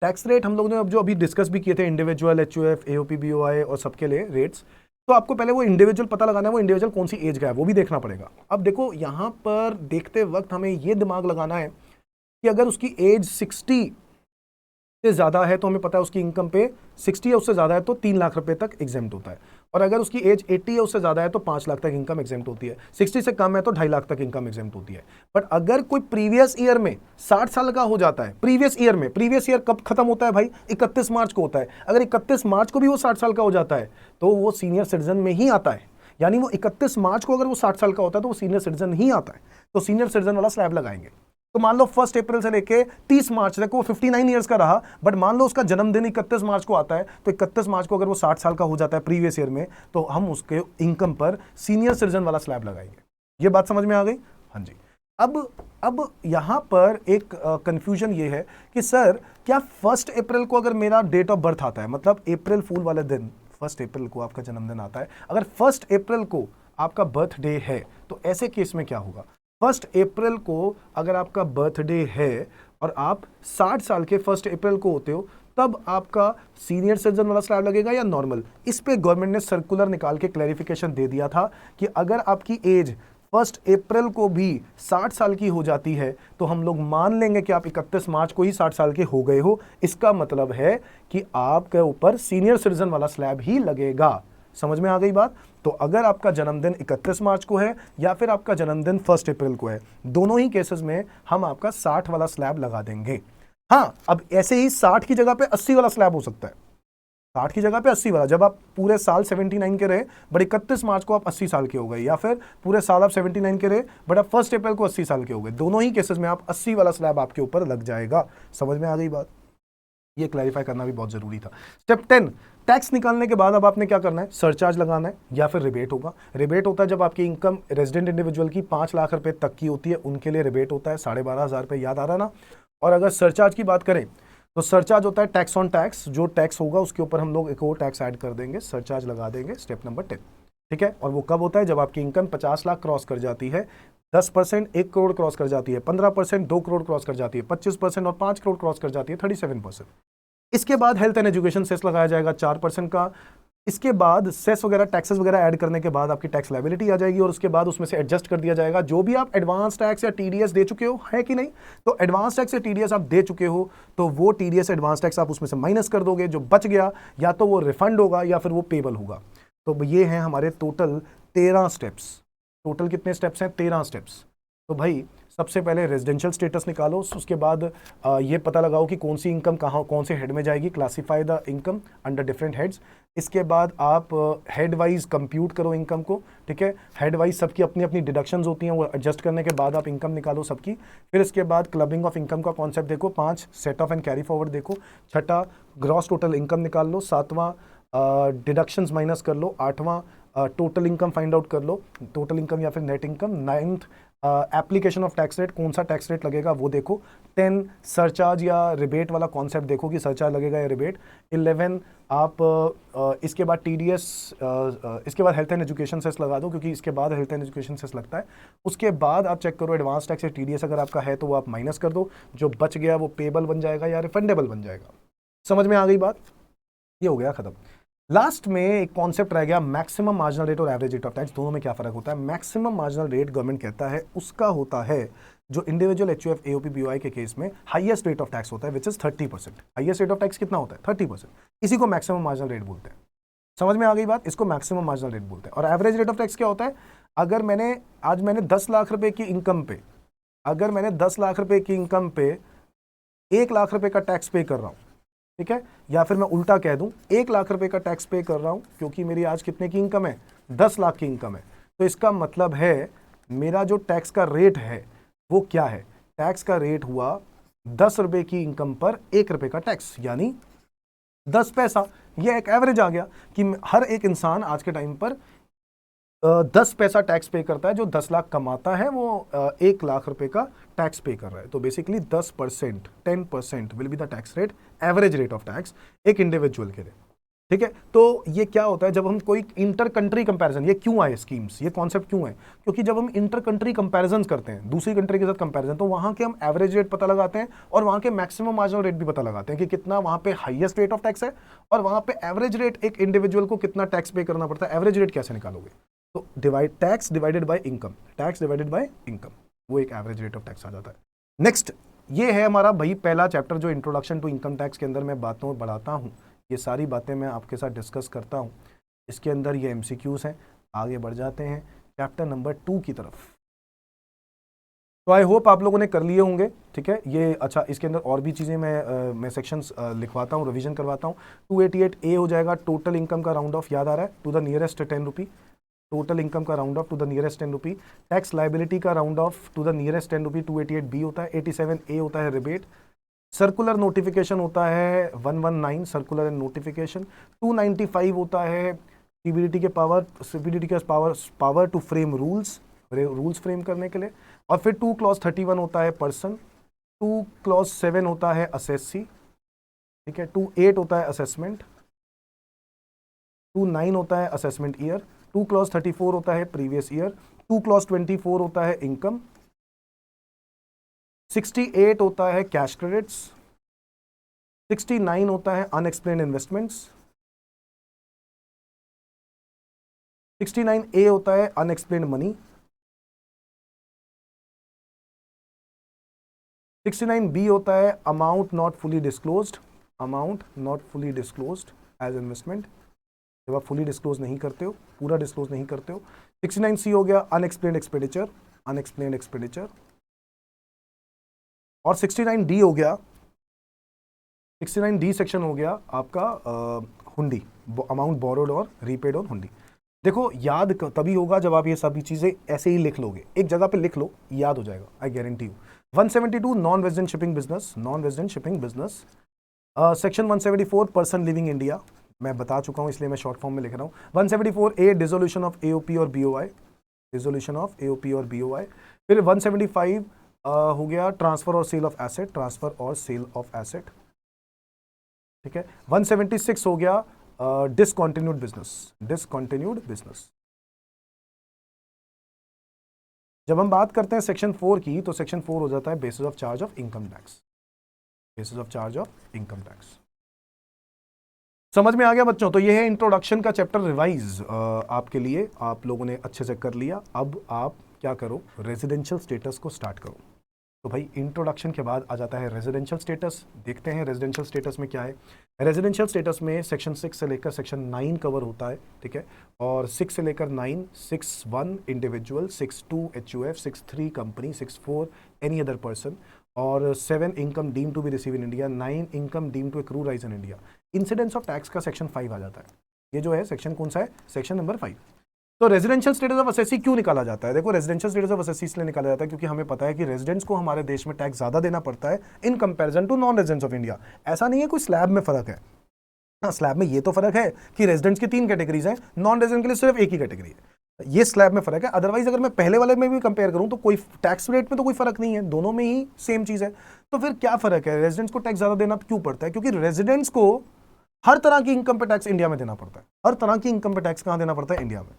टैक्स रेट हम लोगों ने अब जो अभी डिस्कस भी किए थे, इंडिविजुअल, एचयूएफ, एओपी, बीओआई और सबके लिए रेट्स। तो आपको पहले वो इंडिविजुअल पता लगाना है, वो इंडिविजुअल कौन सी एज का है वो भी देखना पड़ेगा। अब देखो यहाँ पर देखते वक्त हमें ये दिमाग लगाना है कि अगर उसकी एज 60 से ज़्यादा है तो हमें पता है उसकी इनकम पे 60 या उससे ज़्यादा है तो 3 लाख रुपए तक एग्जेम्प्ट होता है। और अगर उसकी एज 80 है उससे ज़्यादा है तो 5 लाख तक इनकम एग्जेम्प्ट होती है, 60 से कम है तो 2.5 लाख तक इनकम एग्जेम्प्ट होती है। बट अगर कोई प्रीवियस ईयर में 60 साल का हो जाता है, प्रीवियस ईयर कब खत्म होता है भाई? 31 मार्च को होता है। अगर 31 मार्च को भी वो 60 साल का हो जाता है तो वो सीनियर सिटीजन में ही आता है। यानी वो 31 मार्च को अगर वो 60 साल का होता है तो वो सीनियर सिटीजन ही आता है, तो सीनियर सिटीजन वाला स्लैब लगाएंगे। तो मान लो 1 अप्रैल से लेके 30 मार्च तक वो 59 ईयर्स का रहा, बट मान लो उसका जन्मदिन 31 मार्च को आता है, तो 31 मार्च को अगर वो 60 साल का हो जाता है प्रीवियस ईयर में, तो हम उसके इनकम पर सीनियर सिटीजन वाला स्लैब लगाएंगे। ये बात समझ में आ गई? हाँ जी। अब यहां पर एक कंफ्यूजन ये है कि सर क्या 1 अप्रैल को अगर मेरा डेट ऑफ बर्थ आता है, मतलब अप्रैल फूल वाले दिन 1 अप्रैल को आपका जन्मदिन आता है, अगर 1 अप्रैल को आपका बर्थडे है तो ऐसे केस में क्या होगा? 1 अप्रैल को अगर आपका बर्थडे है और आप 60 साल के 1 अप्रैल को होते हो, तब आपका सीनियर सिटीजन वाला स्लैब लगेगा या नॉर्मल? इस पे गवर्नमेंट ने सर्कुलर निकाल के क्लैरिफिकेशन दे दिया था कि अगर आपकी एज 1 अप्रैल को भी 60 साल की हो जाती है तो हम लोग मान लेंगे कि आप 31 मार्च को ही 60 साल के हो गए हो। इसका मतलब है कि आपके ऊपर सीनियर सिटीजन वाला स्लैब ही लगेगा। समझ में आ गई बात? तो अगर आपका जन्मदिन 31 मार्च को है या फिर आपका जन्मदिन 1 अप्रैल को है, दोनों ही केसेस में हम आपका 60 वाला स्लैब लगा देंगे। हाँ, अब ऐसे ही 60 की जगह पे 80 वाला स्लैब हो सकता है। 60 की जगह पे 80 वाला, जब आप पूरे साल 79 के रहे बट 31 मार्च को आप 80 साल के हो गए, या फिर पूरे साल आप 79 के रहे बट आप 1 अप्रैल को 80 साल के हो गए, दोनों ही केसेस में आप 80 वाला स्लैब आपके ऊपर लग जाएगा। समझ में आ गई बात? ये क्लैरिफाई करना भी बहुत जरूरी था। स्टेप 10, टैक्स निकालने के बाद अब आपने क्या करना है? सरचार्ज लगाना है या फिर रिबेट होगा। रिबेट होता है जब आपकी इनकम रेजिडेंट इंडिविजुअल की 5 लाख रुपए तक की होती है, उनके लिए रिबेट होता है 12,500 रुपये, याद आ रहा ना? और अगर सरचार्ज की बात करें तो सरचार्ज होता है टैक्स ऑन टैक्स, जो टैक्स होगा उसके ऊपर हम लोग एक और टैक्स ऐड कर देंगे, सरचार्ज लगा देंगे। स्टेप नंबर 10, ठीक है। और वो कब होता है? जब आपकी इनकम 50 लाख क्रॉस कर जाती है, 10% 1 करोड़ क्रॉस कर जाती है, 15% 2 करोड़ क्रॉस कर जाती है, 25% और 5 करोड़ क्रॉस कर जाती है, 37%। इसके बाद हेल्थ एंड एजुकेशन सेस लगाया जाएगा 4% का। इसके बाद सेस वगैरह टैक्सेस वगैरह ऐड करने के बाद आपकी टैक्स लायबिलिटी आ जाएगी और उसके बाद उसमें से एडजस्ट कर दिया जाएगा जो भी आप एडवांस टैक्स या टीडीएस दे चुके हो, है कि नहीं? तो एडवांस टैक्स या टीडीएस आप दे चुके हो तो वो टीडीएस एडवांस टैक्स आप उसमें से माइनस कर दोगे, जो बच गया या तो वो रिफंड होगा या फिर वो पेबल होगा। तो ये हैं हमारे टोटल 13 स्टेप्स। टोटल कितने स्टेप्स हैं? 13 स्टेप्स। तो भाई सबसे पहले रेजिडेंशियल स्टेटस निकालो, उसके बाद ये पता लगाओ कि कौन सी इनकम कहाँ कौन से हेड में जाएगी, classify the income under different heads. इसके बाद आप हेड वाइज कंप्यूट करो इनकम को, ठीक है। हेड वाइज सबकी अपनी अपनी डिडक्शंस होती हैं, वो एडजस्ट करने के बाद आप इनकम निकालो सबकी। फिर इसके बाद क्लबिंग ऑफ इनकम का कॉन्सेप्ट देखो। 5 set of and carry forward देखो। 6 ग्रॉस टोटल इनकम निकाल लो। 7वां डिडक्शंस माइनस कर लो। 8वां टोटल इनकम फाइंड आउट कर लो, टोटल इनकम या फिर net income. 9th application of tax rate, कौन सा टैक्स रेट लगेगा वो देखो। 10 सरचार्ज या रिबेट वाला कॉन्सेप्ट देखो कि सरचार्ज लगेगा या रिबेट। 11 आप इसके बाद टीडीएस, इसके बाद हेल्थ एंड एजुकेशन सेस लगा दो क्योंकि इसके बाद हेल्थ एंड एजुकेशन सेस लगता है। उसके बाद आप चेक करो एडवांस टैक्स या टीडीएस अगर आपका है तो वो आप माइनस कर दो, जो बच गया वो पेबल बन जाएगा या रिफंडेबल बन जाएगा। समझ में आ गई बात? ये हो गया खत्म। लास्ट में एक कॉन्सेप्ट रह गया, मैक्सिमम मार्जिनल रेट और एवरेज रेट ऑफ टैक्स, दोनों में क्या फर्क होता है? मैक्सिमम मार्जिनल रेट गवर्नमेंट कहता है उसका होता है जो इंडिविजुअल एचयूएफ एओपी बीओआई के केस में हाईएस्ट रेट ऑफ टैक्स होता है, which is 30%। Highest rate of tax कितना होता है? 30%। इसी को मैक्सिमम मार्जिनल रेट बोलते हैं। समझ में आ गई बात? इसको मैक्सिमम मार्जिनल रेट बोलते हैं। और एवरेज रेट ऑफ टैक्स क्या होता है? अगर मैंने 10 लाख रुपए की इनकम पे, अगर मैंने 10 लाख रुपए की इनकम पे 1 लाख रुपए का टैक्स पे कर रहा हूं, ठीक है, या फिर मैं उल्टा कह दूं 1 लाख रुपए का टैक्स पे कर रहा हूं क्योंकि मेरी आज कितने की इनकम है? 10 लाख की इनकम है, तो इसका मतलब है मेरा जो टैक्स का रेट है वो क्या है? टैक्स का रेट हुआ 10 रुपए की इनकम पर 1 रुपए का टैक्स, यानी 10 पैसा। ये एक एवरेज आ गया कि हर एक इंसान आज के टाइम पर 10 पैसा टैक्स पे करता है। जो 10 लाख कमाता है वो 1 लाख रुपए का टैक्स पे कर रहा है। तो basically 10%, 10% will be the tax rate, average rate of tax एक इंडिविजुअल के लिए, ठीक है। तो ये क्या होता है जब हम कोई इंटर कंट्री कंपैरिजन, ये क्यों आए स्कीम्स, ये कॉन्सेप्ट क्यों है? क्योंकि जब हम इंटर कंट्री कंपैरिजन करते हैं दूसरी कंट्री के साथ कंपैरिजन, तो वहां के हम एवरेज रेट पता लगाते हैं और वहां के मैक्सिमम मार्जिनल रेट भी पता लगाते हैं कि कितना वहां पे हाईएस्ट रेट ऑफ टैक्स है और वहां पे एवरेज रेट एक इंडिविजुअल को कितना टैक्स पे करना पड़ता है। एवरेज रेट कैसे निकालोगे? तो tax divided by income, tax divided by income, वो एक एवरेज रेट ऑफ टैक्स आ जाता है। नेक्स्ट ये है हमारा भाई पहला चैप्टर जो इंट्रोडक्शन टू इनकम टैक्स के अंदर मैं बातों बढ़ाता हूँ। ये सारी बातें मैं आपके साथ डिस्कस करता हूँ। इसके अंदर ये MCQs हैं। आगे बढ़ जाते हैं चैप्टर नंबर 2 की तरफ। तो आई होप आप लोगों ने कर लिए होंगे, ठीक है। ये अच्छा, इसके अंदर और भी चीज़ें मैं सेक्शंस लिखवाता हूँ, रिवीजन करवाता हूँ। 288A हो जाएगा टोटल इनकम का राउंड ऑफ, याद आ रहा है, to the nearest 10 rupee. Total income का round off to the nearest 10 rupee. Tax liability का round off to the nearest 10 rupee 288B होता है। 87A होता है रिबेट। सर्कुलर नोटिफिकेशन होता है 119, सर्कुलर एंड नोटिफिकेशन। 295 होता है CBDT के power to frame rules frame करने के लिए। और फिर 2 क्लॉज 31 होता है पर्सन। 2 क्लॉज 7 होता है असेसी, ठीक है। 28 होता है असेसमेंट। 29 होता है असेसमेंट ईयर। 2 क्लॉज 34 होता है प्रीवियस ईयर। 2 क्लॉज 24 होता है इनकम। 68 होता है कैश क्रेडिट्स। 69 होता है अनएक्सप्लेन्ड इन्वेस्टमेंट्स। 69A होता है अनएक्सप्लेन्ड मनी। 69B होता है amount not fully disclosed, amount not fully disclosed as investment, जब आप फुली डिस्क्लोज नहीं करते हो, पूरा डिस्क्लोज नहीं करते हो। 69C हो गया अनएक्सप्लेन्ड एक्सपेंडिचर, अनएक्सप्लेन्ड एक्सपेंडिचर। और 69D हो गया, 69D सेक्शन हो गया आपका हुंडी, amount borrowed or repaid on हुंडी। देखो याद तभी होगा जब आप ये सभी चीजें ऐसे ही लिख लोगे, एक जगह पे लिख लो, याद हो जाएगा, I guarantee you. 172 non resident shipping business, non resident shipping business. Section 174 person living India, मैं बता चुका हूं इसलिए मैं शॉर्ट फॉर्म में लिख रहा हूं। 174A डिसोल्यूशन ऑफ AOP और BOI, डिसोल्यूशन ऑफ AOP और BOI। फिर 175 हो गया ट्रांसफर और सेल ऑफ एसेट, ट्रांसफर और सेल ऑफ एसेट, ठीक है। 176 हो गया डिसकंटिन्यूड बिजनेस, डिसकंटिन्यूड बिजनेस। जब हम बात करते हैं सेक्शन 4 की, तो सेक्शन 4 हो जाता है basis of charge of income tax, basis of charge of income tax. समझ में आ गया बच्चों? तो ये है इंट्रोडक्शन का चैप्टर रिवाइज आपके लिए, आप लोगों ने अच्छे से कर लिया। अब आप क्या करो, रेजिडेंशियल स्टेटस को स्टार्ट करो। तो भाई इंट्रोडक्शन के बाद आ जाता है रेजिडेंशियल स्टेटस। देखते हैं रेजिडेंशियल स्टेटस में क्या है। रेजिडेंशियल स्टेटस में सेक्शन 6 से लेकर सेक्शन 9 कवर होता है, ठीक है। और 6 से लेकर 9, 6(1) individual, 6(2) HUF, 6(3) company, 6(4) any other person, और 7 income deem to be receive in India, 9 income deem to accrue arise in India. Incidence of tax का सेक्शन 5 आ जाता है। ये जो है सेक्शन कौन सा है? Section number 5। तो रेजिडेंशियल स्टेटस ऑफ असेसी क्यों निकाला जाता है? देखो रेजिडेंशियल स्टेटस ऑफ असेसी इसलिए निकाला जाता है क्योंकि हमें पता है कि रेजिडेंट्स को हमारे देश में टैक्स ज्यादा देना पड़ता है in comparison to non residents of India. ऐसा नहीं है कोई स्लैब में फर्क है, हाँ स्लैब में ये तो फर्क है कि रेजिडेंट्स की 3 कैटेगरीज हैं, नॉन रेजिडेंट के लिए सिर्फ एक ही कैटेगरी है, ये स्लैब में फर्क है। अदरवाइज अगर मैं पहले वाले में भी कंपेयर करूं तो कोई टैक्स रेट में तो कोई फर्क नहीं है, दोनों में ही सेम चीज है। तो फिर क्या फर्क है? रेजिडेंट्स को टैक्स ज्यादा देना क्यों पड़ता है? क्योंकि रेजिडेंट्स को हर तरह की इनकम पे टैक्स इंडिया में देना पड़ता है। हर तरह की इनकम पे टैक्स कहां देना पड़ता है? इंडिया में।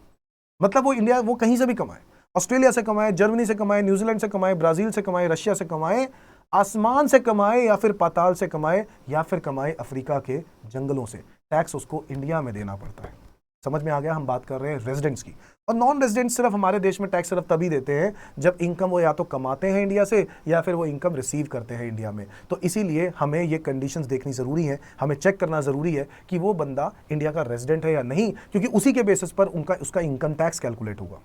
मतलब वो कहीं से भी कमाए, ऑस्ट्रेलिया से कमाए, जर्मनी से कमाए, न्यूजीलैंड से कमाए, ब्राजील से कमाए, रशिया से कमाए, आसमान से कमाए या फिर पाताल से कमाए या फिर कमाए अफ्रीका के जंगलों से, टैक्स उसको इंडिया में देना पड़ता है। समझ में आ गया? हम बात कर रहे हैं रेजिडेंट्स की। और नॉन रेजिडेंट्स सिर्फ हमारे देश में टैक्स सिर्फ तभी देते हैं जब इनकम वो या तो कमाते हैं इंडिया से या फिर वो इनकम रिसीव करते हैं इंडिया में। तो इसीलिए हमें ये कंडीशंस देखनी जरूरी है, हमें चेक करना जरूरी है कि वो बंदा इंडिया का रेजिडेंट है या नहीं, क्योंकि उसी के बेसिस पर उसका इनकम टैक्स कैलकुलेट होगा।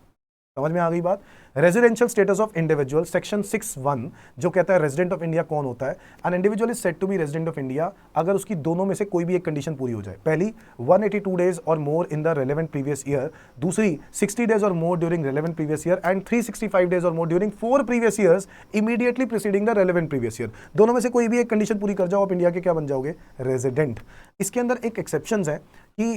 समझ में आ गई बात? Residential status of individual, section 6(1) जो कहता है रेजिडेंट ऑफ इंडिया कौन होता है। An individual is said to be resident of India अगर उसकी दोनों में से कोई भी एक कंडीशन पूरी हो जाए। पहली 182 days or more in the relevant previous year, दूसरी 60 days or more during relevant previous year, and 365 days or more during 4 previous years immediately preceding the relevant previous year. दोनों में से कोई भी एक कंडीशन पूरी कर जाओ, आप इंडिया के क्या बन जाओगे? रेजिडेंट। इसके अंदर एक एक्सेप्शन है कि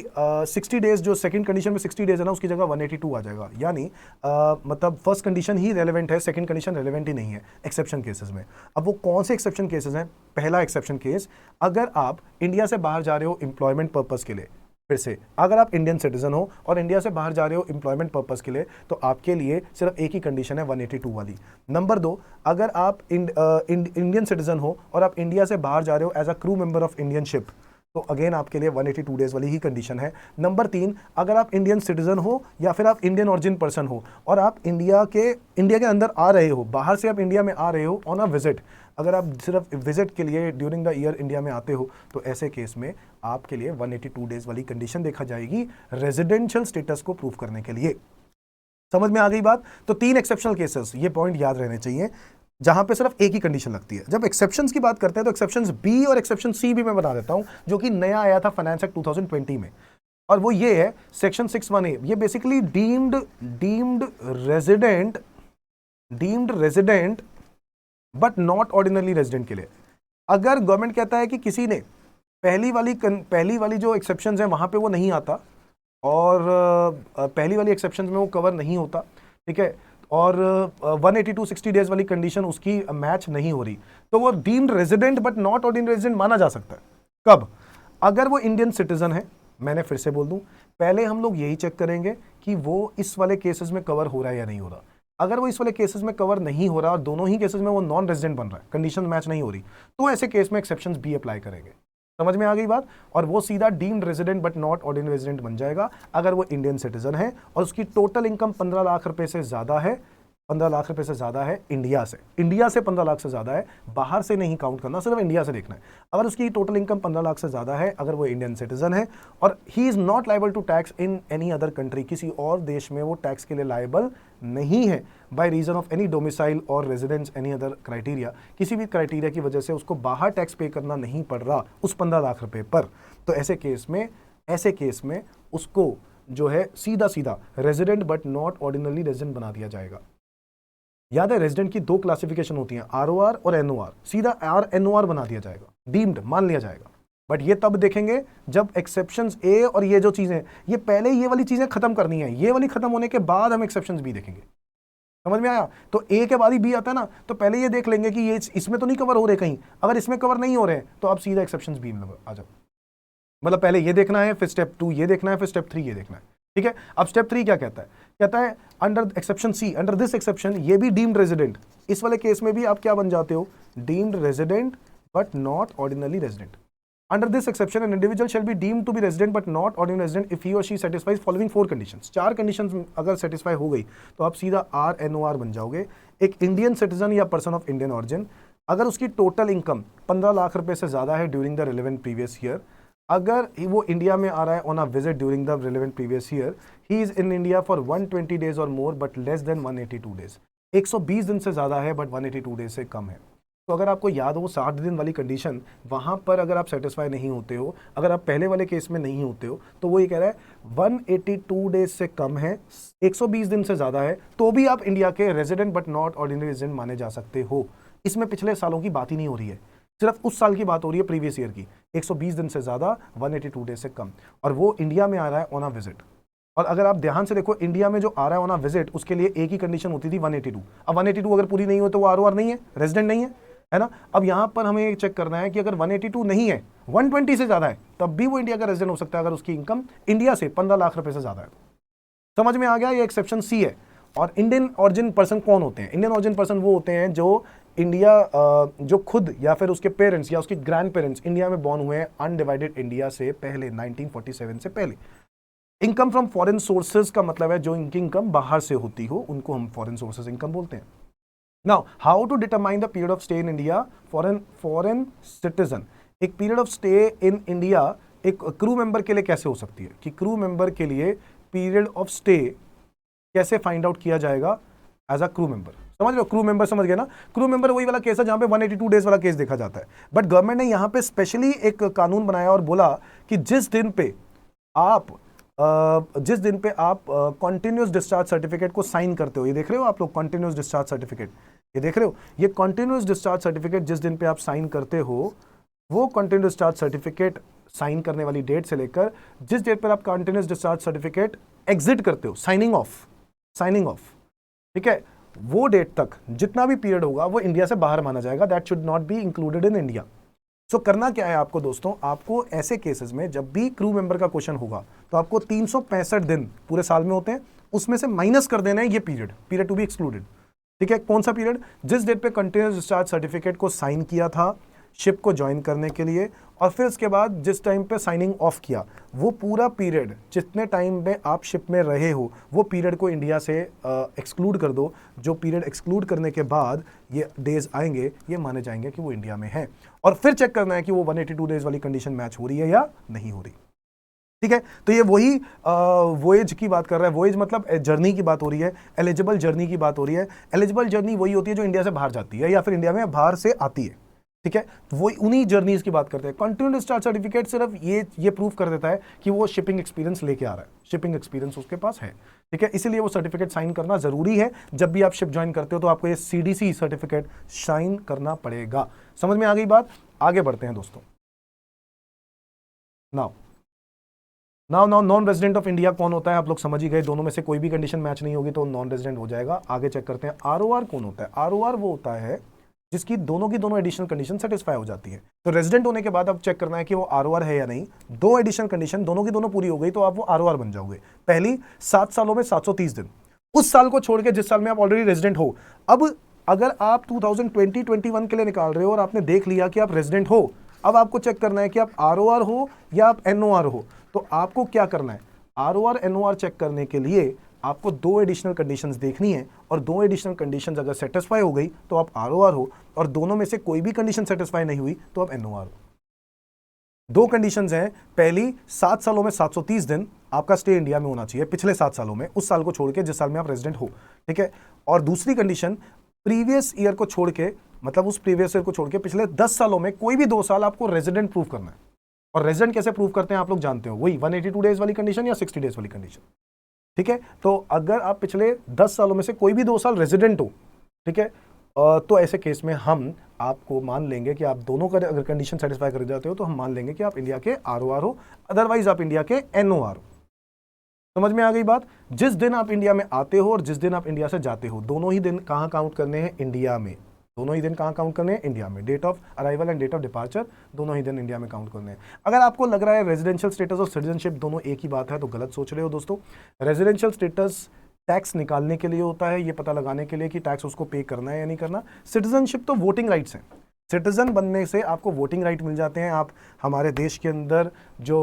60 डेज, जो सेकंड कंडीशन में 60 डेज है ना, उसकी जगह 182 आ जाएगा। यानी मतलब फर्स्ट कंडीशन ही रेलेवेंट है, सेकंड कंडीशन रेलेवेंट ही नहीं है एक्सेप्शन केसेस में। अब वो कौन से एक्सेप्शन केसेस हैं? पहला एक्सेप्शन केस, अगर आप इंडिया से बाहर जा रहे हो एम्प्लॉयमेंट पर्पस के लिए, फिर से अगर आप इंडियन सिटीजन हो और इंडिया से बाहर जा रहे हो एम्प्लॉयमेंट पर्पस के लिए, तो आपके लिए सिर्फ एक ही कंडीशन है 182 वाली। नंबर 2, अगर आप इंडियन सिटीजन हो और आप इंडिया से बाहर जा रहे हो as a crew member of Indian ship, तो अगेन आपके लिए 182 डेज वाली ही कंडीशन है। नंबर 3, अगर आप इंडियन सिटीजन हो या फिर आप इंडियन ओरिजिन पर्सन हो और आप इंडिया के अंदर आ रहे हो, बाहर से आप इंडिया में आ रहे हो ऑन अ विजिट, अगर आप सिर्फ विजिट के लिए ड्यूरिंग द ईयर इंडिया में आते हो तो ऐसे केस में आपके लिए 182 डेज वाली कंडीशन देखा जाएगी रेजिडेंशियल स्टेटस को प्रूव करने के लिए। समझ में आ गई बात? तो 3 एक्सेप्शनल केसेस, ये पॉइंट याद रहने चाहिए, जहां पे सिर्फ एक ही कंडीशन लगती है। जब एक्सेप्शंस की बात करते हैं तो एक्सेप्शंस बी और एक्सेप्शन सी भी मैं बता देता हूं, जो कि नया आया था फाइनेंस एक्ट 2020 में, और वो ये है सेक्शन 61A। ये basically deemed resident but not ordinary resident के लिए। अगर गवर्नमेंट कहता है कि किसी ने पहली वाली जो एक्सेप्शंस है वहां पे वो नहीं आता, और पहली वाली एक्सेप्शंस में वो कवर नहीं होता, ठीक है, और 182 60 डेज वाली कंडीशन उसकी मैच नहीं हो रही, तो वो deemed resident but not ordinary resident माना जा सकता है। कब? अगर वो इंडियन सिटीजन है। मैंने फिर से बोल दूं, पहले हम लोग यही चेक करेंगे कि वो इस वाले केसेस में कवर हो रहा है या नहीं हो रहा। अगर वो इस वाले केसेस में कवर नहीं हो रहा और दोनों ही केसेस में वो नॉन रेजिडेंट बन रहा है, कंडीशन मैच नहीं हो रही, तो ऐसे केस में एक्सेप्शंस भी अप्लाई करेंगे। समझ में आ गई बात? और वो सीधा deemed resident but not ordinary resident बन जाएगा अगर वो इंडियन सिटीजन है और उसकी टोटल इनकम 15 लाख रुपए से ज्यादा है। 15 लाख रुपए से ज्यादा है इंडिया से 15 लाख से ज्यादा है, बाहर से नहीं काउंट करना, सिर्फ इंडिया से देखना है। अगर उसकी टोटल इनकम 15 लाख से ज्यादा है, अगर वो इंडियन सिटीजन है, और he is not liable to tax in any other country, किसी और देश में वो टैक्स के लिए लायबल नहीं है, by reason of any domicile or residence any other criteria, किसी भी क्राइटेरिया की वजह से उसको बाहर टैक्स पे करना नहीं पड़ रहा उस 15 लाख रुपए पर, तो ऐसे केस में उसको जो है सीधा resident but not ordinary resident बना दिया जाएगा। याद है, रेजिडेंट की 2 क्लासिफिकेशन होती हैं, आरओआर और एनओआर। सीधा एनओआर बना दिया जाएगा, डीम्ड मान लिया जाएगा। बट ये तब देखेंगे जब एक्सेप्शंस ए और ये जो चीजें, ये पहले ये वाली चीजें खत्म करनी है, ये वाली खत्म होने के बाद हम एक्सेप्शंस बी देखेंगे। समझ में आया? तो ए के बाद ही बी आता है ना, तो पहले ये देख लेंगे कि ये इसमें तो नहीं कवर हो रहे कहीं। अगर इसमें कवर नहीं हो रहे हैं तो आप सीधा एक्सेप्शंस बी में आ जाओ। मतलब पहले ये देखना है, फिर स्टेप 2 ये देखना है, फिर स्टेप 3 ये देखना है। ठीक है, अब स्टेप 3 क्या कहता है? कहता है under exception C, under this exception, ये भी डीम्ड रेजिडेंट, इस वाले केस में भी आप क्या बन जाते हो? Deemed resident but not ordinary resident. Under this exception an individual shall be deemed to be resident but not ordinary resident if he or she satisfies following 4 conditions. 4 conditions अगर सेटिस्फाई हो गई तो आप सीधा RNOR बन जाओगे। एक इंडियन सिटीजन या पर्सन ऑफ इंडियन ऑरिजिन, अगर उसकी टोटल इनकम 15 लाख रुपए से ज्यादा है during the relevant previous year, अगर वो इंडिया में आ रहा है on a visit during the relevant previous year, he is in India for 120 days or more but less than 182 days. 120 दिन से ज्यादा है बट 182 डेज से कम है। तो अगर आपको याद हो 60 दिन वाली कंडीशन, वहां पर अगर आप सेटिस्फाई नहीं होते हो, अगर आप पहले वाले केस में नहीं होते हो, तो वो ये कह रहा है 182 डेज से कम है, 120 दिन से ज्यादा है, तो भी आप इंडिया के resident but not ordinary resident माने जा सकते हो। इसमें पिछले सालों की बात ही नहीं हो रही है, सिर्फ उस साल की बात हो रही है, प्रीवियस ईयर की। 120 दिन से ज्यादा, 182 डेज से कम, और वो इंडिया में आ रहा है ऑन अ विजिट। और अगर आप ध्यान से देखो, इंडिया में जो आ रहा है ऑन अ विजिट, उसके लिए एक ही कंडीशन होती थी 182। अब 182 अगर पूरी नहीं हो तो वो ROR नहीं है, रेजिडेंट नहीं है ना। अब यहां पर हमें ये चेक करना है कि अगर 182 नहीं है, 120 से ज्यादा है, तब भी वो इंडिया का रेजिडेंट हो सकता है अगर उसकी इनकम इंडिया से 15 लाख रुपए से ज्यादा है। समझ में आ गया? ये एक्सेप्शन सी है। और इंडियन ऑरिजिन पर्सन कौन होते हैं? इंडियन ऑरिजिन पर्सन वो होते हैं जो इंडिया, जो खुद या फिर उसके पेरेंट्स या उसके ग्रैंड पेरेंट्स इंडिया में बॉर्न हुए हैं अनडिवाइडेड इंडिया से पहले, 1947 से पहले। इनकम फ्रॉम फॉरेन सोर्सेज का मतलब है जो इनकी इनकम बाहर से होती हो, उनको हम फॉरेन सोर्सेज इनकम बोलते हैं। Now how to determine the period of stay in India for foreign citizen? एक period of stay in India एक क्रू मेंबर के लिए कैसे हो सकती है, कि क्रू मेंबर के लिए पीरियड ऑफ स्टे कैसे फाइंड आउट किया जाएगा एज अ क्रू मेंबर? समझ लो, क्रू मेंबर समझ गए ना? क्रू मेंबर वही वाला केस है जहां पे 182 डेज वाला केस देखा जाता है। बट गवर्नमेंट ने यहां पे स्पेशली एक कानून बनाया और बोला कि जिस दिन पे आप कॉन्टिन्यूस डिस्चार्ज सर्टिफिकेट को साइन करते हो, ये देख रहे हो आप लोग कॉन्टिन्यूस डिस्चार्ज सर्टिफिकेट, ये देख रहे हो, ये कॉन्टिन्यूस डिस्चार्ज सर्टिफिकेट जिस दिन पे आप साइन करते हो, वो कॉन्टिन्यूस डिस्चार्ज सर्टिफिकेट साइन करने वाली डेट से लेकर जिस डेट पर आप कॉन्टिन्यूस डिस्चार्ज सर्टिफिकेट एग्जिट करते हो, साइनिंग ऑफ, ठीक है, वो डेट तक जितना भी पीरियड होगा वो इंडिया से बाहर माना जाएगा। That should not be included in India. So करना क्या है आपको दोस्तों, आपको ऐसे केसेस में जब भी क्रू मेंबर का क्वेश्चन होगा तो आपको 365 दिन पूरे साल में होते हैं, उसमें से माइनस कर देना है ये पीरियड टू बी एक्सक्लूडेड। ठीक है, कौन सा पीरियड? जिस डेट पे कंटिन्यूस डिस्चार्ज सर्टिफिकेट को साइन किया था शिप को ज्वाइन करने के लिए, और फिर उसके बाद जिस टाइम पे साइनिंग ऑफ किया, वो पूरा पीरियड जितने टाइम में आप शिप में रहे हो वो पीरियड को इंडिया से एक्सक्लूड कर दो। जो पीरियड एक्सक्लूड करने के बाद ये डेज आएंगे, ये माने जाएंगे कि वो इंडिया में है, और फिर चेक करना है कि वो 182 डेज वाली कंडीशन मैच हो रही है या नहीं हो रही। ठीक है, तो ये वही वोएज की बात कर रहा है। वोएज मतलब जर्नी की बात हो रही है, एलिजिबल जर्नी की बात हो रही है। एलिजिबल जर्नी वही होती है जो इंडिया से बाहर जाती है या फिर इंडिया में बाहर से आती है। ठीक है, वही उन्हीं जर्नीज की बात करते हैं। कंटिन्यू डिस्चार्ज सर्टिफिकेट सिर्फ ये प्रूफ कर देता है कि वो शिपिंग एक्सपीरियंस लेके आ रहा है, शिपिंग एक्सपीरियंस उसके पास है। ठीक है, इसीलिए वो सर्टिफिकेट साइन करना जरूरी है। जब भी आप शिप ज्वाइन करते हो तो आपको ये CDC सर्टिफिकेट साइन करना पड़ेगा। समझ में आ गई बात? आगे बढ़ते हैं दोस्तों। Now non resident of India कौन होता है? आप लोग समझ ही गए, दोनों में से कोई भी कंडीशन मैच नहीं होगी तो नॉन रेजिडेंट हो जाएगा। आगे चेक करते हैं ROR कौन होता है। ROR वो होता है जिसकी दोनों की दोनों एडिशनल कंडीशन सेटिस्फाई हो जाती है। तो रेजिडेंट होने के बाद अब चेक करना है कि वो ROR है या नहीं। दो एडिशनल कंडीशन दोनों की दोनों पूरी हो गई तो आप वो ROR बन जाओगे। पहली, 7 सालों में 730 दिन, उस साल को छोड़ के जिस साल में आप ऑलरेडी रेजिडेंट हो। अब अगर आप 2020-21 के लिए निकाल रहे हो और आपने देख लिया कि आप रेजिडेंट हो, अब आपको चेक करना है कि आप ROR हो या आप NOR हो। तो आपको क्या करना है? ROR NOR चेक करने के लिए आपको दो एडिशनल कंडीशंस देखनी है, और दो एडिशनल कंडीशंस अगर सेटिस्फाई हो गई तो आप ROR हो, और दोनों में से कोई भी कंडीशन सेटिस्फाई नहीं हुई तो आप NOR हो। दो कंडीशंस हैं। पहली, 7 सालों में 730 दिन आपका स्टे इंडिया में होना चाहिए, पिछले 7 सालों में, उस साल को छोड़ के जिस साल में आप रेजिडेंट हो। ठीक है, और दूसरी कंडीशन, प्रीवियस ईयर को छोड़ के, मतलब उस प्रीवियस ईयर को छोड़ के पिछले 10 सालों में कोई भी 2 साल आपको रेजिडेंट प्रूव करना है। और रेजिडेंट कैसे प्रूव करते हैं आप लोग जानते हो, वही 182 डेज वाली कंडीशन या 60 डेज वाली कंडीशन। ठीक है, तो अगर आप पिछले 10 सालों में से कोई भी 2 साल रेजिडेंट हो, ठीक है, तो ऐसे केस में हम आपको मान लेंगे कि आप दोनों का अगर कंडीशन सेटिस्फाई कर जाते हो तो हम मान लेंगे कि आप इंडिया के ROR हो, अदरवाइज आप इंडिया के NOR हो। समझ में आ गई बात? जिस दिन आप इंडिया में आते हो और जिस दिन आप इंडिया से जाते हो, दोनों ही दिन कहां काउंट करने हैं? इंडिया में। दोनों ही दिन कहां काउंट करने हैं? इंडिया में। Date of arrival and date of departure दोनों ही दिन इंडिया में काउंट करने हैं। अगर आपको लग रहा है रेजिडेंशियल स्टेटस और सिटीजनशिप दोनों एक ही बात है तो गलत सोच रहे हो दोस्तों। रेजिडेंशियल स्टेटस टैक्स निकालने के लिए होता है, ये पता लगाने के लिए कि टैक्स उसको पे करना है या नहीं करना। सिटीजनशिप तो वोटिंग राइट्स हैं। सिटीजन बनने से आपको वोटिंग राइट मिल जाते हैं। आप हमारे देश के अंदर जो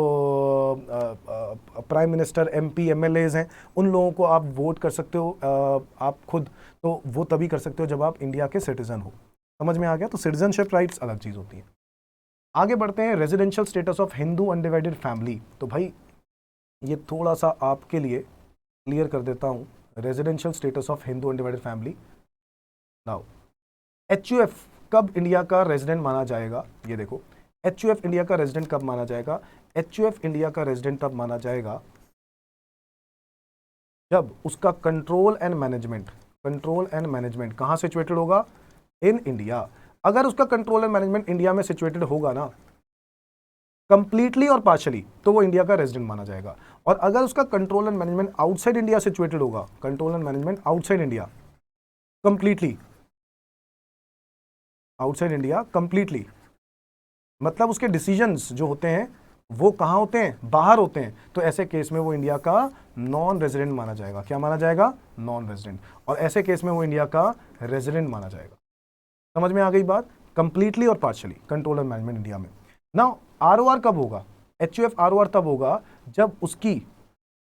प्राइम मिनिस्टर, MP, MLAs हैं, उन लोगों को आप वोट कर सकते हो आप खुद, तो वो तभी कर सकते हो जब आप इंडिया के सिटीजन हो। समझ में आ गया? तो सिटीजनशिप राइट्स अलग चीज़ होती है। आगे बढ़ते हैं, residential status of Hindu undivided family. तो भाई ये थोड़ा सा आपके लिए क्लियर कर देता हूँ। Residential status of Hindu undivided family. Now HUF कब इंडिया का रेजिडेंट माना जाएगा? ये देखो, HUF इंडिया का रेजिडेंट कब माना जाएगा? HUF इंडिया का रेजिडेंट तब माना जाएगा जब उसका कंट्रोल एंड मैनेजमेंट कहां सिचुएटेड होगा? इन इंडिया। अगर उसका कंट्रोल एंड मैनेजमेंट इंडिया में सिचुएटेड होगा ना, कंप्लीटली और पार्शली, तो वो इंडिया का रेजिडेंट माना जाएगा। और अगर उसका control and management outside India situated होगा, control and management outside India completely, outside India completely, मतलब उसके डिसीजंस जो होते हैं वो कहाँ होते हैं? बाहर होते हैं। तो ऐसे केस में वो इंडिया का नॉन रेजिडेंट माना जाएगा। क्या माना जाएगा? Non resident. और ऐसे केस में वो इंडिया का रेजिडेंट माना जाएगा। समझ में आ गई बात? कंप्लीटली और partially, control and management India में। नाउ ROR कब होगा? HUF ROR तब होगा जब उसकी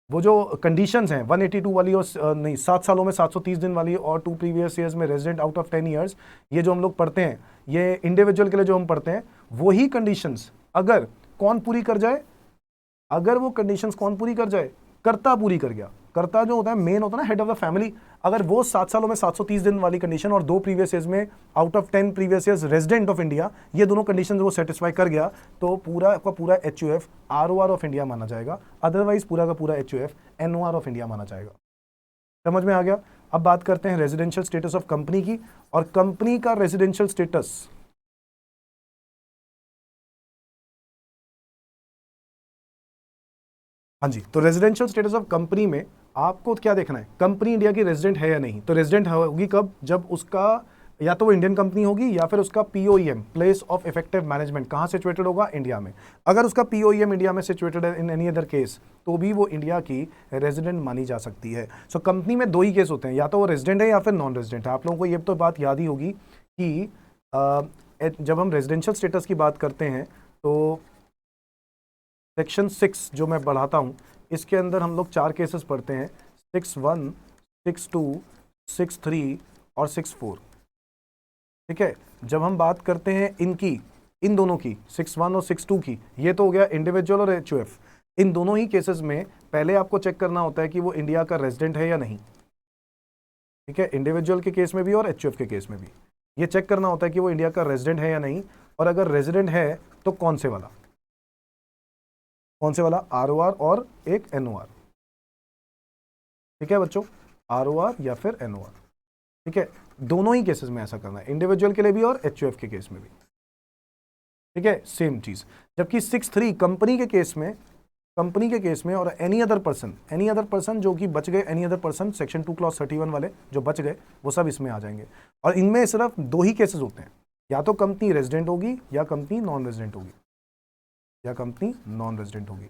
वो जो कंडीशंस हैं 182 वाली और 7 सालों में 730 दिन वाली और 2 प्रीवियस ईयर्स में रेजिडेंट आउट ऑफ 10 ईयर्स, ये जो हम लोग पढ़ते हैं, ये इंडिविजुअल के लिए जो हम पढ़ते हैं, वही कंडीशंस अगर कौन पूरी कर जाए? अगर वो कंडीशंस कौन पूरी कर जाए? कर्ता पूरी कर गया। कर्ता जो होता है, मेन होता है ना, हेड ऑफ द फैमिली। अगर वो 7 सालों में 730 दिन वाली कंडीशन और 2 प्रीवियस ईयर्स में out of 10 previous years resident of India, ये दोनों कंडीशन वो सेटिस्फाई कर गया, तो पूरा का पूरा HUF ROR ऑफ इंडिया माना जाएगा। अदरवाइज पूरा का पूरा HUF NOR ऑफ इंडिया माना जाएगा। समझ में आ गया? अब बात करते हैं रेजिडेंशियल स्टेटस ऑफ कंपनी की। और कंपनी का रेजिडेंशियल स्टेटस, हाँ जी, तो रेजिडेंशियल स्टेटस ऑफ कंपनी में आपको क्या देखना है? कंपनी इंडिया की रेजिडेंट है या नहीं। तो रेजिडेंट होगी कब? जब उसका या तो वो इंडियन कंपनी होगी या फिर उसका POEM, place of effective management, कहाँ सिचुएटेड होगा? इंडिया में। अगर उसका POEM इंडिया में सिचुएटेड है इन एनी अदर केस, तो भी वो इंडिया की रेजिडेंट मानी जा सकती है। सो कंपनी में दो ही केस होते हैं, या तो वो रेजिडेंट है या फिर नॉन रेजिडेंट है। आप लोगों को ये तो बात याद ही होगी कि जब हम रेजिडेंशियल स्टेटस की बात करते हैं तो सेक्शन 6 जो मैं पढ़ाता हूँ इसके अंदर हम लोग 4 केसेस पढ़ते हैं, 6(1), 6(2), 6(3) और 6(4। ठीक है, जब हम बात करते हैं इन दोनों की 6(1) और 6(2) की, ये तो हो गया इंडिविजुअल और HUF। इन दोनों ही केसेस में पहले आपको चेक करना होता है कि वो इंडिया का रेजिडेंट है या नहीं। ठीक है, इंडिविजुअल के केस में भी और HUF के केस में भी ये चेक करना होता है कि वो इंडिया का रेजिडेंट है या नहीं, और अगर रेजिडेंट है तो कौन से वाला ROR और एक NOR। ठीक है बच्चों, ROR या फिर NOR। ठीक है, दोनों ही केसेस में ऐसा करना है, इंडिविजुअल के लिए भी और HUF के केस में भी। ठीक है, सेम चीज। जबकि 6(3) कंपनी के केस में और एनी अदर पर्सन जो कि बच गए, any other person section 2 clause 31 वाले जो बच गए वो सब इसमें आ जाएंगे। और इनमें सिर्फ 2 ही केसेस होते हैं, या तो कंपनी रेजिडेंट होगी या कंपनी नॉन रेजिडेंट होगी।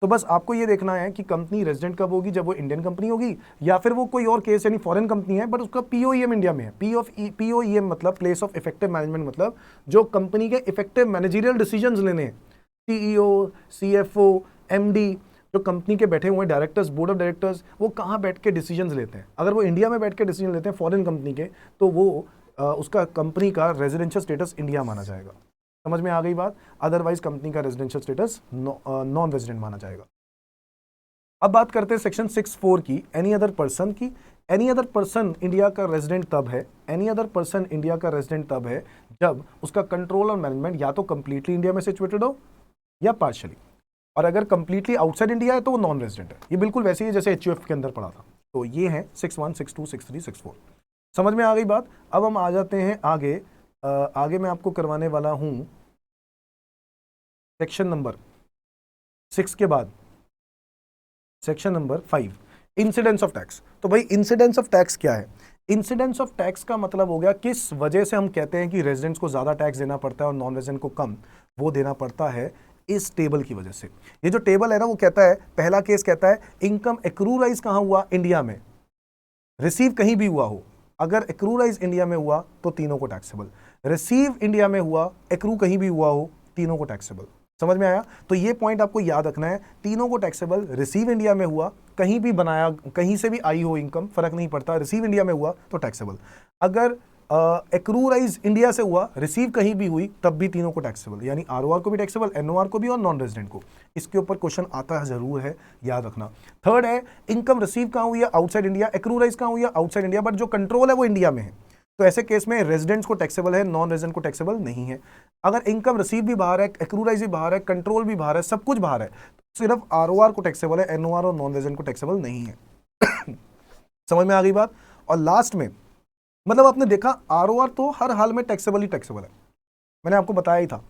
तो बस आपको ये देखना है कि कंपनी रेजिडेंट कब होगी, जब वो इंडियन कंपनी होगी, या फिर वो कोई और केस यानी फॉरेन कंपनी है बट उसका POEM इंडिया में है। POEM मतलब प्लेस ऑफ इफेक्टिव मैनेजमेंट, मतलब जो कंपनी के इफेक्टिव मैनेजरियल डिसीजंस लेने हैं, CEO, CFO, MD, जो कंपनी के बैठे हुए डायरेक्टर्स, बोर्ड ऑफ डायरेक्टर्स, वो कहाँ बैठ के डिसीजंस लेते हैं। अगर वो इंडिया में बैठ के डिसीजन लेते हैं फॉरेन कंपनी के, तो वो उसका कंपनी का रेजिडेंशियल स्टेटस इंडिया माना जाएगा। समझ में आ गई बात? अदरवाइज कंपनी का रेजिडेंशियल स्टेटस नॉन रेजिडेंट माना जाएगा। अब बात करते हैं सेक्शन 6(4) की, एनी अदर पर्सन की। एनी अदर पर्सन इंडिया का रेजिडेंट तब है जब उसका कंट्रोल और मैनेजमेंट या तो कंप्लीटली इंडिया में सिचुएटेड हो या पार्शियली, और अगर कंप्लीटली आउटसाइड इंडिया है तो वो नॉन रेजिडेंट है। ये बिल्कुल वैसे ही जैसे HUF के अंदर पढ़ा था। तो ये है 6(1), 6(2), 6(3), 6(4। समझ में आ गई बात? अब हम आ जाते हैं आगे मैं आपको करवाने वाला हूं सेक्शन नंबर 6 के बाद section number 5, incidence of tax. तो भाई इंसिडेंस ऑफ टैक्स क्या है? इंसिडेंस ऑफ टैक्स का मतलब हो गया किस वजह से हम कहते हैं कि रेजिडेंट्स को ज्यादा टैक्स देना पड़ता है और नॉन रेजिडेंट को कम। वो देना पड़ता है इस टेबल की वजह से। ये जो टेबल है ना, वो कहता है, पहला केस कहता है इनकम एक्रूराइज कहां हुआ, इंडिया में, रिसीव कहीं भी हुआ हो। अगर एक्रूराइज इंडिया में हुआ तो तीनों को टैक्सेबल, रिसीव इंडिया में हुआ, एक्रू कहीं भी हुआ हो, तीनों को टैक्सेबल। समझ में आया? तो ये पॉइंट आपको याद रखना है, तीनों को टैक्सेबल, रिसीव इंडिया में हुआ, कहीं भी बनाया, कहीं से भी आई हो इनकम, फर्क नहीं पड़ता, रिसीव इंडिया में हुआ तो टैक्सेबल। अगर एक्रूराइज इंडिया से हुआ, रिसीव कहीं भी हुई, तब भी तीनों को टैक्सेबल, यानी ROR को भी टैक्सेबल, NOR को भी और नॉन रेजिडेंट को। इसके ऊपर क्वेश्चन आता है जरूर है, याद रखना। थर्ड है इनकम रिसीव कहां हुई है, आउटसाइड इंडिया, एक्रूराइज कहां हुई है, आउटसाइड इंडिया, बट जो कंट्रोल है वो इंडिया में है। तो ऐसे केस में रेजिडेंट्स को टैक्सेबल है, नॉन रेजिडेंट को टैक्सेबल नहीं है। अगर इनकम रिसीव भी बाहर है, एक्रूराइज भी बाहर है, कंट्रोल भी बाहर है, सब कुछ बाहर है, तो सिर्फ ROR को टैक्सेबल है, NOR और नॉन रेजिडेंट को टैक्सेबल नहीं है। समझ में आ गई बात? और लास्ट में मतलब आपने देखा ROR तो हर हाल में टैक्सेबल ही टैक्सेबल है, मैंने आपको बताया ही था।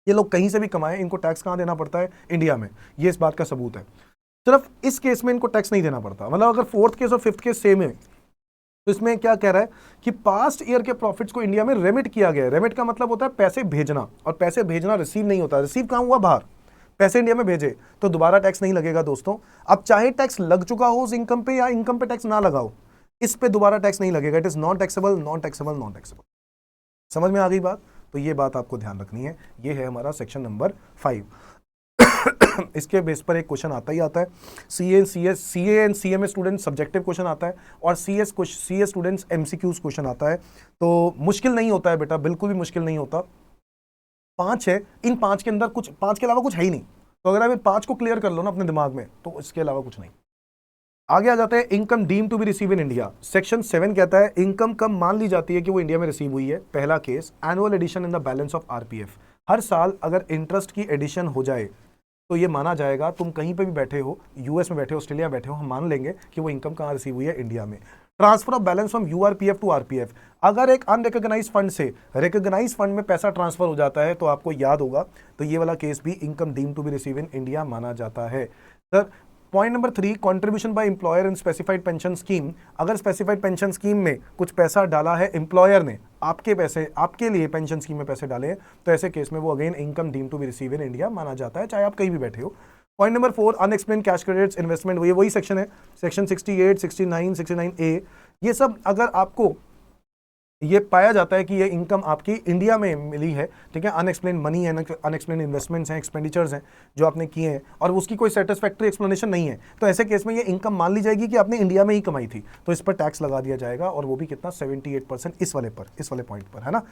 ये लोग कहीं से भी कमाए, इनको टैक्स कहां देना पड़ता है, इंडिया में। ये इस बात का सबूत है। सिर्फ इस केस में इनको टैक्स नहीं देना पड़ता। मतलब अगर 4th केस और 5th केस सेम है, तो इसमें क्या कह रहा है कि पास्ट ईयर के प्रॉफिट्स को इंडिया में रेमिट किया गया है। रेमिट का मतलब होता है पैसे भेजना, और पैसे भेजना रिसीव नहीं होता। रिसीव कहां हुआ, बाहर, पैसे इंडिया में भेजे तो दोबारा टैक्स नहीं लगेगा दोस्तों। अब चाहे टैक्स लग चुका हो उस इनकम पे या इनकम पे टैक्स ना लगाओ, इस पे दोबारा टैक्स नहीं लगेगा। It is non taxable, non taxable, non taxable. समझ में आ गई बात? तो ये बात आपको ध्यान रखनी है। ये है हमारा सेक्शन नंबर 5। इसके बेस पर एक क्वेश्चन आता ही आता है। CA and CMA student subjective question आता है, और CS स्टूडेंट्स MCQs क्वेश्चन आता है। तो मुश्किल नहीं होता है बेटा, बिल्कुल भी मुश्किल नहीं होता। 5 है, इन 5 के अंदर कुछ, 5 के अलावा कुछ है ही नहीं। तो अगर आप 5 को क्लियर कर लो ना अपने दिमाग में, तो इसके अलावा कुछ नहीं। आगे आ जाते हैं income deem to be receive in India. Section 7 कहता है इनकम कब मान ली जाती है कि वो इंडिया में रिसीव हुई है। पहला case, annual addition in the balance of RPF। हर साल अगर इंटरेस्ट की एडिशन हो जाए तो ये माना जाएगा, तुम कहीं पे भी बैठे हो, US में बैठे हो, ऑस्ट्रेलिया में बैठे हो, हम मान लेंगे कि वो इनकम कहाँ रिसीव हुई है, इंडिया में। Transfer of balance from URPF to RPF। अगर एक अनरिकॉग्नाइज फंड से रिकॉग्नाइज फंड में पैसा ट्रांसफर हो जाता है, तो आपको याद होगा, तो ये वाला केस भी income deem to be receive in India माना जाता है। Sir point number 3, contribution by employer in specified pension scheme. अगर स्पेसिफाइड पेंशन स्कीम में कुछ पैसा डाला है एम्प्लॉयर ने, आपके पैसे, आपके लिए पेंशन स्कीम में पैसे डाले हैं, तो ऐसे केस में वो again income deem to be receive in India माना जाता है, चाहे आप कहीं भी बैठे हो। Point number 4, unexplain cash credits investment. वही सेक्शन है, सेक्शन 68, 69, 69A। ये सब अगर आपको ये पाया जाता है कि ये इनकम आपकी इंडिया में मिली है, ठीक है, अनएक्सप्लेन मनी है, अनएक्सप्लेन इन्वेस्टमेंट्स हैं, एक्सपेंडिचर्स हैं जो आपने किए हैं और उसकी कोई सेटिस्फैक्ट्री एक्सप्लेनेशन नहीं है, तो ऐसे केस में ये इनकम मान ली जाएगी कि आपने इंडिया में ही कमाई थी, तो इस पर टैक्स लगा दिया जाएगा और वो भी कितना 78% इस वाले पॉइंट पर, है ना,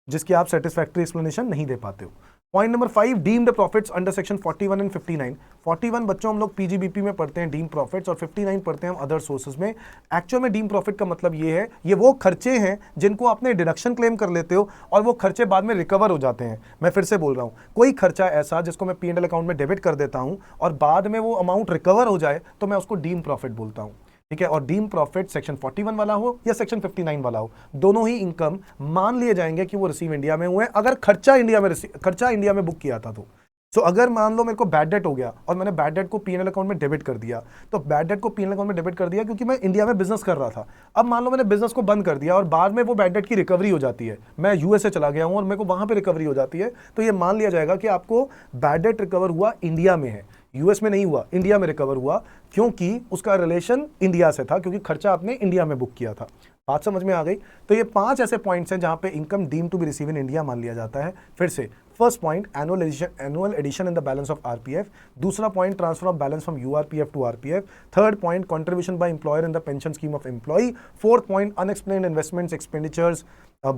जिसकी आप सेटिस्फैक्ट्री एक्सप्लेनेशन नहीं दे पाते हो। Point number 5, deemed profits under section 41 and 59। 41 बच्चों हम लोग पीजीबीपी में पढ़ते हैं डीम्ड प्रॉफिट्स और 59 पढ़ते हैं हम अदर सोर्सेज में। एक्चुअल में डीम्ड प्रॉफिट का मतलब ये है, ये वो खर्चे हैं जिनको आपने डिडक्शन क्लेम कर लेते हो और वो खर्चे बाद में रिकवर हो जाते हैं। मैं फिर से बोल रहा हूँ, कोई खर्चा ऐसा जिसको मैं P&L अकाउंट में डेबिट कर देता हूँ और बाद में वो अमाउंट रिकवर हो जाए तो मैं उसको डीम्ड प्रॉफिट बोलता हूँ, ठीक है। और डीम प्रॉफिट सेक्शन 41 वाला हो या सेक्शन 59 वाला हो, दोनों ही इनकम मान लिए जाएंगे कि वो रिसीव इंडिया में हुए अगर खर्चा इंडिया में बुक किया था तो। सो अगर मान लो मेरे को बैड डेट हो गया और मैंने बैड डेट को P&L अकाउंट में डेबिट कर दिया, तो बैड डेट को P&L अकाउंट में डेबिट कर दिया क्योंकि मैं इंडिया में बिजनेस कर रहा था। अब मान लो मैंने बिजनेस को बंद कर दिया और बाद में वो बैड डेट की रिकवरी हो जाती है, मैं यूएसए चला गया हूं और मेरे को वहां पे रिकवरी हो जाती है, तो ये मान लिया जाएगा कि आपको बैड डेट रिकवर हुआ इंडिया में है, यूएस में नहीं हुआ, इंडिया में रिकवर हुआ, क्योंकि उसका रिलेशन इंडिया से था, क्योंकि खर्चा आपने इंडिया में बुक किया था। बात समझ में आ गई? तो ये 5 ऐसे पॉइंट्स हैं जहां पे income deem to be receive in India मान लिया जाता है। फिर से, first point annual addition in the balance of RPF, दूसरा point transfer of balance from URPF to RPF, third point contribution by employer in the pension scheme of employ, fourth point unexplained investments expenditures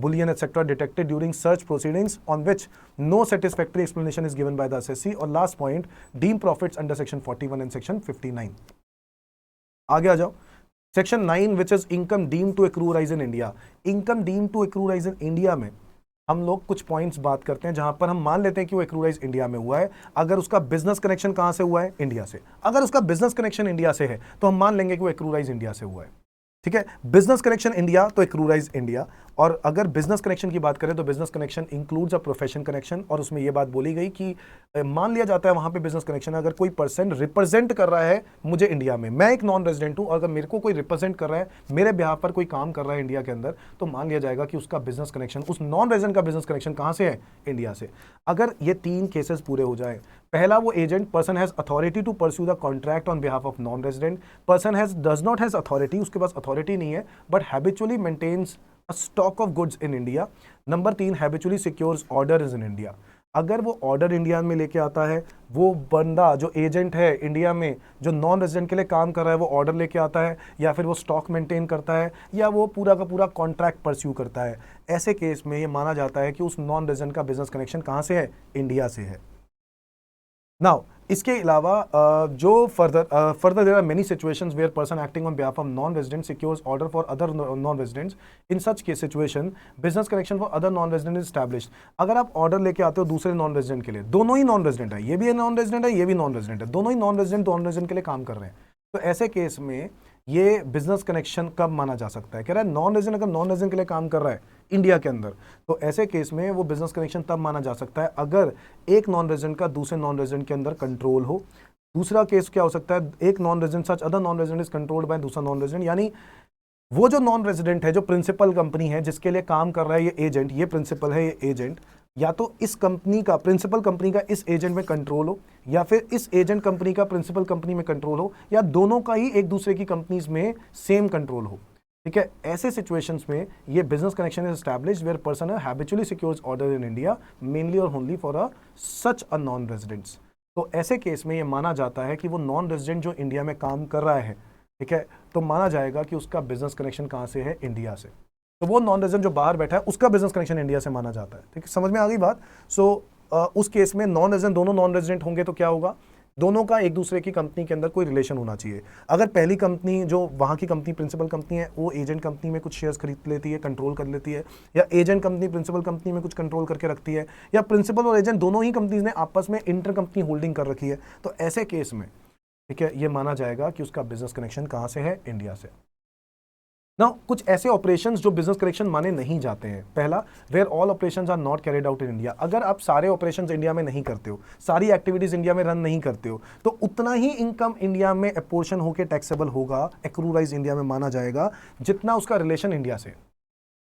bullion etc detected during search proceedings on which no satisfactory explanation is given by the assessee, और last point deemed profits under section 41 and section 59। आगे आ जाओ, section 9 which is income deemed to accrue rise in India। income deemed to accrue rise in India में हम लोग कुछ पॉइंट्स बात करते हैं जहां पर हम मान लेते हैं कि वो accrue rise इंडिया में हुआ है। अगर उसका बिजनेस कनेक्शन कहां से हुआ है? इंडिया से। अगर उसका बिजनेस कनेक्शन इंडिया से है तो हम मान लेंगे कि वो accrue rise इंडिया से हुआ है, ठीक है। बिजनेस कनेक्शन इंडिया तो accrue rise इंडिया, और अगर बिजनेस कनेक्शन की बात करें तो business connection includes a profession connection, और उसमें यह बात बोली गई कि मान लिया जाता है वहां पे बिजनेस कनेक्शन अगर कोई पर्सन रिप्रेजेंट कर रहा है मुझे इंडिया में, मैं एक नॉन रेजिडेंट हूं, अगर मेरे को कोई रिप्रेजेंट कर रहा है, मेरे बिहाफ पर कोई काम कर रहा है इंडिया के अंदर, तो मान लिया जाएगा कि उसका बिजनेस कनेक्शन, उस नॉन रेजिडेंट का बिजनेस कनेक्शन कहां से है? इंडिया से। अगर ये 3 केसेस पूरे हो जाए, पहला वो agent person has authority to pursue the contract on behalf of non resident, person has does not has authority, उसके पास अथॉरिटी नहीं है but habitually maintains a stock of goods in India. Number 3, habitually secures orders in India. अगर वो ऑर्डर इंडिया में लेके आता है, वो बंदा जो एजेंट है इंडिया में जो नॉन रेजिडेंट के लिए काम कर रहा है, वो ऑर्डर लेके आता है, या फिर वो स्टॉक मेंटेन करता है, या वो पूरा का पूरा कॉन्ट्रैक्ट परस्यू करता है, ऐसे केस में ये माना जाता है कि उस नॉन रेजिडेंट का बिजनेस कनेक्शन कहां से है? इंडिया से है। नाउ इसके अलावा जो further there are many situations where person acting on behalf of non resident secures order for other non residents. In such case situation business connection for other non resident is established. अगर आप ऑर्डर लेके आते हो दूसरे नॉन रेजिडेंट के लिए, दोनों ही नॉन रेजिडेंट है, ये भी नॉन रेजिडेंट है, ये भी नॉन रेजिडेंट है, दोनों ही नॉन रेजिडेंट के लिए काम कर रहे हैं, तो ऐसे केस में ये बिजनेस कनेक्शन कब माना जा सकता है? कह रहा है नॉन रेजिडेंट अगर नॉन रेजिडेंट के लिए काम कर रहा है इंडिया के अंदर, तो ऐसे केस में वो बिजनेस कनेक्शन तब माना जा सकता है अगर एक नॉन रेजिडेंट का दूसरे नॉन रेजिडेंट के अंदर कंट्रोल हो। दूसरा केस क्या हो सकता है? एक non resident such other non resident is controlled by दूसरा नॉन रेजिडेंट, यानी वो जो नॉन रेजिडेंट है, जो प्रिंसिपल कंपनी है जिसके लिए काम कर रहा है ये एजेंट, ये प्रिंसिपल है, ये एजेंट, या तो इस कंपनी का, प्रिंसिपल कंपनी का इस एजेंट में कंट्रोल हो, या फिर इस एजेंट कंपनी का प्रिंसिपल कंपनी में कंट्रोल हो, या दोनों का ही एक दूसरे की कंपनीज में सेम कंट्रोल हो, ठीक है। ऐसे सिचुएशंस में ये business connection is established where person habitually secures order in India mainly or only for such a non residents. तो ऐसे केस में ये माना जाता है कि वो नॉन रेजिडेंट जो इंडिया में काम कर रहा है, ठीक है, तो माना जाएगा कि उसका बिजनेस कनेक्शन कहाँ से है? इंडिया से। तो वो नॉन रेजिडेंट जो बाहर बैठा है उसका बिजनेस कनेक्शन इंडिया से माना जाता है, ठीक है। समझ में आ गई बात? सो उस केस में नॉन रेजिडेंट, दोनों नॉन रेजिडेंट होंगे तो क्या होगा? दोनों का एक दूसरे की कंपनी के अंदर कोई रिलेशन होना चाहिए। अगर पहली कंपनी जो वहाँ की कंपनी प्रिंसिपल कंपनी है वो एजेंट कंपनी में कुछ शेयर्स खरीद लेती है, कंट्रोल कर लेती है, या एजेंट कंपनी प्रिंसिपल कंपनी में कुछ कंट्रोल करके रखती है, या प्रिंसिपल और एजेंट दोनों ही कंपनीज ने आपस में इंटर कंपनी होल्डिंग कर रखी है, तो ऐसे केस में, ठीक है, ये माना जाएगा कि उसका बिजनेस कनेक्शन कहाँ से है? इंडिया से। ना कुछ ऐसे ऑपरेशंस जो बिजनेस कनेक्शन माने नहीं जाते हैं। पहला, where all operations are not carried out in India. अगर आप सारे ऑपरेशंस इंडिया में नहीं करते हो, सारी एक्टिविटीज इंडिया में रन नहीं करते हो, तो उतना ही इनकम इंडिया में अपोर्शन होकर टैक्सेबल होगा, एक्रू राइज इंडिया में माना जाएगा, जितना उसका रिलेशन इंडिया से।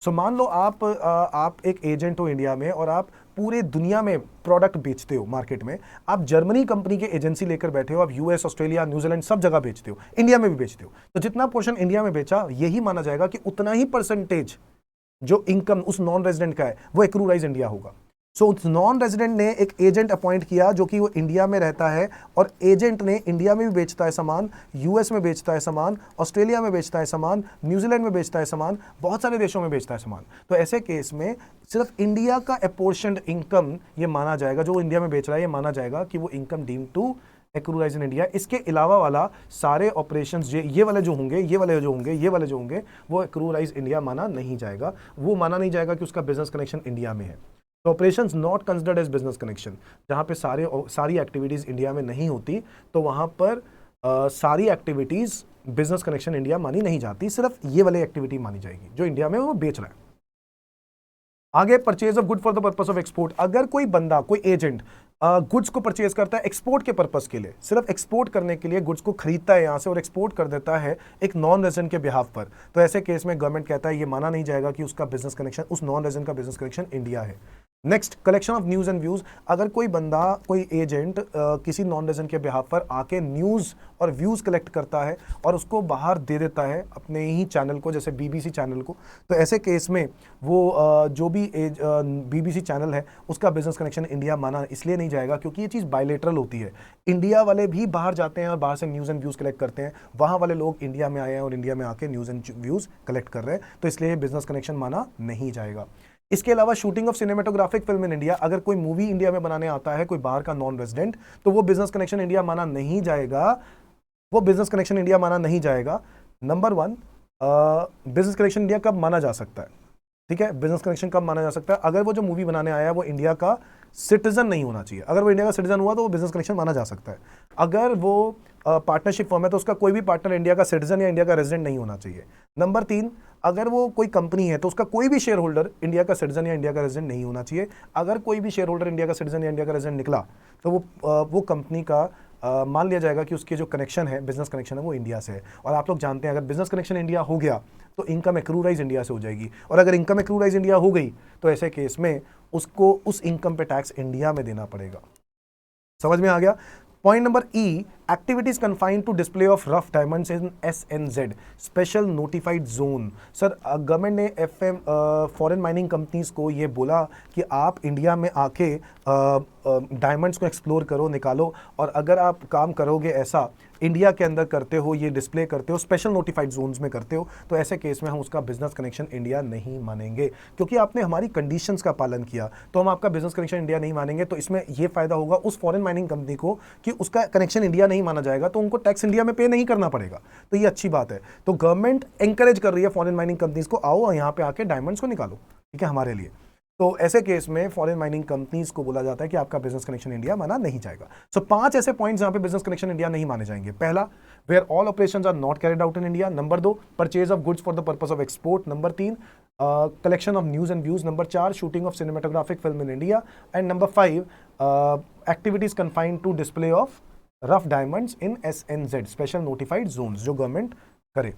सो मान लो आप एक एजेंट हो इंडिया में और आप पूरे दुनिया में प्रोडक्ट बेचते हो मार्केट में, आप जर्मनी कंपनी के एजेंसी लेकर बैठे हो, आप यूएस, ऑस्ट्रेलिया, न्यूजीलैंड सब जगह बेचते हो, इंडिया में भी बेचते हो, तो जितना पोर्शन इंडिया में बेचा यही माना जाएगा कि उतना ही परसेंटेज जो इनकम उस नॉन रेजिडेंट का है वो एक्रूराइज इंडिया होगा। सो उस नॉन रेजिडेंट ने एक एजेंट अपॉइंट किया जो कि वो इंडिया में रहता है, और एजेंट ने इंडिया में भी बेचता है सामान, यूएस में बेचता है सामान, ऑस्ट्रेलिया में बेचता है सामान, न्यूजीलैंड में बेचता है सामान, बहुत सारे देशों में बेचता है सामान। तो ऐसे केस में सिर्फ इंडिया का अपोर्शन्ड इनकम ये माना जाएगा, जो इंडिया में बेच रहा है ये माना जाएगा कि वो income deem to accrue arise in India. इसके अलावा वाला सारे ऑपरेशंस ये वाले जो होंगे, ये वाले जो होंगे, ये वाले जो होंगे, वो एक्रूराइज इंडिया माना नहीं जाएगा। वो माना नहीं जाएगा कि उसका बिजनेस कनेक्शन इंडिया में है। तो operations not considered as business connection, जहाँ पे सारी एक्टिविटीज इंडिया में नहीं होती, तो वहाँ पर सारी एक्टिविटीज बिजनेस कनेक्शन इंडिया मानी नहीं जाती, सिर्फ ये वाली एक्टिविटी मानी जाएगी जो इंडिया में वो बेच रहा है। आगे, purchase of good for the purpose of export. अगर कोई बंदा, कोई एजेंट गुड्स को परचेज करता है एक्सपोर्ट के पर्पस के लिए, सिर्फ एक्सपोर्ट करने के लिए गुड्स को खरीदता है यहाँ से और एक्सपोर्ट कर देता है एक नॉन रेजिडेंट के बिहाफ पर, तो ऐसे केस में गवर्नमेंट कहता है ये माना नहीं जाएगा कि उसका बिजनेस कनेक्शन, उस नॉन रेजिडेंट का बिजनेस कनेक्शन इंडिया है। Next, collection of news and views. अगर कोई बंदा, कोई एजेंट किसी नॉन रेजिडेंट के बिहाफ पर आके न्यूज और व्यूज कलेक्ट करता है और उसको बाहर दे देता है अपने ही चैनल को, जैसे बीबीसी चैनल को, तो ऐसे केस में वो जो भी बीबीसी चैनल है उसका बिजनेस कनेक्शन इंडिया माना इसलिए नहीं जाएगा क्योंकि ये चीज़ बायलेटरल होती है। इंडिया वाले भी बाहर जाते हैं और बाहर से न्यूज़ एंड व्यूज़ कलेक्ट करते हैं, वहाँ वाले लोग इंडिया में आए हैं और इंडिया में आके न्यूज़ एंड व्यूज़ कलेक्ट कर रहे हैं, तो इसलिए बिजनेस कनेक्शन माना नहीं जाएगा। इसके अलावा shooting of cinematographic film in India. अगर कोई मूवी इंडिया में बनाने आता है कोई बाहर का नॉन रेजिडेंट, तो वो बिजनेस कनेक्शन इंडिया माना नहीं जाएगा, वो बिजनेस कनेक्शन इंडिया माना नहीं जाएगा। नंबर 1, बिजनेस कनेक्शन इंडिया कब माना जा सकता है? ठीक है, बिजनेस कनेक्शन कब माना जा सकता है? अगर वो जो मूवी बनाने आया है वो इंडिया का सिटीजन नहीं होना चाहिए। अगर वो इंडिया का सिटीजन हुआ तो वो बिजनेस कनेक्शन माना जा सकता है। अगर वो पार्टनरशिप फर्म है तो उसका कोई भी पार्टनर इंडिया का सिटीजन या इंडिया का रेजिडेंट नहीं होना चाहिए। नंबर 3, अगर वो कोई कंपनी है तो उसका कोई भी शेयर होल्डर इंडिया का सिटीजन या इंडिया का रेजिडेंट नहीं होना चाहिए। अगर कोई भी शेयर होल्डर इंडिया का सिटीजन या इंडिया का रेजिडेंट निकला तो वो कंपनी का मान लिया जाएगा कि उसके जो कनेक्शन है, बिजनेस कनेक्शन है, वो इंडिया से है। और आप लोग जानते हैं अगर बिजनेस कनेक्शन इंडिया हो गया तो इनकम एक्रूराइज इंडिया से हो जाएगी, और अगर इनकम एक्रूराइज इंडिया हो गई तो ऐसे केस में उसको उस इनकम पे टैक्स इंडिया में देना पड़ेगा। समझ में आ गया? Point number E, activities confined to display of rough diamonds in SNZ special notified zone. Sir, government ने फॉरेन माइनिंग कंपनीज को ये बोला कि आप इंडिया में आके डायमंड्स को एक्सप्लोर करो, निकालो, और अगर आप काम करोगे ऐसा इंडिया के अंदर करते हो, ये डिस्प्ले करते हो, स्पेशल नोटिफाइड जोन्स में करते हो, तो ऐसे केस में हम उसका बिजनेस कनेक्शन इंडिया नहीं मानेंगे, क्योंकि आपने हमारी कंडीशंस का पालन किया, तो हम आपका बिजनेस कनेक्शन इंडिया नहीं मानेंगे। तो इसमें ये फायदा होगा उस फॉरेन माइनिंग कंपनी को कि उसका कनेक्शन इंडिया नहीं माना जाएगा, तो उनको टैक्स इंडिया में पे नहीं करना पड़ेगा, तो ये अच्छी बात है। तो गवर्नमेंट एंकरेज कर रही है फॉरेन माइनिंग कंपनीज को, आओ और यहाँ पे आके डायमंड्स को निकालो, ठीक है, हमारे लिए। तो ऐसे केस में फॉरेन माइनिंग कंपनीज को बोला जाता है कि आपका बिजनेस कनेक्शन इंडिया माना नहीं जाएगा। सो 5 ऐसे पॉइंट्स जहां पे बिजनेस कनेक्शन इंडिया नहीं माने जाएंगे। पहला, where all operations are not carried out in India. Number 2, purchase of goods for the purpose of export. Number 3, collection of news and views. Number 4, shooting of cinematographic film in India. And number 5, activities confined to display of rough diamonds in SNZ special notified zones, जो गवर्नमेंट करे।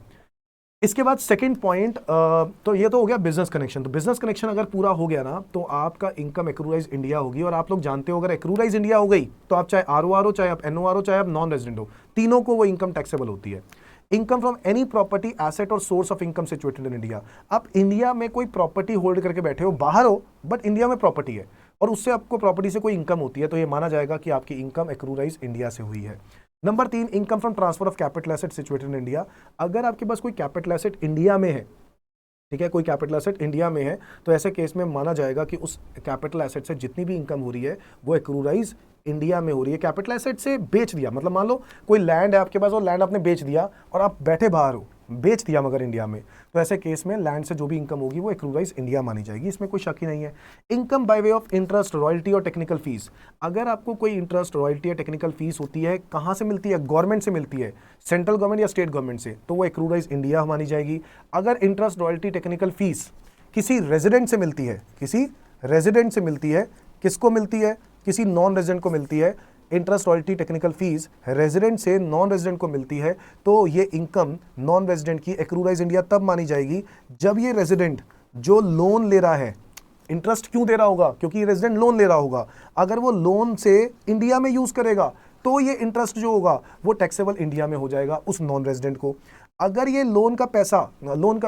इसके बाद सेकंड पॉइंट, तो ये तो हो गया बिजनेस कनेक्शन। तो बिजनेस कनेक्शन अगर पूरा हो गया ना तो आपका इनकम एक्रूराइज इंडिया होगी, और आप लोग जानते हो अगर एक्रूराइज इंडिया हो गई तो आप चाहे ROR हो, चाहे आप NOR हो, चाहे आप नॉन रेजिडेंट हो, तीनों को वो इनकम टैक्सेबल होती है। Income from any property, asset or source of income situated in India. आप इंडिया में कोई प्रॉपर्टी होल्ड करके बैठे हो, बाहर हो बट इंडिया में प्रॉपर्टी है और उससे आपको प्रॉपर्टी से कोई इनकम होती है, तो ये माना जाएगा कि आपकी इनकम एक्रूराइज इंडिया से हुई है। Number 3, income from transfer of capital asset situated in India. अगर आपके पास कोई कैपिटल एसेट इंडिया में है, ठीक है, कोई कैपिटल एसेट इंडिया में है, तो ऐसे केस में माना जाएगा कि उस कैपिटल एसेट से जितनी भी इनकम हो रही है वो एक्रूराइज इंडिया में हो रही है। कैपिटल एसेट से बेच दिया, मतलब मान लो कोई लैंड है आपके पास, वो लैंड आपने बेच दिया और आप बैठे बाहर हो, बेच दिया मगर इंडिया में, तो ऐसे केस में लैंड से जो भी इनकम होगी वो एक्रूराइज इंडिया मानी जाएगी, इसमें कोई शक ही नहीं है। Income by way of interest, royalty और टेक्निकल फीस। अगर आपको कोई इंटरेस्ट, रॉयल्टी या टेक्निकल फीस होती है, कहाँ से मिलती है? गवर्नमेंट से मिलती है, सेंट्रल गवर्नमेंट या स्टेट गवर्नमेंट से, तो वो एक्रूराइज इंडिया मानी जाएगी। अगर इंटरेस्ट, रॉयल्टी, टेक्निकल फीस किसी रेजिडेंट से मिलती है, किसी रेजिडेंट से मिलती है, किसको मिलती है? किसी नॉन रेजिडेंट को मिलती है। Interest, royalty, technical fees resident से नॉन रेजिडेंट को मिलती है, तो ये इनकम नॉन रेजिडेंट की एक्रूराइज इंडिया तब मानी जाएगी जब ये रेजिडेंट जो लोन ले रहा है, इंटरेस्ट क्यों दे रहा होगा? क्योंकि रेजिडेंट लोन ले रहा होगा, अगर वो लोन से इंडिया में यूज करेगा तो ये इंटरेस्ट जो होगा वो टैक्सेबल इंडिया में हो जाएगा उस नॉन रेजिडेंट को। अगर ये लोन का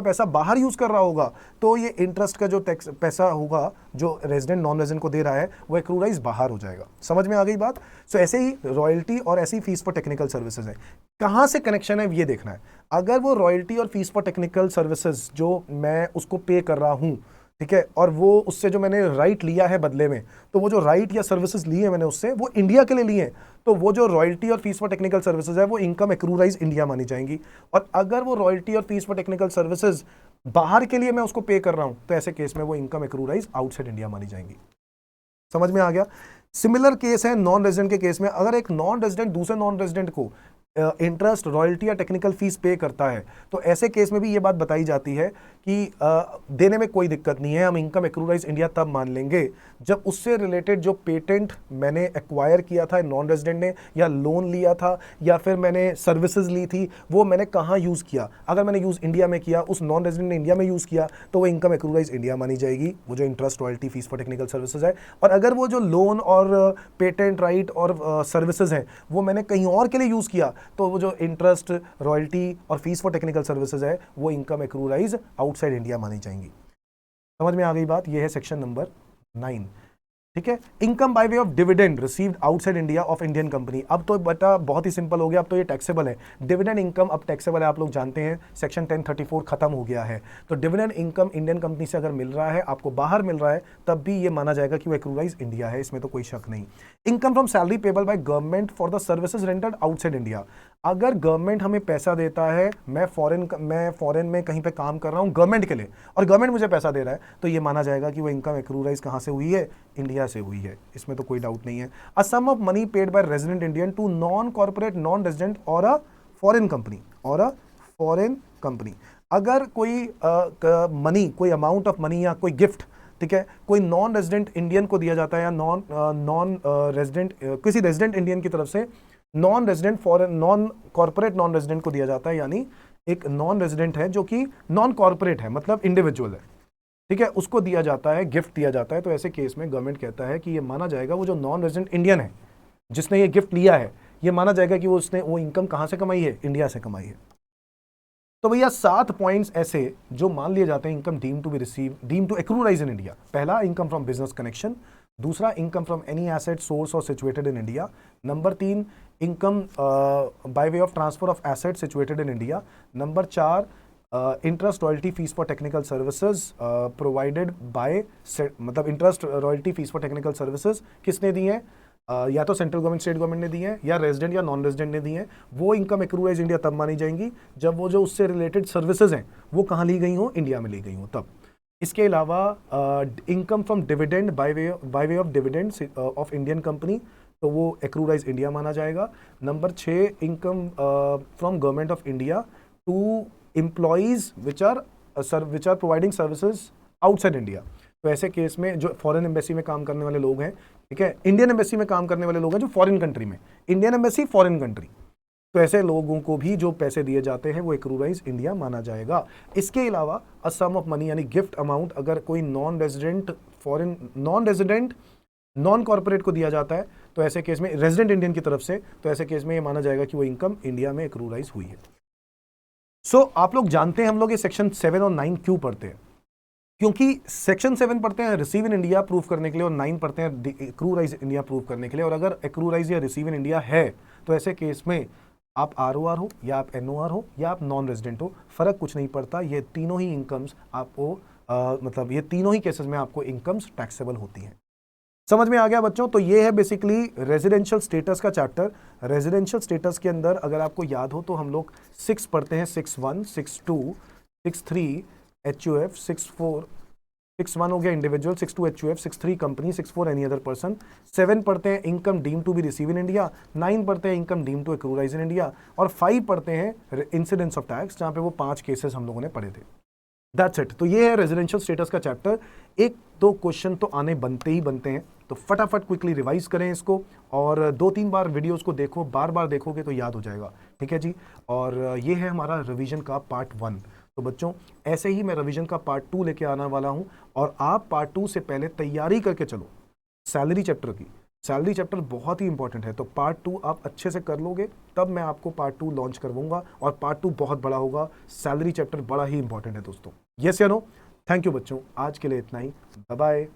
पैसा बाहर यूज कर रहा होगा तो ये इंटरेस्ट का जो टैक्स पैसा होगा जो रेजिडेंट नॉन रेजिडेंट को दे रहा है वो एक्रूराइज बाहर हो जाएगा। समझ में आ गई बात? सो ऐसे ही रॉयल्टी और ऐसी फीस फॉर टेक्निकल सर्विसेज है। कहां से कनेक्शन है ये देखना है। अगर वो रॉयल्टी और फीस फॉर टेक्निकल सर्विसेज जो मैं उसको पे कर रहा हूं, ठीक है, और वो उससे जो मैंने राइट लिया है बदले में, तो वो जो राइट या सर्विसेज लिए मैंने उससे वो इंडिया के लिए लिए हैं, तो वो जो रॉयल्टी और फीस फॉर टेक्निकल सर्विसेज है वो इनकम एक्रूराइज इंडिया मानी जाएंगी। और अगर वो रॉयल्टी और फीस फॉर टेक्निकल सर्विसेज बाहर के लिए मैं उसको पे कर रहा हूं तो ऐसे केस में वो इनकम एक्रूराइज आउटसाइड इंडिया मानी जाएंगी। समझ में आ गया? सिमिलर केस है नॉन रेजिडेंट के केस में। अगर एक नॉन रेजिडेंट दूसरे नॉन रेजिडेंट को इंटरेस्ट, रॉयल्टी या टेक्निकल फीस पे करता है तो ऐसे केस में भी ये बात बताई जाती है कि देने में कोई दिक्कत नहीं है, हम इनकम एक्रूराइज इंडिया तब मान लेंगे जब उससे रिलेटेड जो पेटेंट मैंने एक्वायर किया था नॉन रेजिडेंट ने, या लोन लिया था, या फिर मैंने सर्विसेज ली थी, वो मैंने कहाँ यूज़ किया। अगर मैंने यूज़ इंडिया में किया, उस नॉन रेजिडेंट ने इंडिया में यूज़ किया, तो वो इनकम एक्रूराइज इंडिया मानी जाएगी, वो जो interest, royalty, fees for technical services है। और अगर वो जो लोन और पेटेंट राइट और सर्विसेज हैं वो मैंने कहीं और के लिए यूज़ किया, तो वो जो इंटरेस्ट, रॉयल्टी और फीस फॉर टेक्निकल सर्विसेज है वो इनकम एक्रूराइज आउटसाइड इंडिया मानी जाएंगी। समझ में आ गई बात? ये है सेक्शन नंबर 9। ठीक है, income by way of dividend received outside India of Indian company. अब तो बेटा बहुत ही सिंपल हो गया, अब तो ये टैक्सेबल है। डिविडेंड इनकम अब टैक्सेबल है, आप लोग जानते हैं, सेक्शन 1034 खत्म हो गया है। तो डिविडेंड इनकम इंडियन कंपनी से अगर मिल रहा है, आपको बाहर मिल रहा है, तब भी ये माना जाएगा कि वो एक्रूराइज इंडिया है, इसमें तो कोई शक नहीं। Income from salary payable by government for the services rendered outside India. अगर गवर्नमेंट हमें पैसा देता है, मैं फॉरेन में कहीं पे काम कर रहा हूँ गवर्नमेंट के लिए, और गवर्नमेंट मुझे पैसा दे रहा है, तो ये माना जाएगा कि वो इनकम एक्रूराइज कहाँ से हुई है? इंडिया से हुई है, इसमें तो कोई डाउट नहीं है। A sum of money paid by resident Indian to non corporate non resident or a foreign company. अगर कोई मनी, कोई अमाउंट ऑफ मनी या कोई गिफ्ट, ठीक है, कोई नॉन रेजिडेंट इंडियन को दिया जाता है, या नॉन रेजिडेंट किसी रेजिडेंट इंडियन की तरफ से non resident foreign, non corporate non resident को दिया जाता है, यानी एक नॉन रेजिडेंट है जो कि नॉन कॉर्पोरेट है, मतलब इंडिविजुअल है, ठीक है, उसको दिया जाता है, गिफ्ट दिया जाता है, तो ऐसे केस में गवर्नमेंट कहता है कि ये माना जाएगा वो जो नॉन रेजिडेंट इंडियन है जिसने ये गिफ्ट लिया है, ये माना जाएगा कि वो इनकम कहां से कमाई है? इंडिया से कमाई है। तो भैया 7 पॉइंट्स ऐसे जो मान लिए जाते हैं income deem to accrue arise in India. पहला, इनकम फ्रॉम बिजनेस कनेक्शन। दूसरा, income from any asset source or situated in India. Number 3, income by way of transfer of asset situated in India. Number 4, interest, royalty, fees for technical services provided by, मतलब interest, royalty, fees for technical services किसने दी है? या तो सेंट्रल गवर्नमेंट, स्टेट गवर्नमेंट ने दी है, या रेजिडेंट या नॉन रेजिडेंट ने दी है। वो इनकम एक्रूराइज इंडिया तब मानी जाएंगी जब वो जो उससे रिलेटेड सर्विसेज हैं वो कहाँ ली गई हो? इंडिया में ली गई हो तब। इसके अलावा income from dividend by way of dividend of Indian company, तो वो एक्रूराइज इंडिया माना जाएगा। Number 6, income from government of India to employees which are providing services outside India. तो ऐसे केस में जो फॉरेन एम्बेसी में काम करने वाले लोग हैं, ठीक है, इंडियन एम्बेसी में काम करने वाले लोग हैं जो फॉरेन कंट्री में, इंडियन एम्बेसी फॉरेन कंट्री, तो ऐसे लोगों को भी जो पैसे दिए जाते हैं वो एक्रूराइज इंडिया माना जाएगा। इसके अलावा अ सम ऑफ मनी यानी गिफ्ट अमाउंट अगर कोई नॉन रेजिडेंट नॉन कॉर्पोरेट को दिया जाता है, तो ऐसे केस में रेजिडेंट इंडियन की तरफ से, तो ऐसे केस में ये माना जाएगा कि वो इनकम इंडिया में एक्रूराइज हुई है। सो आप लोग जानते हैं हम लोग ये सेक्शन 7 और 9 क्यों पढ़ते हैं? क्योंकि सेक्शन 7 पढ़ते हैं रिसीव इन इंडिया प्रूव करने के लिए, और 9 पढ़ते हैं एक्रूराइज इंडिया प्रूव करने के लिए। और अगर एक्रूराइज या रिसीव इन इंडिया है तो ऐसे केस में आप आरओआर हो या आप एनओआर हो या आप नॉन रेजिडेंट हो, फर्क कुछ नहीं पड़ता, ये तीनों ही इनकम्स आपको मतलब ये तीनों ही केसेस में आपको इनकम्स टैक्सेबल होती हैं। समझ में आ गया बच्चों? तो ये है बेसिकली रेजिडेंशियल स्टेटस का चैप्टर। रेजिडेंशियल स्टेटस के अंदर अगर आपको याद हो तो हम लोग 6 पढ़ते हैं, 6(1), 6(2), 6(3) HUF, 6(4), 6(1) हो गया individual, 6(2) HUF, 6(3) company, 6(4) any other person. 7 पढ़ते हैं income deem to be receive in India. 9 पढ़ते हैं income deem to accrue arise in India. और 5 पढ़ते हैं इंसिडेंस ऑफ टैक्स, जहां पे वो 5 केसेस हम लोगों ने पढ़े थे। That's it. तो ये है रेजिडेंशियल स्टेटस का चैप्टर। 1-2 क्वेश्चन तो आने बनते ही बनते हैं, तो फटाफट क्विकली रिवाइज करें इसको, और 2-3 बार वीडियोस को देखो, बार बार देखोगे तो याद हो जाएगा। ठीक है जी। और ये है हमारा रिवीजन का पार्ट 1। तो बच्चों ऐसे ही मैं रिवीजन का पार्ट 2 लेके आने वाला हूं, और आप पार्ट 2 से पहले तैयारी करके चलो सैलरी चैप्टर की। सैलरी चैप्टर बहुत ही इंपॉर्टेंट है, तो पार्ट 2 आप अच्छे से कर लोगे तब मैं आपको पार्ट 2 लॉन्च करवाऊंगा, और पार्ट 2 बहुत बड़ा होगा। सैलरी चैप्टर बड़ा ही इंपॉर्टेंट है दोस्तों। यस या नो? थैंक यू बच्चों, आज के लिए इतना ही। Bye bye.